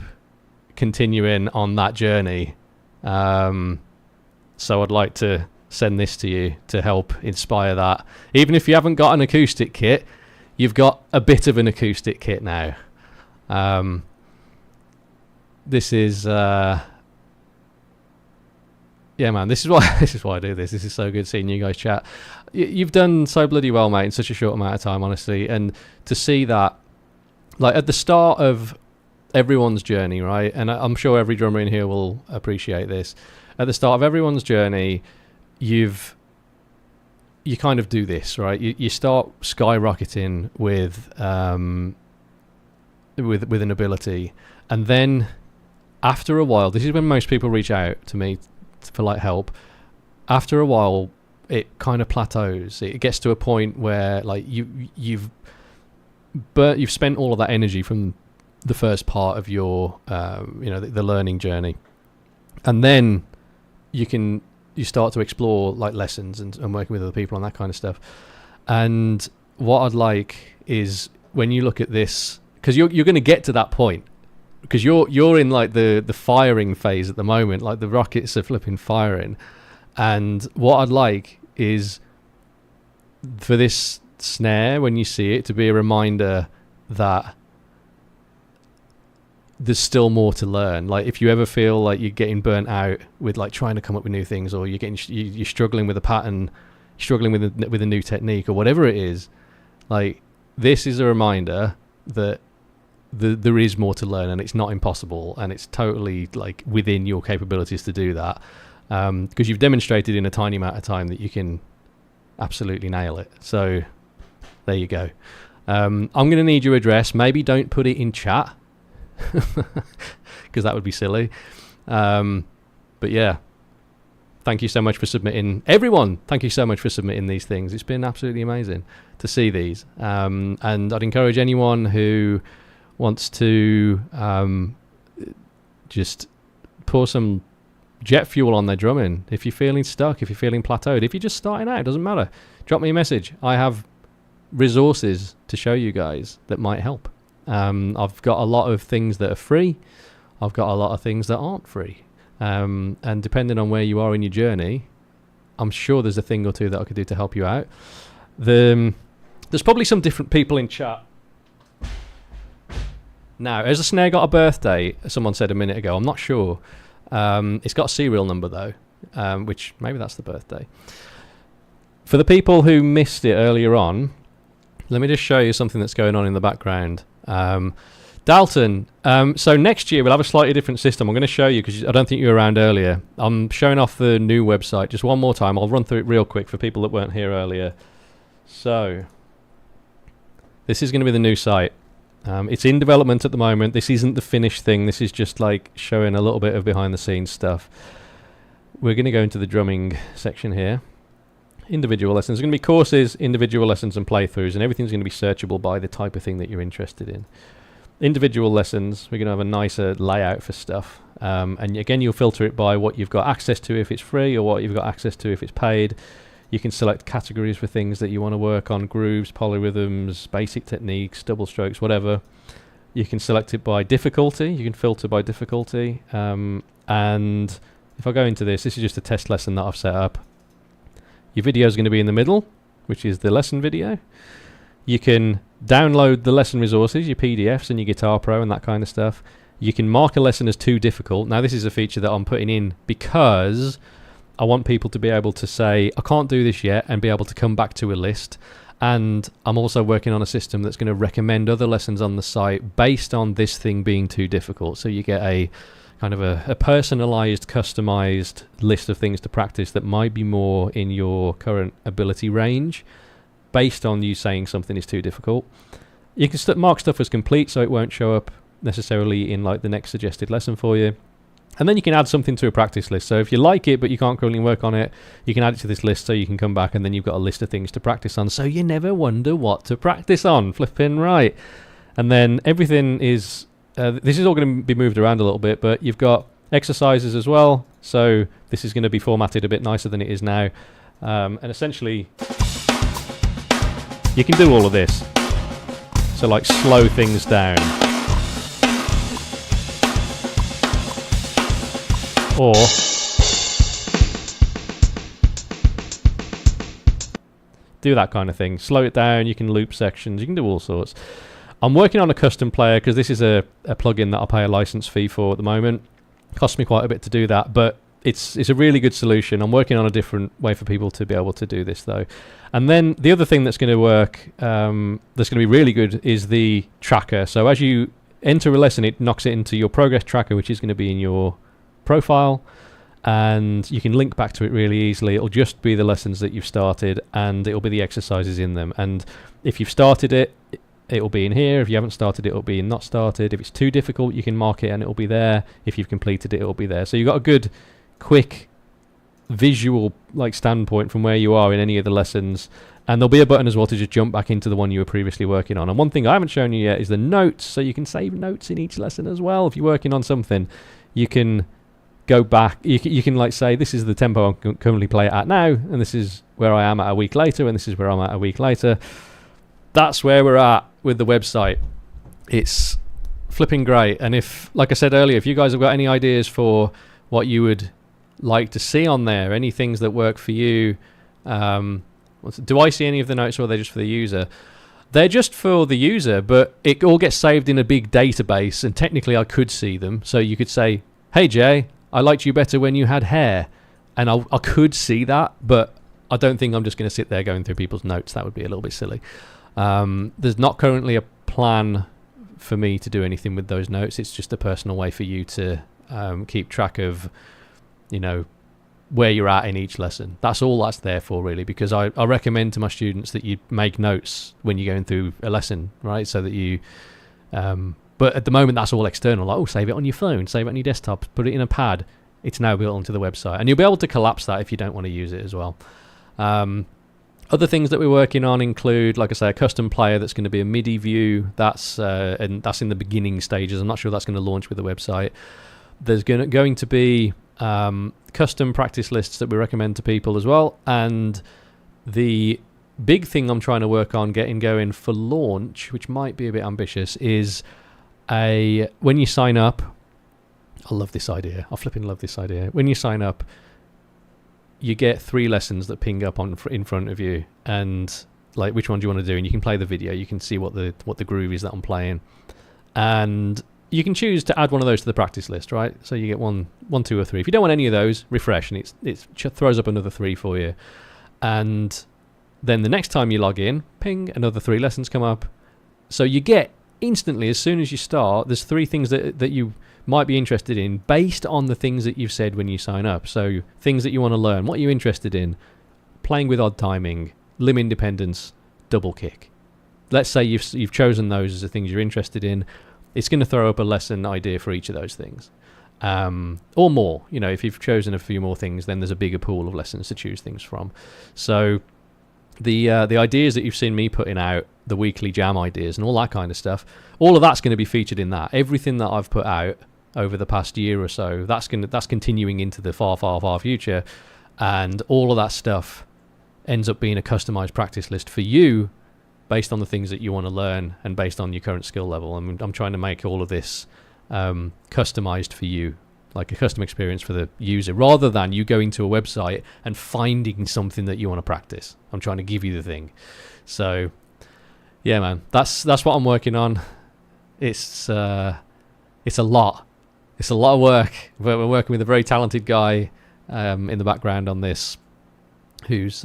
continuing on that journey. So I'd like to send this to you to help inspire that. Even if you haven't got an acoustic kit, you've got a bit of an acoustic kit now. This is yeah, man, this is why I do this. This is so good seeing you guys chat. You've done so bloody well, mate, in such a short amount of time, honestly. And to see that, like, at the start of everyone's journey, right? And I'm sure every drummer in here will appreciate this. At the start of everyone's journey, you kind of do this, right? You start skyrocketing with an ability, and then after a while, this is when most people reach out to me for like help. After a while, it kind of plateaus. It gets to a point where like you've spent all of that energy from the first part of your the learning journey, and then you start to explore like lessons and working with other people and that kind of stuff. And what I'd like is when you look at this, because you're going to get to that point, because you're in like the firing phase at the moment, like the rockets are flipping firing. And what I'd like is for this snare, when you see it, to be a reminder that there's still more to learn. Like if you ever feel like you're getting burnt out with like trying to come up with new things, or you're struggling with a pattern, struggling with a new technique, or whatever it is, like this is a reminder that there is more to learn, and it's not impossible, and it's totally like within your capabilities to do that, because you've demonstrated in a tiny amount of time that you can absolutely nail it. So there you go. I'm going to need your address. Maybe don't put it in chat because that would be silly. But yeah, thank you so much for submitting. Everyone, thank you so much for submitting these things. It's been absolutely amazing to see these. And I'd encourage anyone who wants to just pour some jet fuel on their drumming. If you're feeling stuck, if you're feeling plateaued, if you're just starting out, it doesn't matter. Drop me a message. I have resources to show you guys that might help. I've got a lot of things that are free. I've got a lot of things that aren't free. And depending on where you are in your journey, I'm sure there's a thing or two that I could do to help you out. There's probably some different people in chat. Now, has the snare got a birthday? Someone said a minute ago. I'm not sure. It's got a serial number, though, which maybe that's the birthday. For the people who missed it earlier on, let me just show you something that's going on in the background. Dalton, so next year we'll have a slightly different system. I'm going to show you because I don't think you were around earlier. I'm showing off the new website just one more time. I'll run through it real quick for people that weren't here earlier. So, this is going to be the new site. It's in development at the moment. This isn't the finished thing. This is just like showing a little bit of behind the scenes stuff. We're going to go into the drumming section here. Individual lessons. There's going to be courses, individual lessons and playthroughs, and everything's going to be searchable by the type of thing that you're interested in. Individual lessons, we're going to have a nicer layout for stuff. And again, you'll filter it by what you've got access to if it's free, or what you've got access to if it's paid. You can select categories for things that you want to work on: grooves, polyrhythms, basic techniques, double strokes, whatever. You can select it by difficulty. You can filter by difficulty. And if I go into this is just a test lesson that I've set up. Your video is going to be in the middle, which is the lesson video. You can download the lesson resources, your PDFs and your Guitar Pro and that kind of stuff. You can mark a lesson as too difficult. Now, this is a feature that I'm putting in because I want people to be able to say, I can't do this yet, and be able to come back to a list. And I'm also working on a system that's going to recommend other lessons on the site based on this thing being too difficult. So you get a kind of a personalized, customized list of things to practice that might be more in your current ability range based on you saying something is too difficult. You can mark stuff as complete, so it won't show up necessarily in like the next suggested lesson for you. And then you can add something to a practice list. So if you like it but you can't currently work on it, you can add it to this list so you can come back and then you've got a list of things to practice on. So you never wonder what to practice on. Flipping right. And then everything is... this is all going to be moved around a little bit, but you've got exercises as well. So this is going to be formatted a bit nicer than it is now. And essentially, you can do all of this. So like slow things down. Or do that kind of thing. Slow it down, you can loop sections, you can do all sorts. I'm working on a custom player because this is a plugin that I pay a license fee for at the moment. Costs me quite a bit to do that, but it's a really good solution. I'm working on a different way for people to be able to do this though. And then the other thing that's going to work, that's going to be really good, is the tracker. So as you enter a lesson, it knocks it into your progress tracker, which is going to be in your profile, and you can link back to it really easily. It'll just be the lessons that you've started, and it'll be the exercises in them. And if you've started it, it'll be in here. If you haven't started it, it'll be in not started. If it's too difficult, you can mark it and it'll be there. If you've completed it, it'll be there. So you've got a good, quick, visual like standpoint from where you are in any of the lessons. And there'll be a button as well to just jump back into the one you were previously working on. And one thing I haven't shown you yet is the notes. So you can save notes in each lesson as well. If you're working on something, you can go back, you can like say, this is the tempo I'm currently playing at now, and this is where I am at a week later, and this is where I'm at a week later. That's where we're at with the website. It's flipping great. And if, like I said earlier, if you guys have got any ideas for what you would like to see on there, any things that work for you, do I see any of the notes, or are they just for the user? They're just for the user, but it all gets saved in a big database, and technically I could see them. So you could say, hey Jay, I liked you better when you had hair, and I could see that, but I don't think I'm just going to sit there going through people's notes. That would be a little bit silly. There's not currently a plan for me to do anything with those notes. It's just a personal way for you to keep track of, you know, where you're at in each lesson. That's all that's there for, really, because I recommend to my students that you make notes when you're going through a lesson, right? So that you... but at the moment, that's all external. Like, oh, save it on your phone, save it on your desktop, put it in a pad. It's now built onto the website. And you'll be able to collapse that if you don't want to use it as well. Other things that we're working on include, like I say, a custom player that's going to be a MIDI view. And that's in the beginning stages. I'm not sure that's going to launch with the website. There's going to be custom practice lists that we recommend to people as well. And the big thing I'm trying to work on getting going for launch, which might be a bit ambitious, is when you sign up, I love this idea. I flipping love this idea. When you sign up, you get 3 lessons that ping up in front of you, and like which one do you want to do, and you can play the video. You can see what the groove is that I'm playing, and you can choose to add one of those to the practice list, right? So you get one, 2, or 3. If you don't want any of those, refresh, and it throws up another 3 for you. And then the next time you log in, ping, another 3 lessons come up. So you get instantly, as soon as you start, there's 3 things that you might be interested in based on the things that you've said when you sign up. So things that you want to learn, what are you interested in? Playing with odd timing, limb independence, double kick. Let's say you've chosen those as the things you're interested in. It's going to throw up a lesson idea for each of those things. Or more. You know, if you've chosen a few more things, then there's a bigger pool of lessons to choose things from. So the ideas that you've seen me putting out, the weekly jam ideas and all that kind of stuff, all of that's going to be featured in that. Everything that I've put out over the past year or so, that's continuing into the far, far, far future. And all of that stuff ends up being a customized practice list for you based on the things that you want to learn and based on your current skill level. I'm trying to make all of this customized for you, like a custom experience for the user, rather than you going to a website and finding something that you want to practice. I'm trying to give you the thing. So yeah, man, that's what I'm working on. It's a lot. It's a lot of work. We're working with a very talented guy in the background on this, who's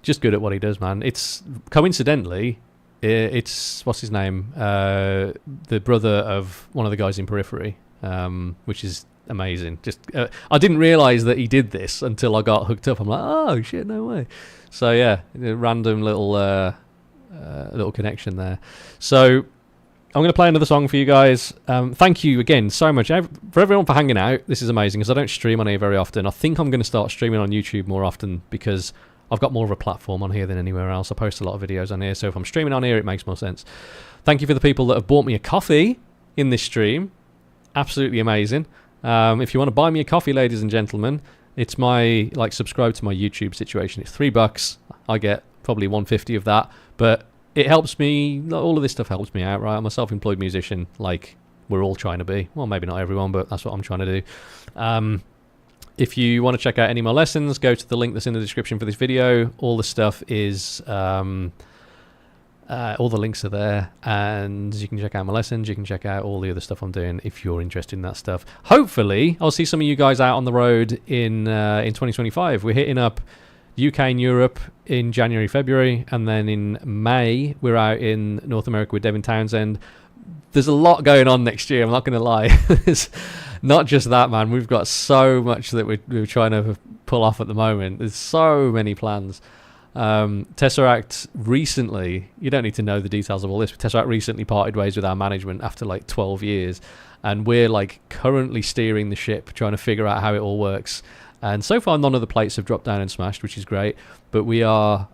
just good at what he does, man. It's coincidentally, it's what's his name, the brother of one of the guys in Periphery, which is amazing. Just I didn't realize that he did this until I got hooked up. I'm like, oh shit, no way. So yeah, a random little little connection there. So I'm going to play another song for you guys. Thank you again so much for everyone for hanging out. This is amazing because I don't stream on here very often. I think I'm going to start streaming on YouTube more often because I've got more of a platform on here than anywhere else. I post a lot of videos on here, so if I'm streaming on here, it makes more sense. Thank you for the people that have bought me a coffee in this stream. Absolutely amazing. If you want to buy me a coffee, ladies and gentlemen, it's my, like, subscribe to my YouTube situation. It's $3. I get probably 150 of that, but it helps me. All of this stuff helps me out, right? I'm a self-employed musician, like we're all trying to be. Well, maybe not everyone, but that's what I'm trying to do. If you want to check out any more lessons, go to the link that's in the description for this video. All the stuff is, all the links are there, and you can check out my lessons. You can check out all the other stuff I'm doing if you're interested in that stuff. Hopefully, I'll see some of you guys out on the road in 2025. We're hitting up UK and Europe in January, February, and then in May we're out in North America with Devin Townsend. There's a lot going on next year, I'm not going to lie. It's not just that, man. We've got so much that we're trying to pull off at the moment. There's so many plans. Tesseract recently, you don't need to know the details of all this, but Tesseract recently parted ways with our management after like 12 years, and we're like currently steering the ship, trying to figure out how it all works. And so far, none of the plates have dropped down and smashed, which is great. But we are,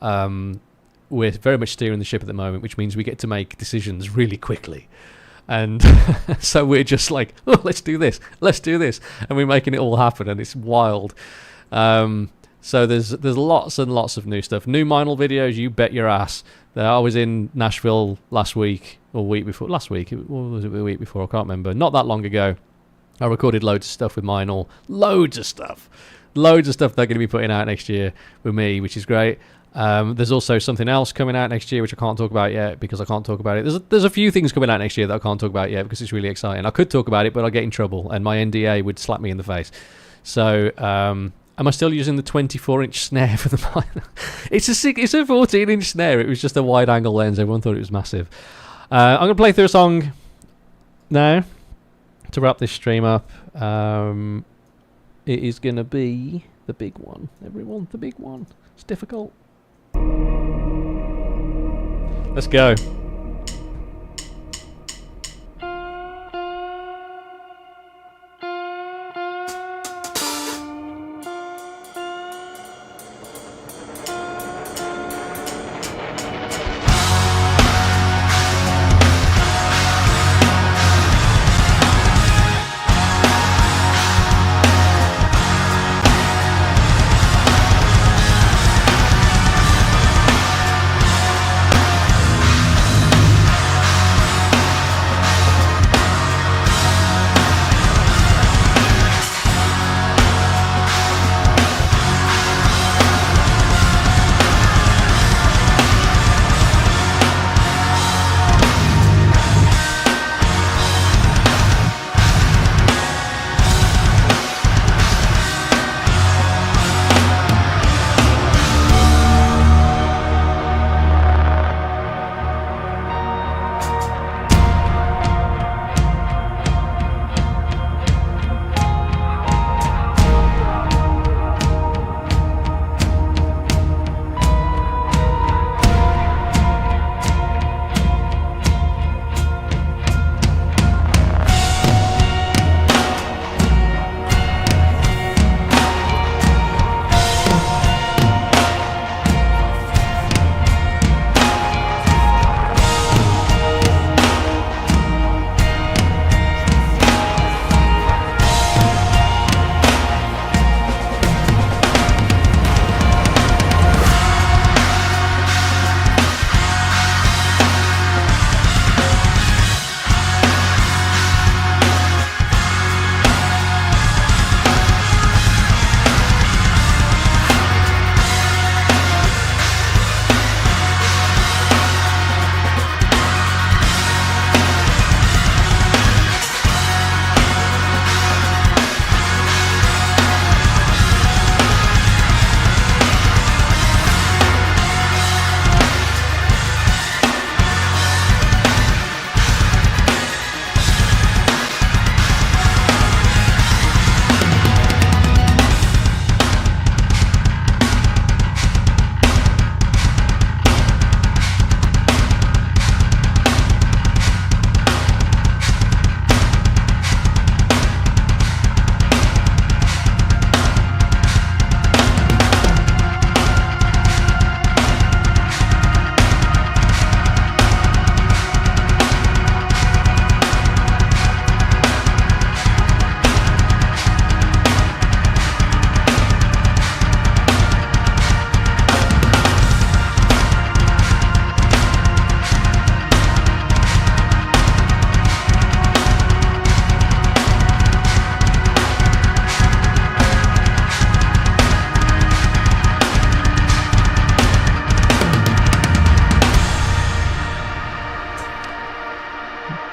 we're very much steering the ship at the moment, which means we get to make decisions really quickly. And so we're just like, oh, let's do this, and we're making it all happen, and it's wild. So there's lots and lots of new stuff, new Meinl videos. You bet your ass. I was in Nashville last week or week before. Last week, or was it the week before? I can't remember. Not that long ago. I recorded loads of stuff with Meinl, loads of stuff they're going to be putting out next year with me, which is great. There's also something else coming out next year which I can't talk about yet because I can't talk about it. There's a few things coming out next year that I can't talk about yet because it's really exciting. I could talk about it, but I'd get in trouble and my NDA would slap me in the face. So am I still using the 24-inch snare for the Meinl? It's a 14-inch snare. It was just a wide-angle lens. Everyone thought it was massive. I'm going to play through a song now to wrap this stream up. It is going to be the big one, everyone, the big one. It's difficult. Let's go.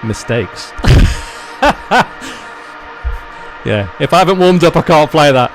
mistakes. Yeah, if I haven't warmed up, I can't play that.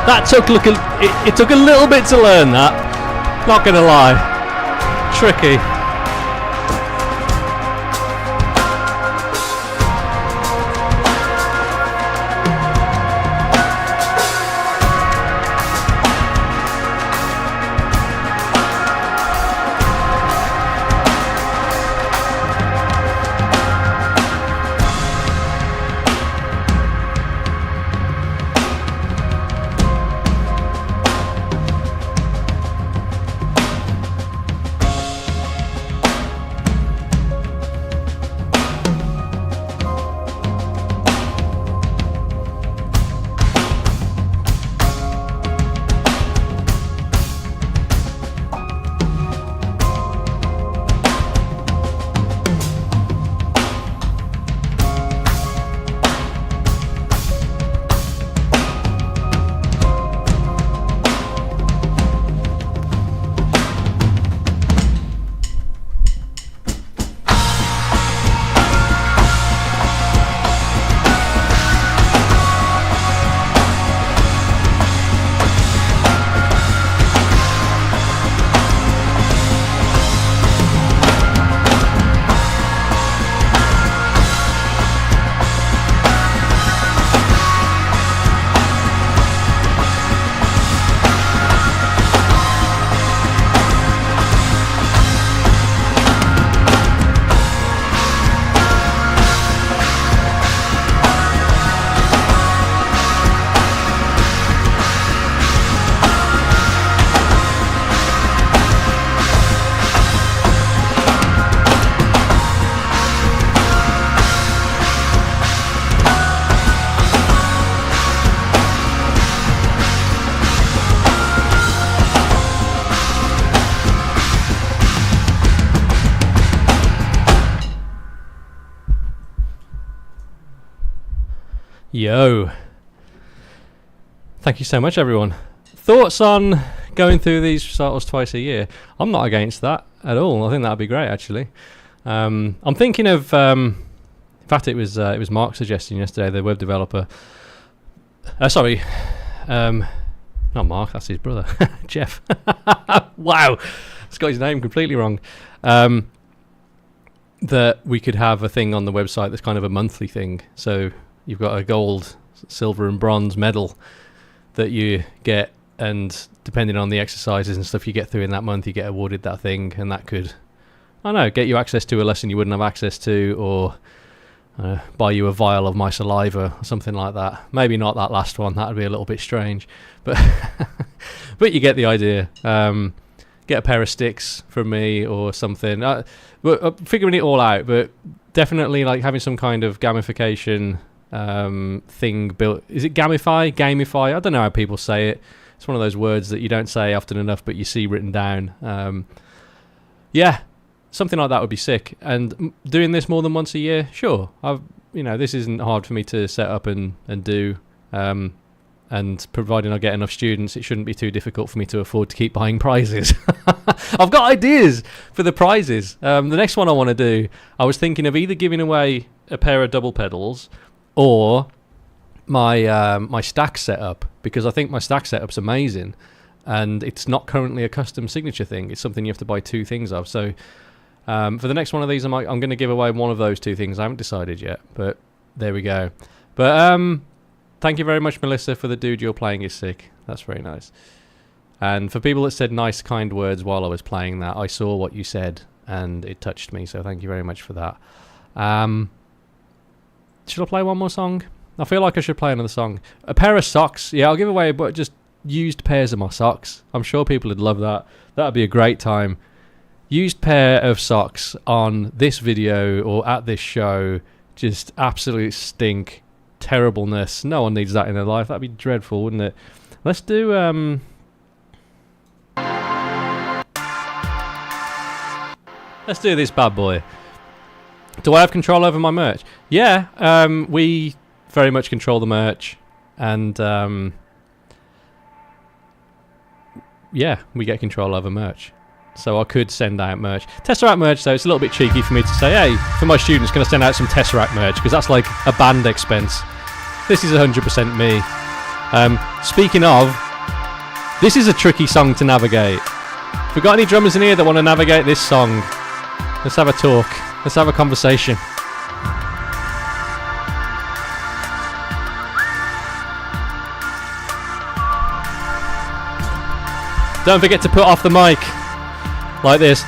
That took it took a little bit to learn that. Not gonna lie. Tricky. Yo. Thank you so much, everyone. Thoughts on going through these recitals twice a year? I'm not against that at all. I think that'd be great, actually. I'm thinking of... in fact, it was Mark suggesting yesterday, the web developer. Sorry. Not Mark, that's his brother. Jeff. Wow. It's got his name completely wrong. That we could have a thing on the website that's kind of a monthly thing. So you've got a gold, silver and bronze medal that you get, and depending on the exercises and stuff you get through in that month, you get awarded that thing, and that could, I don't know, get you access to a lesson you wouldn't have access to, or buy you a vial of my saliva or something like that. Maybe not that last one, that would be a little bit strange, but but you get the idea. Get a pair of sticks from me or something. We're figuring it all out, but definitely like having some kind of gamification thing built. Is it gamify? I don't know how people say it. It's one of those words that you don't say often enough, but you see written down. Yeah, something like that would be sick. And doing this more than once a year, sure. This isn't hard for me to set up and do. And providing I get enough students, it shouldn't be too difficult for me to afford to keep buying prizes. I've got ideas for the prizes. The next one I want to do, I was thinking of either giving away a pair of double pedals or my stack setup, because I think my stack setup's amazing, and it's not currently a custom signature thing. It's something you have to buy two things of. So for the next one of these, I'm going to give away one of those two things. I haven't decided yet, but there we go. But thank you very much, Melissa, for the dude you're playing is sick. That's very nice. And for people that said nice, kind words while I was playing that, I saw what you said and it touched me. So thank you very much for that. Should I play one more song? I feel like I should play another song. A pair of socks. Yeah, I'll give away just used pairs of my socks. I'm sure people would love that. That would be a great time. Used pair of socks on this video or at this show. Just absolute stink. Terribleness. No one needs that in their life. That'd be dreadful, wouldn't it? Let's do let's do this bad boy. Do I have control over my merch? Yeah, we very much control the merch, and yeah, we get control over merch. So I could send out merch. Tesseract merch, though, it's a little bit cheeky for me to say, hey, for my students, can I send out some Tesseract merch? Because that's like a band expense. This is 100% me. speaking of, this is a tricky song to navigate. If we've got any drummers in here that want to navigate this song, let's have a talk. Let's have a conversation. Don't forget to put off the mic like this.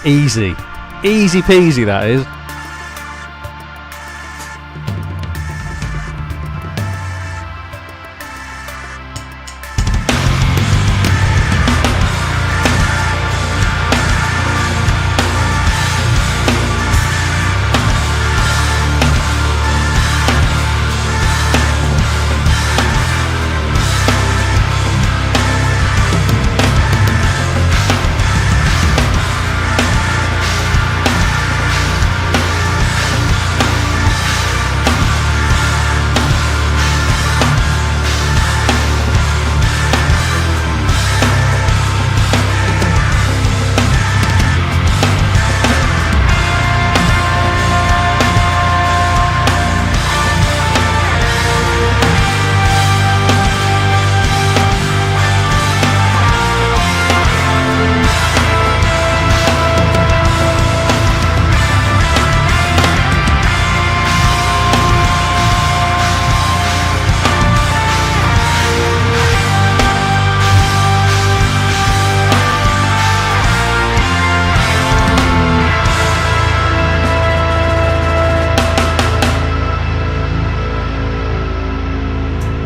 Easy. Easy peasy, that is.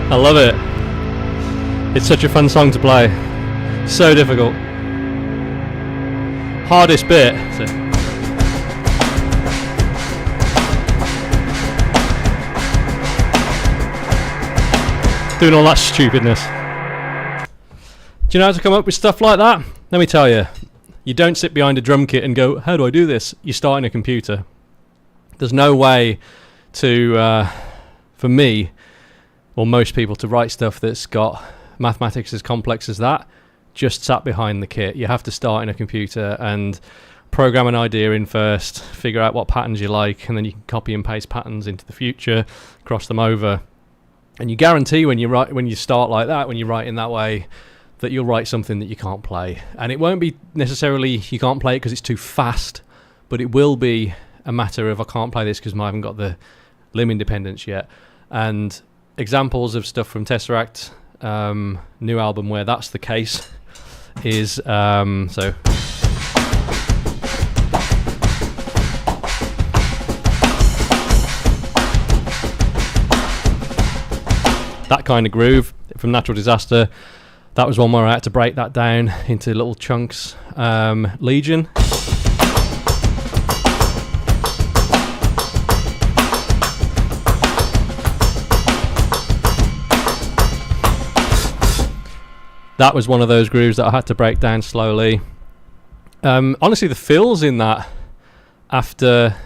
I love it. It's such a fun song to play. So difficult. Hardest bit. Doing all that stupidness. Do you know how to come up with stuff like that? Let me tell you. You don't sit behind a drum kit and go, how do I do this? You start in a computer. There's no way to, for me, or most people, to write stuff that's got mathematics as complex as that, just sat behind the kit. You have to start in a computer and program an idea in first, figure out what patterns you like, and then you can copy and paste patterns into the future, cross them over. And you guarantee when you start like that, when you write in that way, that you'll write something that you can't play. And it won't be necessarily you can't play it because it's too fast, but it will be a matter of I can't play this because I haven't got the limb independence yet. And examples of stuff from Tesseract, new album where that's the case is so that kind of groove from Natural Disaster. That was one where I had to break that down into little chunks. Legion. That was one of those grooves that I had to break down slowly. Honestly, the fills in that, after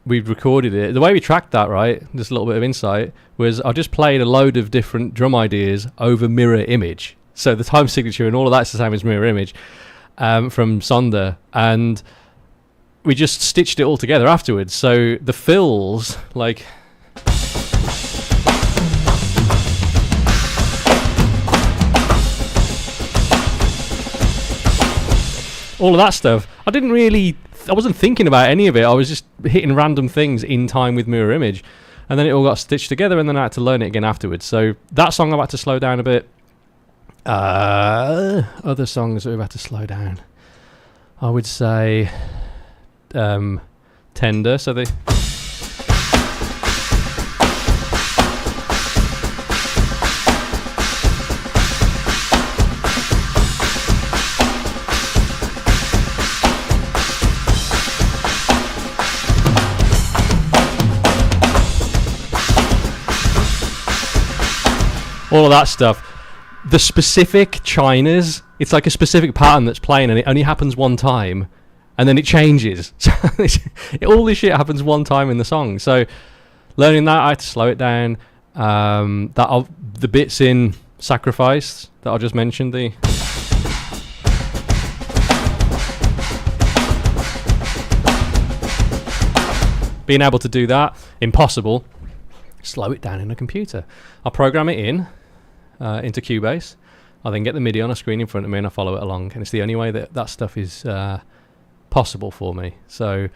we'd recorded it, the way we tracked that, right, just a little bit of insight, was I just played a load of different drum ideas over mirror image. So the time signature and all of that's the same as mirror image from Sonder. And we just stitched it all together afterwards. So the fills, like... all of that stuff, I wasn't thinking about any of it. I was just hitting random things in time with mirror image, and then it all got stitched together, and then I had to learn it again afterwards. So that song I've had to slow down a bit. Other songs that we've had to slow down, I would say Tender. So they... all of that stuff. The specific chinas, it's like a specific pattern that's playing and it only happens one time and then it changes. So all this shit happens one time in the song. So learning that, I had to slow it down. The bits in Sacrifice that I just mentioned, being able to do that, impossible. Slow it down in a computer. I'll program it into Cubase. I then get the MIDI on a screen in front of me and I follow it along. And it's the only way that that stuff is possible for me. So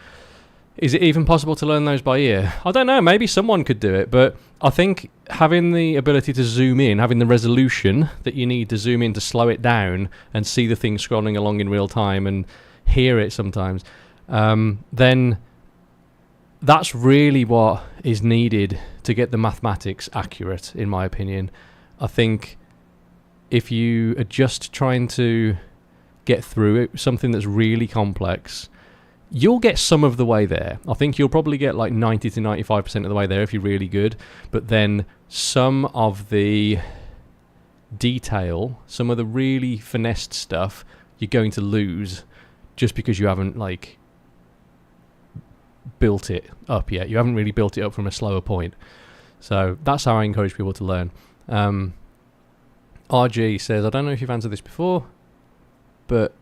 is it even possible to learn those by ear? I don't know. Maybe someone could do it. But I think having the ability to zoom in, having the resolution that you need to zoom in to slow it down and see the thing scrolling along in real time, and hear it sometimes, then that's really what is needed to get the mathematics accurate, in my opinion. I think if you are just trying to get through it, something that's really complex, you'll get some of the way there. I think you'll probably get like 90 to 95% of the way there if you're really good. But then some of the detail, some of the really finessed stuff, you're going to lose just because you haven't like built it up yet. You haven't really built it up from a slower point. So that's how I encourage people to learn. RG says, I don't know if you've answered this before, but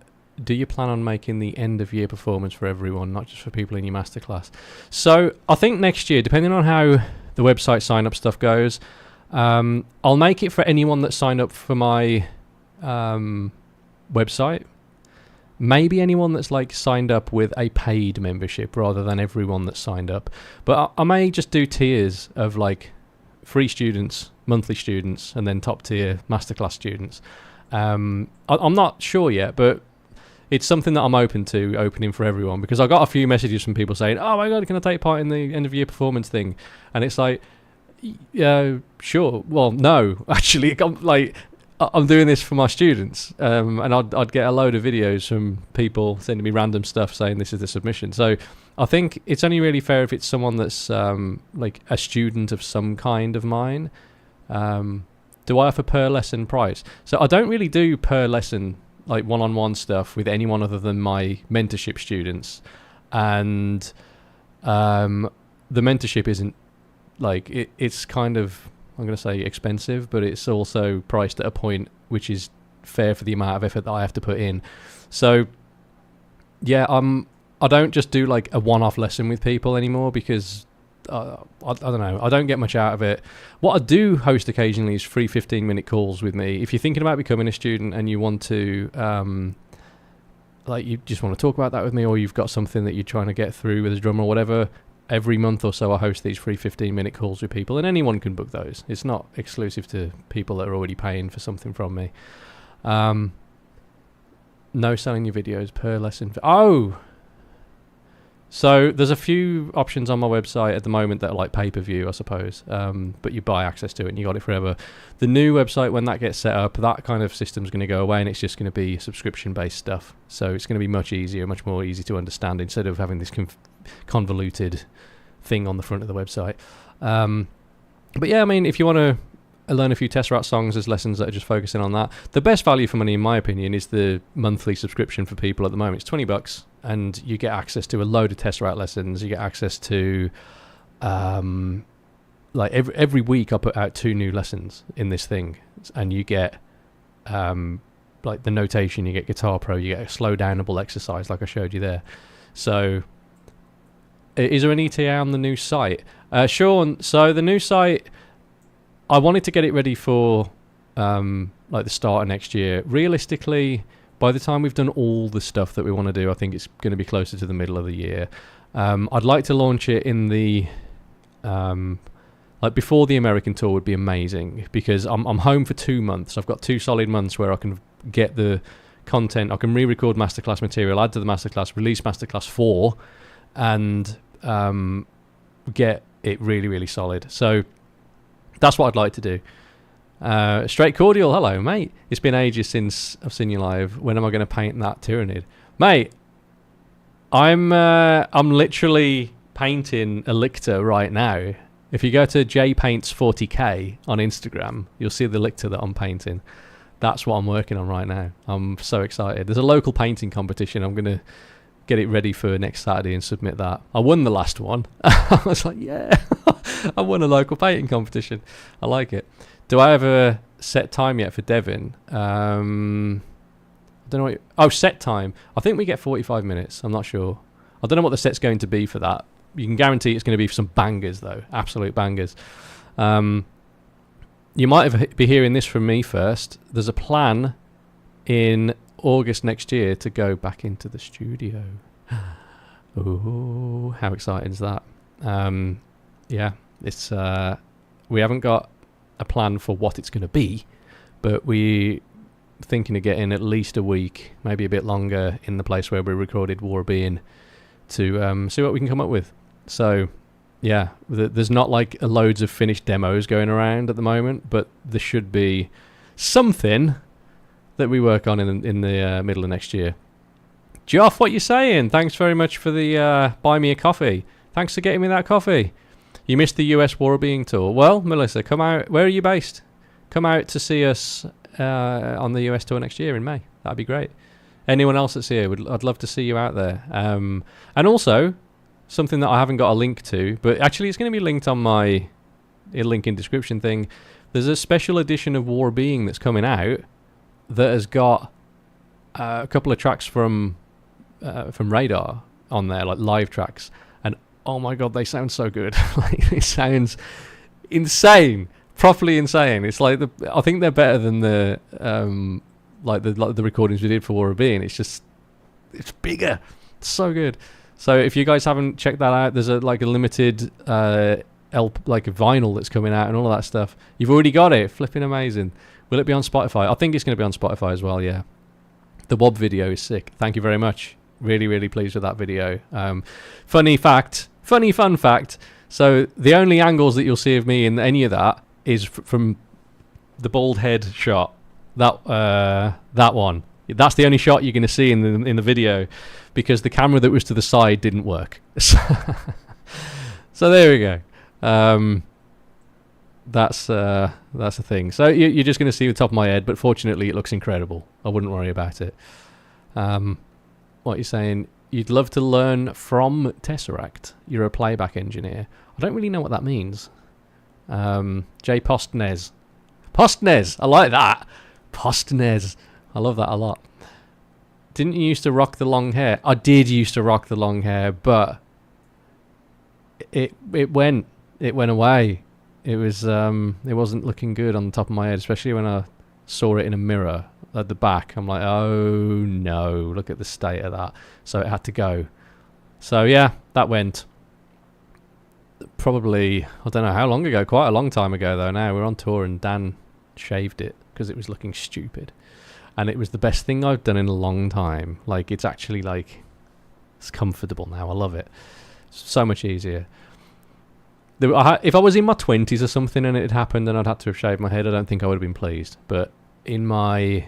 do you plan on making the end of year performance for everyone, not just for people in your masterclass? So I think next year, depending on how the website sign up stuff goes, I'll make it for anyone that signed up for my website. Maybe anyone that's like signed up with a paid membership rather than everyone that's signed up. But I may just do tiers of like free students, monthly students, and then top tier masterclass students. I'm not sure yet, but it's something that I'm open to opening for everyone, because I got a few messages from people saying, oh my god, can I take part in the end of year performance thing? And it's like, yeah, sure. Well, no, actually, I'm doing this for my students, and I'd get a load of videos from people sending me random stuff saying this is the submission. So I think it's only really fair if it's someone that's like a student of some kind of mine. Do I offer per lesson price? So I don't really do per lesson, like one-on-one stuff with anyone other than my mentorship students. And the mentorship isn't like, it's kind of, I'm going to say expensive, but it's also priced at a point which is fair for the amount of effort that I have to put in. So yeah, I don't just do like a one-off lesson with people anymore, because I don't know, I don't get much out of it. What I do host occasionally is free 15-minute calls with me. If you're thinking about becoming a student and you want to like you just want to talk about that with me, or you've got something that you're trying to get through with a drummer or whatever, every month or so I host these free 15-minute calls with people, and anyone can book those. It's not exclusive to people that are already paying for something from me. No selling your videos per lesson. So there's a few options on my website at the moment that are like pay-per-view, I suppose, but you buy access to it and you got it forever. The new website, when that gets set up, that kind of system's going to go away, and it's just going to be subscription-based stuff. So it's going to be much easier, much more easy to understand, instead of having this convoluted thing on the front of the website. But yeah, I mean, if you want to learn a few Tesseract songs, there's lessons that are just focusing on that. The best value for money, in my opinion, is the monthly subscription for people at the moment. It's $20, and you get access to a load of Tesseract lessons. You get access to like every week I put out 2 new lessons in this thing, and you get like the notation, you get Guitar Pro, you get a slow downable exercise like I showed you there. So is there an ETA on the new site? Sean, so the new site, I wanted to get it ready for like the start of next year. Realistically, by the time we've done all the stuff that we want to do, I think it's going to be closer to the middle of the year. I'd like to launch it in the like before the American tour would be amazing, because I'm home for 2 months. I've got 2 solid months where I can get the content. I can re-record masterclass material, add to the masterclass, release masterclass 4, and get it really, really solid. So that's what I'd like to do. Straight Cordial, hello mate. It's been ages since I've seen you live. When am I going to paint that Tyranid? Mate, I'm literally painting a Lictor right now. If you go to jpaints40k on Instagram, you'll see the Lictor that I'm painting. That's what I'm working on right now. I'm so excited. There's a local painting competition. I'm going to get it ready for next Saturday and submit that. I won the last one. I was like, yeah, I won a local painting competition. I like it. Do I have a set time yet for Devin? I don't know what set time. I think we get 45 minutes. I'm not sure. I don't know what the set's going to be for that. You can guarantee it's going to be some bangers, though. Absolute bangers. You might be hearing this from me first. There's a plan in August next year to go back into the studio. Oh, how exciting is that? Yeah, it's we haven't got a plan for what it's going to be, but we thinking of getting at least a week, maybe a bit longer, in the place where we recorded War Being to see what we can come up with. So, yeah, there's not like loads of finished demos going around at the moment, but there should be something that we work on in the middle of next year. Joff, what you saying? Thanks very much for the buy me a coffee. Thanks for getting me that coffee. You missed the US War Being tour. Well, Melissa, come out. Where are you based? Come out to see us on the US tour next year in May. That'd be great. Anyone else that's here, I'd love to see you out there. And also, something that I haven't got a link to, but actually it's going to be linked on my link in description thing. There's a special edition of War Being that's coming out that has got a couple of tracks from Radar on there, like live tracks. And oh my god, they sound so good. Like, it sounds insane. Properly insane. It's like I think they're better than the recordings we did for War of Being. It's bigger. It's so good. So if you guys haven't checked that out, there's a limited like a vinyl that's coming out and all of that stuff. You've already got it. Flipping amazing. Will it be on Spotify? I think it's going to be on Spotify as well. Yeah. The Wob video is sick. Thank you very much. Really, really pleased with that video. Fun fact. So the only angles that you'll see of me in any of that is from the bald head shot. That one. That's the only shot you're going to see in the video, because the camera that was to the side didn't work. So there we go. That's a thing. So you're just going to see the top of my head, but fortunately it looks incredible. I wouldn't worry about it. What you're saying? You'd love to learn from Tesseract. You're a playback engineer. I don't really know what that means. J. Postnez. I like that. Postnez. I love that a lot. Didn't you used to rock the long hair? I did used to rock the long hair, but it went away. It wasn't looking good on the top of my head, especially when I saw it in a mirror at the back. I'm like, oh no, look at the state of that. So it had to go. So yeah, that went. Probably, I don't know how long ago, quite a long time ago though. Now we're on tour and Dan shaved it because it was looking stupid, and it was the best thing I've done in a long time. Like, it's actually like, it's comfortable now. I love it. So much easier. If I was in my 20s or something and it had happened and I'd had to have shaved my head, I don't think I would have been pleased. But in my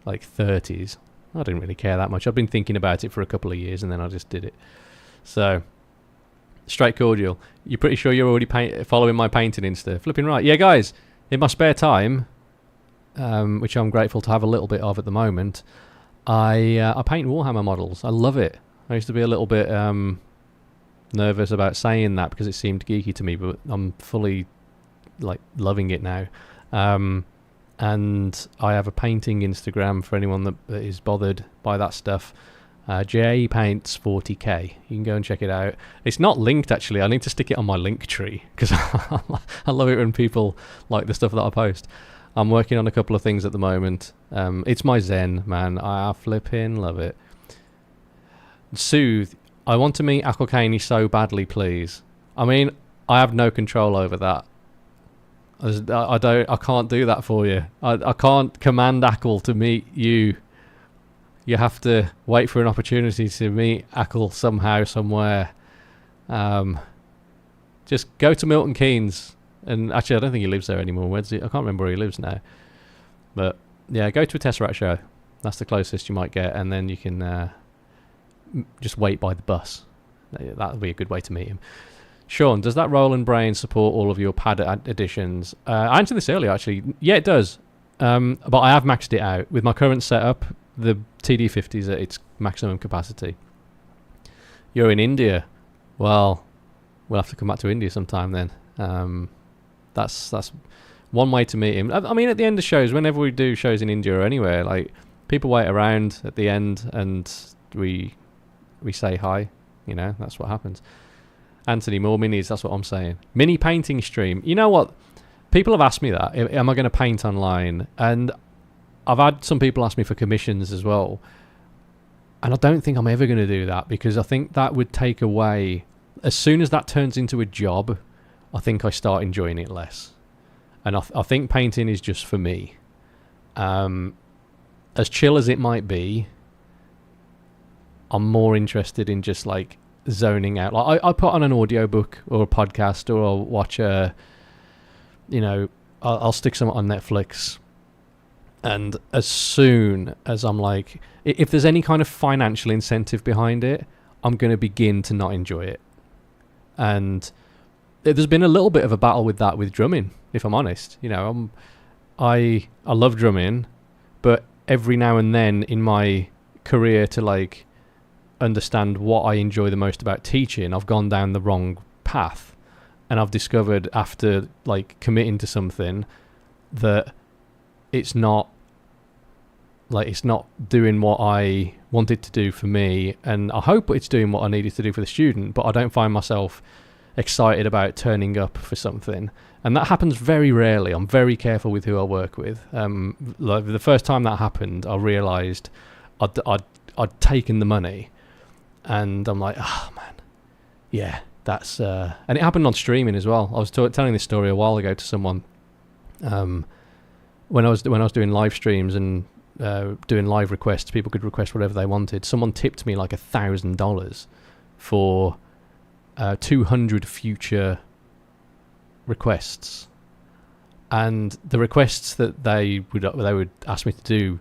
30s, I didn't really care that much. I've been thinking about it for a couple of years and then I just did it. So, straight cordial. You're pretty sure you're already following my painting Insta? Flipping right. Yeah, guys, in my spare time, which I'm grateful to have a little bit of at the moment, I paint Warhammer models. I love it. I used to be a little bit nervous about saying that because it seemed geeky to me, but I'm fully loving it now. And I have a painting Instagram for anyone that is bothered by that stuff. J Paints 40k. You can go and check it out. It's not linked actually. I need to stick it on my link tree because I love it when people like the stuff that I post. I'm working on a couple of things at the moment. It's my zen, man. I flipping love it. Soothe. I want to meet Aquilcaney so badly, please. I mean, I have no control over that. I can't do that for you. I can't command Ackle to meet you. You have to wait for an opportunity to meet Ackle somehow, somewhere. Just go to Milton Keynes. And actually, I don't think he lives there anymore. Where's he? I can't remember where he lives now. But yeah, go to a Tesseract show. That's the closest you might get. And then you can just wait by the bus. That would be a good way to meet him. Sean, does that Roland Brain support all of your pad additions? I answered this earlier, actually. Yeah, it does. But I have maxed it out. With my current setup, the TD50 is at its maximum capacity. You're in India. Well, we'll have to come back to India sometime then. That's one way to meet him. I mean, at the end of shows, whenever we do shows in India or anywhere, like, people wait around at the end and we say hi. You know, that's what happens. Anthony, more minis, that's what I'm saying. Mini painting stream. You know what? People have asked me that. Am I going to paint online? And I've had some people ask me for commissions as well. And I don't think I'm ever going to do that, because I think that would take away... As soon as that turns into a job, I think I start enjoying it less. And I think painting is just for me. as chill as it might be, I'm more interested in just like zoning out. Like I put on an audiobook or a podcast, or I'll watch I'll stick something on Netflix. And as soon as I'm like, if there's any kind of financial incentive behind it, I'm going to begin to not enjoy it. And there's been a little bit of a battle with that with drumming, if I'm honest. I love drumming, but every now and then in my career to like understand what I enjoy the most about teaching, I've gone down the wrong path, and I've discovered after like committing to something that it's not doing what I wanted to do for me, and I hope it's doing what I needed to do for the student, but I don't find myself excited about turning up for something. And that happens very rarely. I'm very careful with who I work with. Like the first time that happened, I realised I'd taken the money, and I'm like, oh man, yeah, that's and it happened on streaming as well. I was telling this story a while ago to someone when I was doing live streams and doing live requests. People could request whatever they wanted. Someone tipped me like $1,000 for 200 future requests, and the requests that they would ask me to do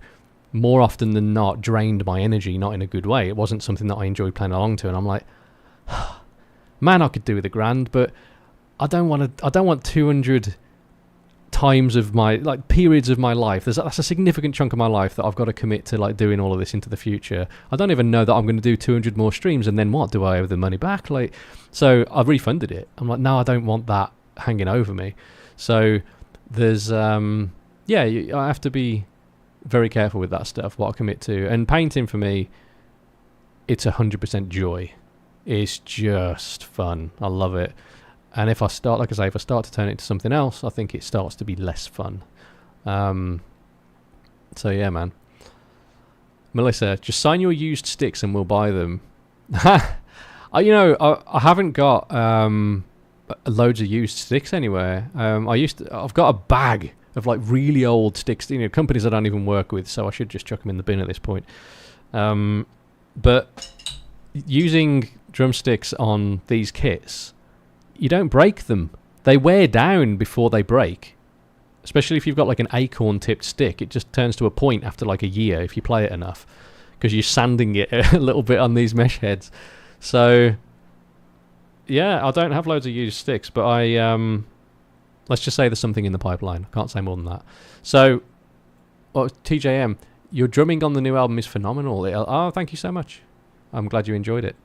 more often than not drained my energy, not in a good way. It wasn't something that I enjoyed playing along to, and I'm like, man, I could do with $1,000, but I don't want 200 times of my like periods of my life. That's a significant chunk of my life that I've got to commit to like doing all of this into the future. I don't even know that I'm going to do 200 more streams, and then what? Do I owe the money back? Like, so I've refunded it. I'm like, no, I don't want that hanging over me. So there's I have to be very careful with that stuff, what I commit to. And painting for me, it's 100% joy. It's just fun. I love it. And if I start, like I say, if I start to turn it into something else, I think it starts to be less fun. So yeah, man. Melissa, just sign your used sticks and we'll buy them. I haven't got loads of used sticks anywhere. I've got a bag of like really old sticks, companies I don't even work with, so I should just chuck them in the bin at this point. But using drumsticks on these kits, you don't break them. They wear down before they break. Especially if you've got like an acorn tipped stick, it just turns to a point after like a year if you play it enough, because you're sanding it a little bit on these mesh heads. So yeah, I don't have loads of used sticks, but let's just say there's something in the pipeline. I can't say more than that. So TJM, your drumming on the new album is phenomenal. Oh, thank you so much. I'm glad you enjoyed it.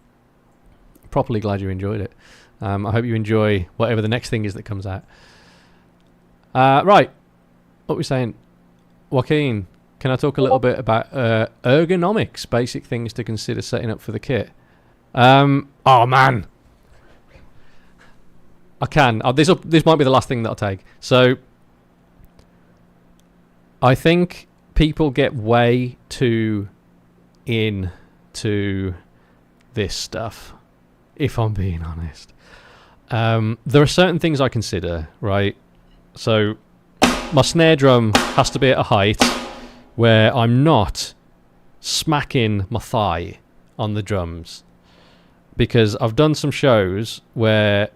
Properly glad you enjoyed it. I hope you enjoy whatever the next thing is that comes out. Right, what we're saying, Joaquin, can I talk a little bit about ergonomics, basic things to consider setting up for the kit? Oh man, I can. This might be the last thing that I'll take. So, I think people get way too into this stuff, if I'm being honest. There are certain things I consider, right? So my snare drum has to be at a height where I'm not smacking my thigh on the drums, because I've done some shows where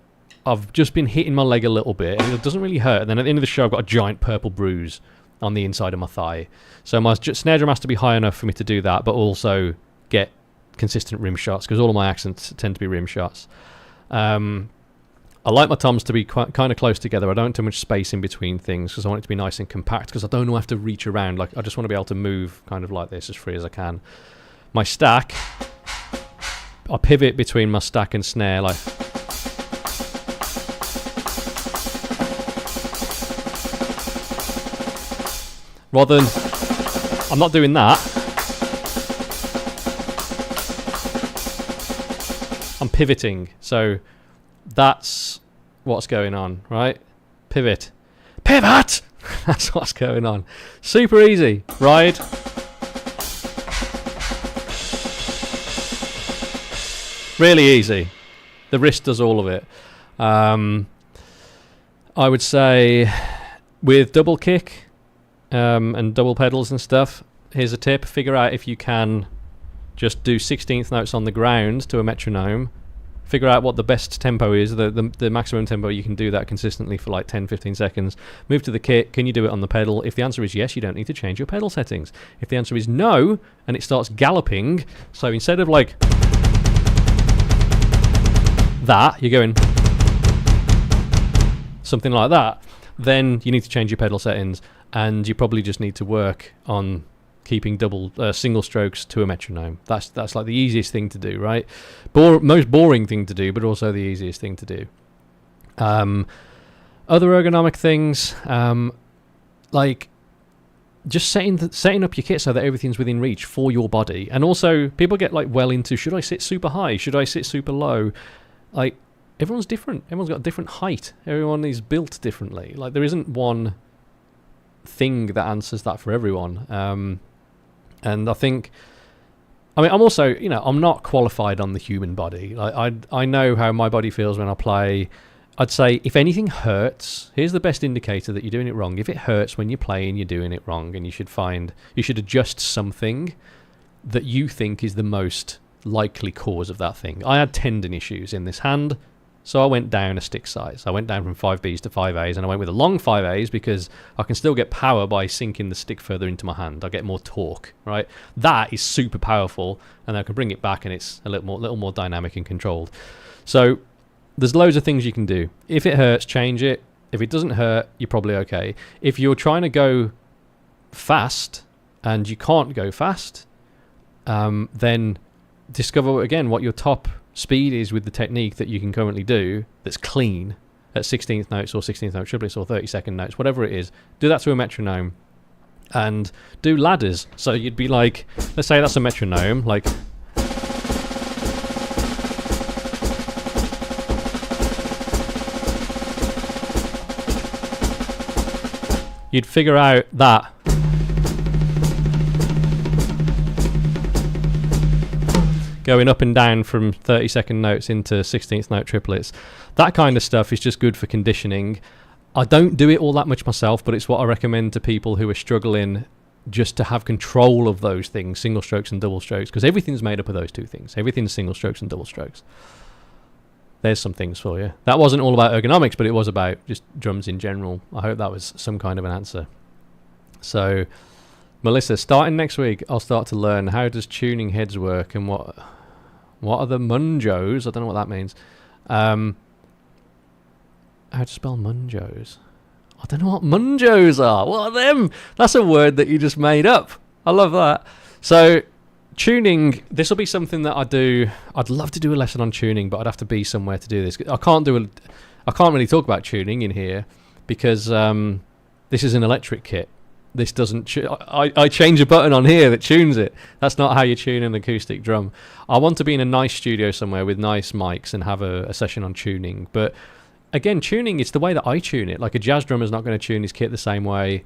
I've just been hitting my leg a little bit and it doesn't really hurt, and then at the end of the show I've got a giant purple bruise on the inside of my thigh. So my snare drum has to be high enough for me to do that, but also get consistent rim shots, because all of my accents tend to be rim shots. I like my toms to be kind of close together. I don't want too much space in between things, because I want it to be nice and compact, because I don't want to have to reach around. Like, I just want to be able to move kind of like this as free as I can. My stack, I pivot between my stack and snare like rather than, I'm not doing that. I'm pivoting. So that's what's going on, right? Pivot. Pivot! That's what's going on. Super easy. Ride. Really easy. The wrist does all of it. I would say with double kick and double pedals and stuff, here's a tip. Figure out if you can just do 16th notes on the ground to a metronome. Figure out what the best tempo is, the maximum tempo you can do that consistently for like 10-15 seconds. Move to the kit. Can you do it on the pedal? If the answer is yes, you don't need to change your pedal settings. If the answer is no, and it starts galloping, so instead of like that, you're going something like that, then you need to change your pedal settings, and you probably just need to work on keeping single strokes to a metronome. That's like the easiest thing to do, right? Most boring thing to do, but also the easiest thing to do. Other ergonomic things, like just setting up your kit so that everything's within reach for your body. And also, people get like well into, should I sit super high? Should I sit super low? Like, everyone's different. Everyone's got a different height. Everyone is built differently. Like, there isn't one thing that answers that for everyone. And I think, I mean, I'm also, I'm not qualified on the human body. Like, I know how my body feels when I play. I'd say if anything hurts, here's the best indicator that you're doing it wrong. If it hurts when you're playing, you're doing it wrong, and you should adjust something that you think is the most likely cause of that thing. I had tendon issues in this hand, so I went down a stick size. I went down from 5Bs to 5As, and I went with a long 5As because I can still get power by sinking the stick further into my hand. I get more torque, right? That is super powerful, and I can bring it back, and it's a little more dynamic and controlled. So there's loads of things you can do. If it hurts, change it. If it doesn't hurt, you're probably okay. If you're trying to go fast and you can't go fast, then discover again what your top speed is with the technique that you can currently do that's clean at 16th notes or 16th note triplets or 32nd notes, whatever it is. Do that to a metronome and do ladders. So you'd be like, let's say that's a metronome, like you'd figure out that going up and down from 32nd notes into 16th note triplets. That kind of stuff is just good for conditioning. I don't do it all that much myself, but it's what I recommend to people who are struggling just to have control of those things, single strokes and double strokes, because everything's made up of those two things. Everything's single strokes and double strokes. There's some things for you. That wasn't all about ergonomics, but it was about just drums in general. I hope that was some kind of an answer. So, Melissa, starting next week, I'll start to learn how does tuning heads work and what are the munjos? I don't know what that means. How to spell munjos? I don't know what munjos are. What are them? That's a word that you just made up. I love that. So, tuning, this will be something that I do. I'd love to do a lesson on tuning, but I'd have to be somewhere to do this. I can't really talk about tuning in here because this is an electric kit. This doesn't I change a button on here that tunes it. That's not how you tune an acoustic drum. I want to be in a nice studio somewhere with nice mics and have a session on tuning. But again, tuning, it's the way that I tune it. Like a jazz drummer's not going to tune his kit the same way.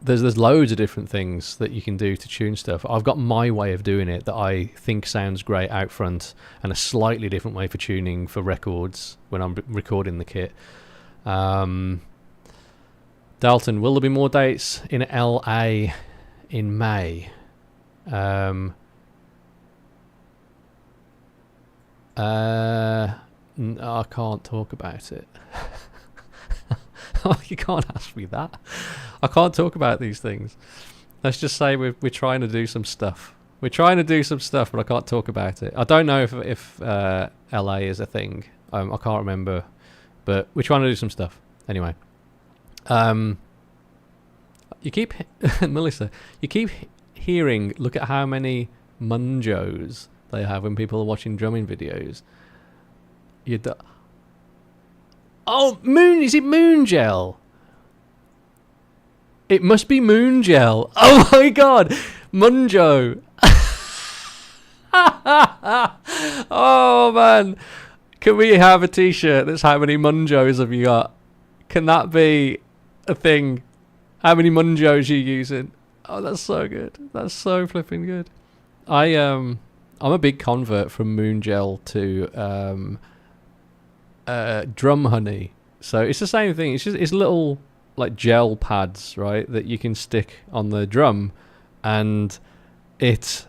There's loads of different things that you can do to tune stuff. I've got my way of doing it that I think sounds great out front, and a slightly different way for tuning for records when I'm recording the kit. Dalton, will there be more dates in LA in May? I can't talk about it. You can't ask me that. I can't talk about these things. Let's just say we're trying to do some stuff. We're trying to do some stuff, but I can't talk about it. I don't know if LA is a thing. I can't remember, but we're trying to do some stuff. Anyway. You keep Melissa, you keep hearing, look at how many munjos they have when people are watching drumming videos. Is it moon gel? It must be moon gel. Oh my god, munjo. Oh man, can we have a t-shirt that's how many munjos have you got? Can that be a thing? How many munjos you using? Oh, that's so good. That's so flipping good. I'm a big convert from moon gel to drum honey. So it's the same thing. It's little like gel pads, right, that you can stick on the drum, and it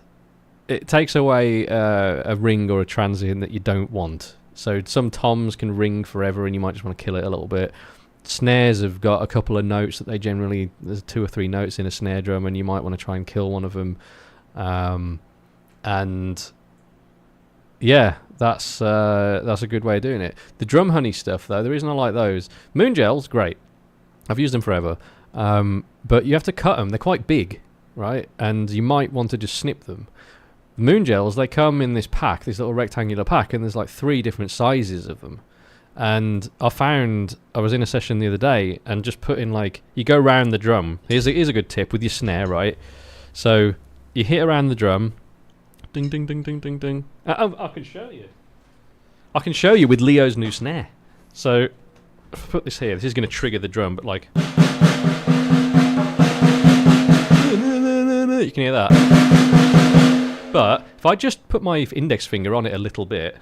takes away a ring or a transient that you don't want. So some toms can ring forever, and you might just want to kill it a little bit. Snares have got a couple of notes that there's 2 or 3 notes in a snare drum, and you might want to try and kill one of them. And yeah, that's a good way of doing it. The drum honey stuff, though, the reason I like those, moon gel's great. I've used them forever, but you have to cut them. They're quite big, right? And you might want to just snip them. The moon gels, they come in this pack, this little rectangular pack, and there's like 3 different sizes of them. And I was in a session the other day and just put in, like, you go round the drum. Here's a good tip with your snare, right? So you hit around the drum, ding, ding, ding, ding, ding, ding. I can show you. I can show you with Leo's new snare. So if I put this here, this is going to trigger the drum, but like, you can hear that. But if I just put my index finger on it a little bit,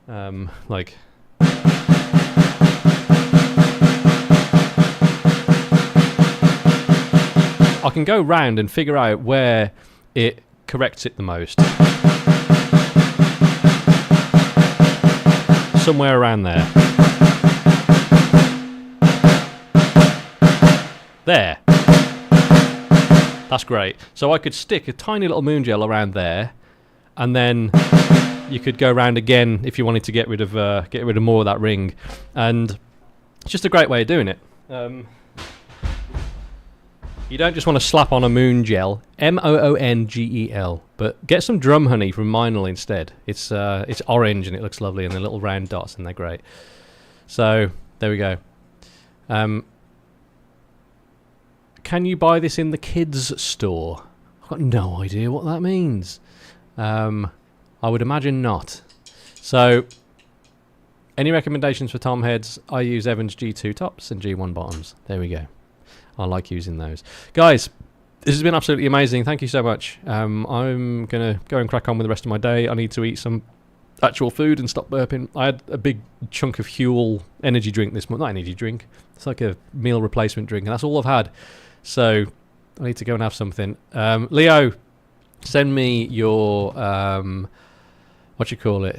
like, I can go round and figure out where it corrects it the most. Somewhere around there. There. That's great. So I could stick a tiny little moon gel around there, and then you could go around again if you wanted to get rid of more of that ring, and it's just a great way of doing it. You don't just want to slap on a moon gel, Moongel, but get some drum honey from Meinl instead. It's orange and it looks lovely, and the little round dots, and they're great. So there we go. Can you buy this in the kids store? I've got no idea what that means. I would imagine not. So, any recommendations for tom heads? I use Evans G2 tops and G1 bottoms. There we go. I like using those. Guys, this has been absolutely amazing. Thank you so much. I'm going to go and crack on with the rest of my day. I need to eat some actual food and stop burping. I had a big chunk of Huel energy drink this month. Not energy drink. It's like a meal replacement drink, and that's all I've had. So, I need to go and have something. Leo, send me your...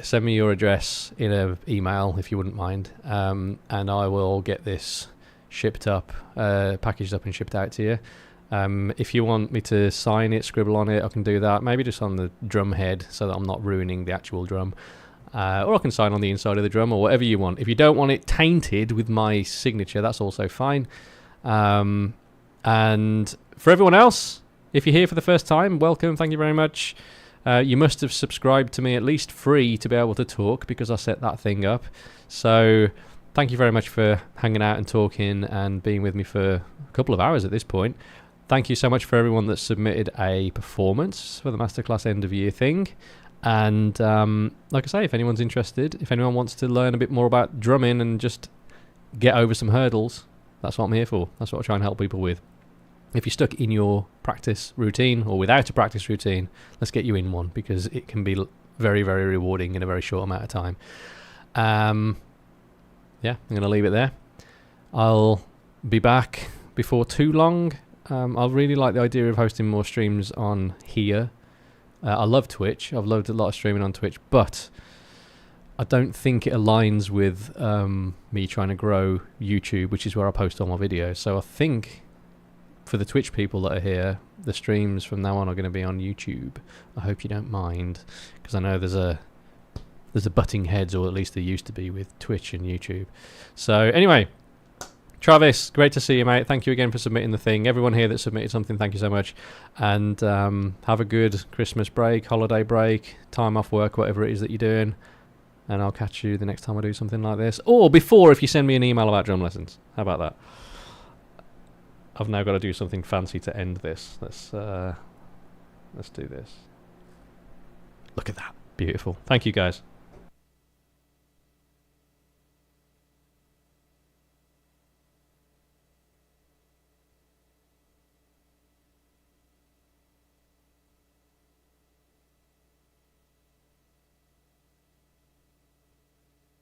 Send me your address in an email if you wouldn't mind, and I will get this shipped up, packaged up and shipped out to you. If you want me to sign it, scribble on it, I can do that. Maybe just on the drum head so that I'm not ruining the actual drum. Or I can sign on the inside of the drum, or whatever you want. If you don't want it tainted with my signature, that's also fine. And for everyone else, if you're here for the first time, welcome, thank you very much. You must have subscribed to me at least free to be able to talk, because I set that thing up. So thank you very much for hanging out and talking and being with me for a couple of hours at this point. Thank you so much for everyone that submitted a performance for the Masterclass end of year thing. And like I say, if anyone's interested, if anyone wants to learn a bit more about drumming and just get over some hurdles, that's what I'm here for. That's what I try and help people with. If you're stuck in your practice routine or without a practice routine, let's get you in one, because it can be very, very rewarding in a very short amount of time. Yeah, I'm going to leave it there. I'll be back before too long. I really like the idea of hosting more streams on here. I love Twitch. I've loved a lot of streaming on Twitch, but I don't think it aligns with me trying to grow YouTube, which is where I post all my videos. So I think for the Twitch people that are here, the streams from now on are going to be on YouTube. I hope you don't mind, because I know there's a butting heads, or at least there used to be, with Twitch and YouTube. So anyway, Travis, great to see you, mate. Thank you again for submitting the thing. Everyone here that submitted something, thank you so much. And have a good Christmas break, holiday break, time off work, whatever it is that you're doing. And I'll catch you the next time I do something like this. Or before, if you send me an email about drum lessons. How about that? I've now got to do something fancy to end this. Let's do this. Look at that. Beautiful. Thank you, guys.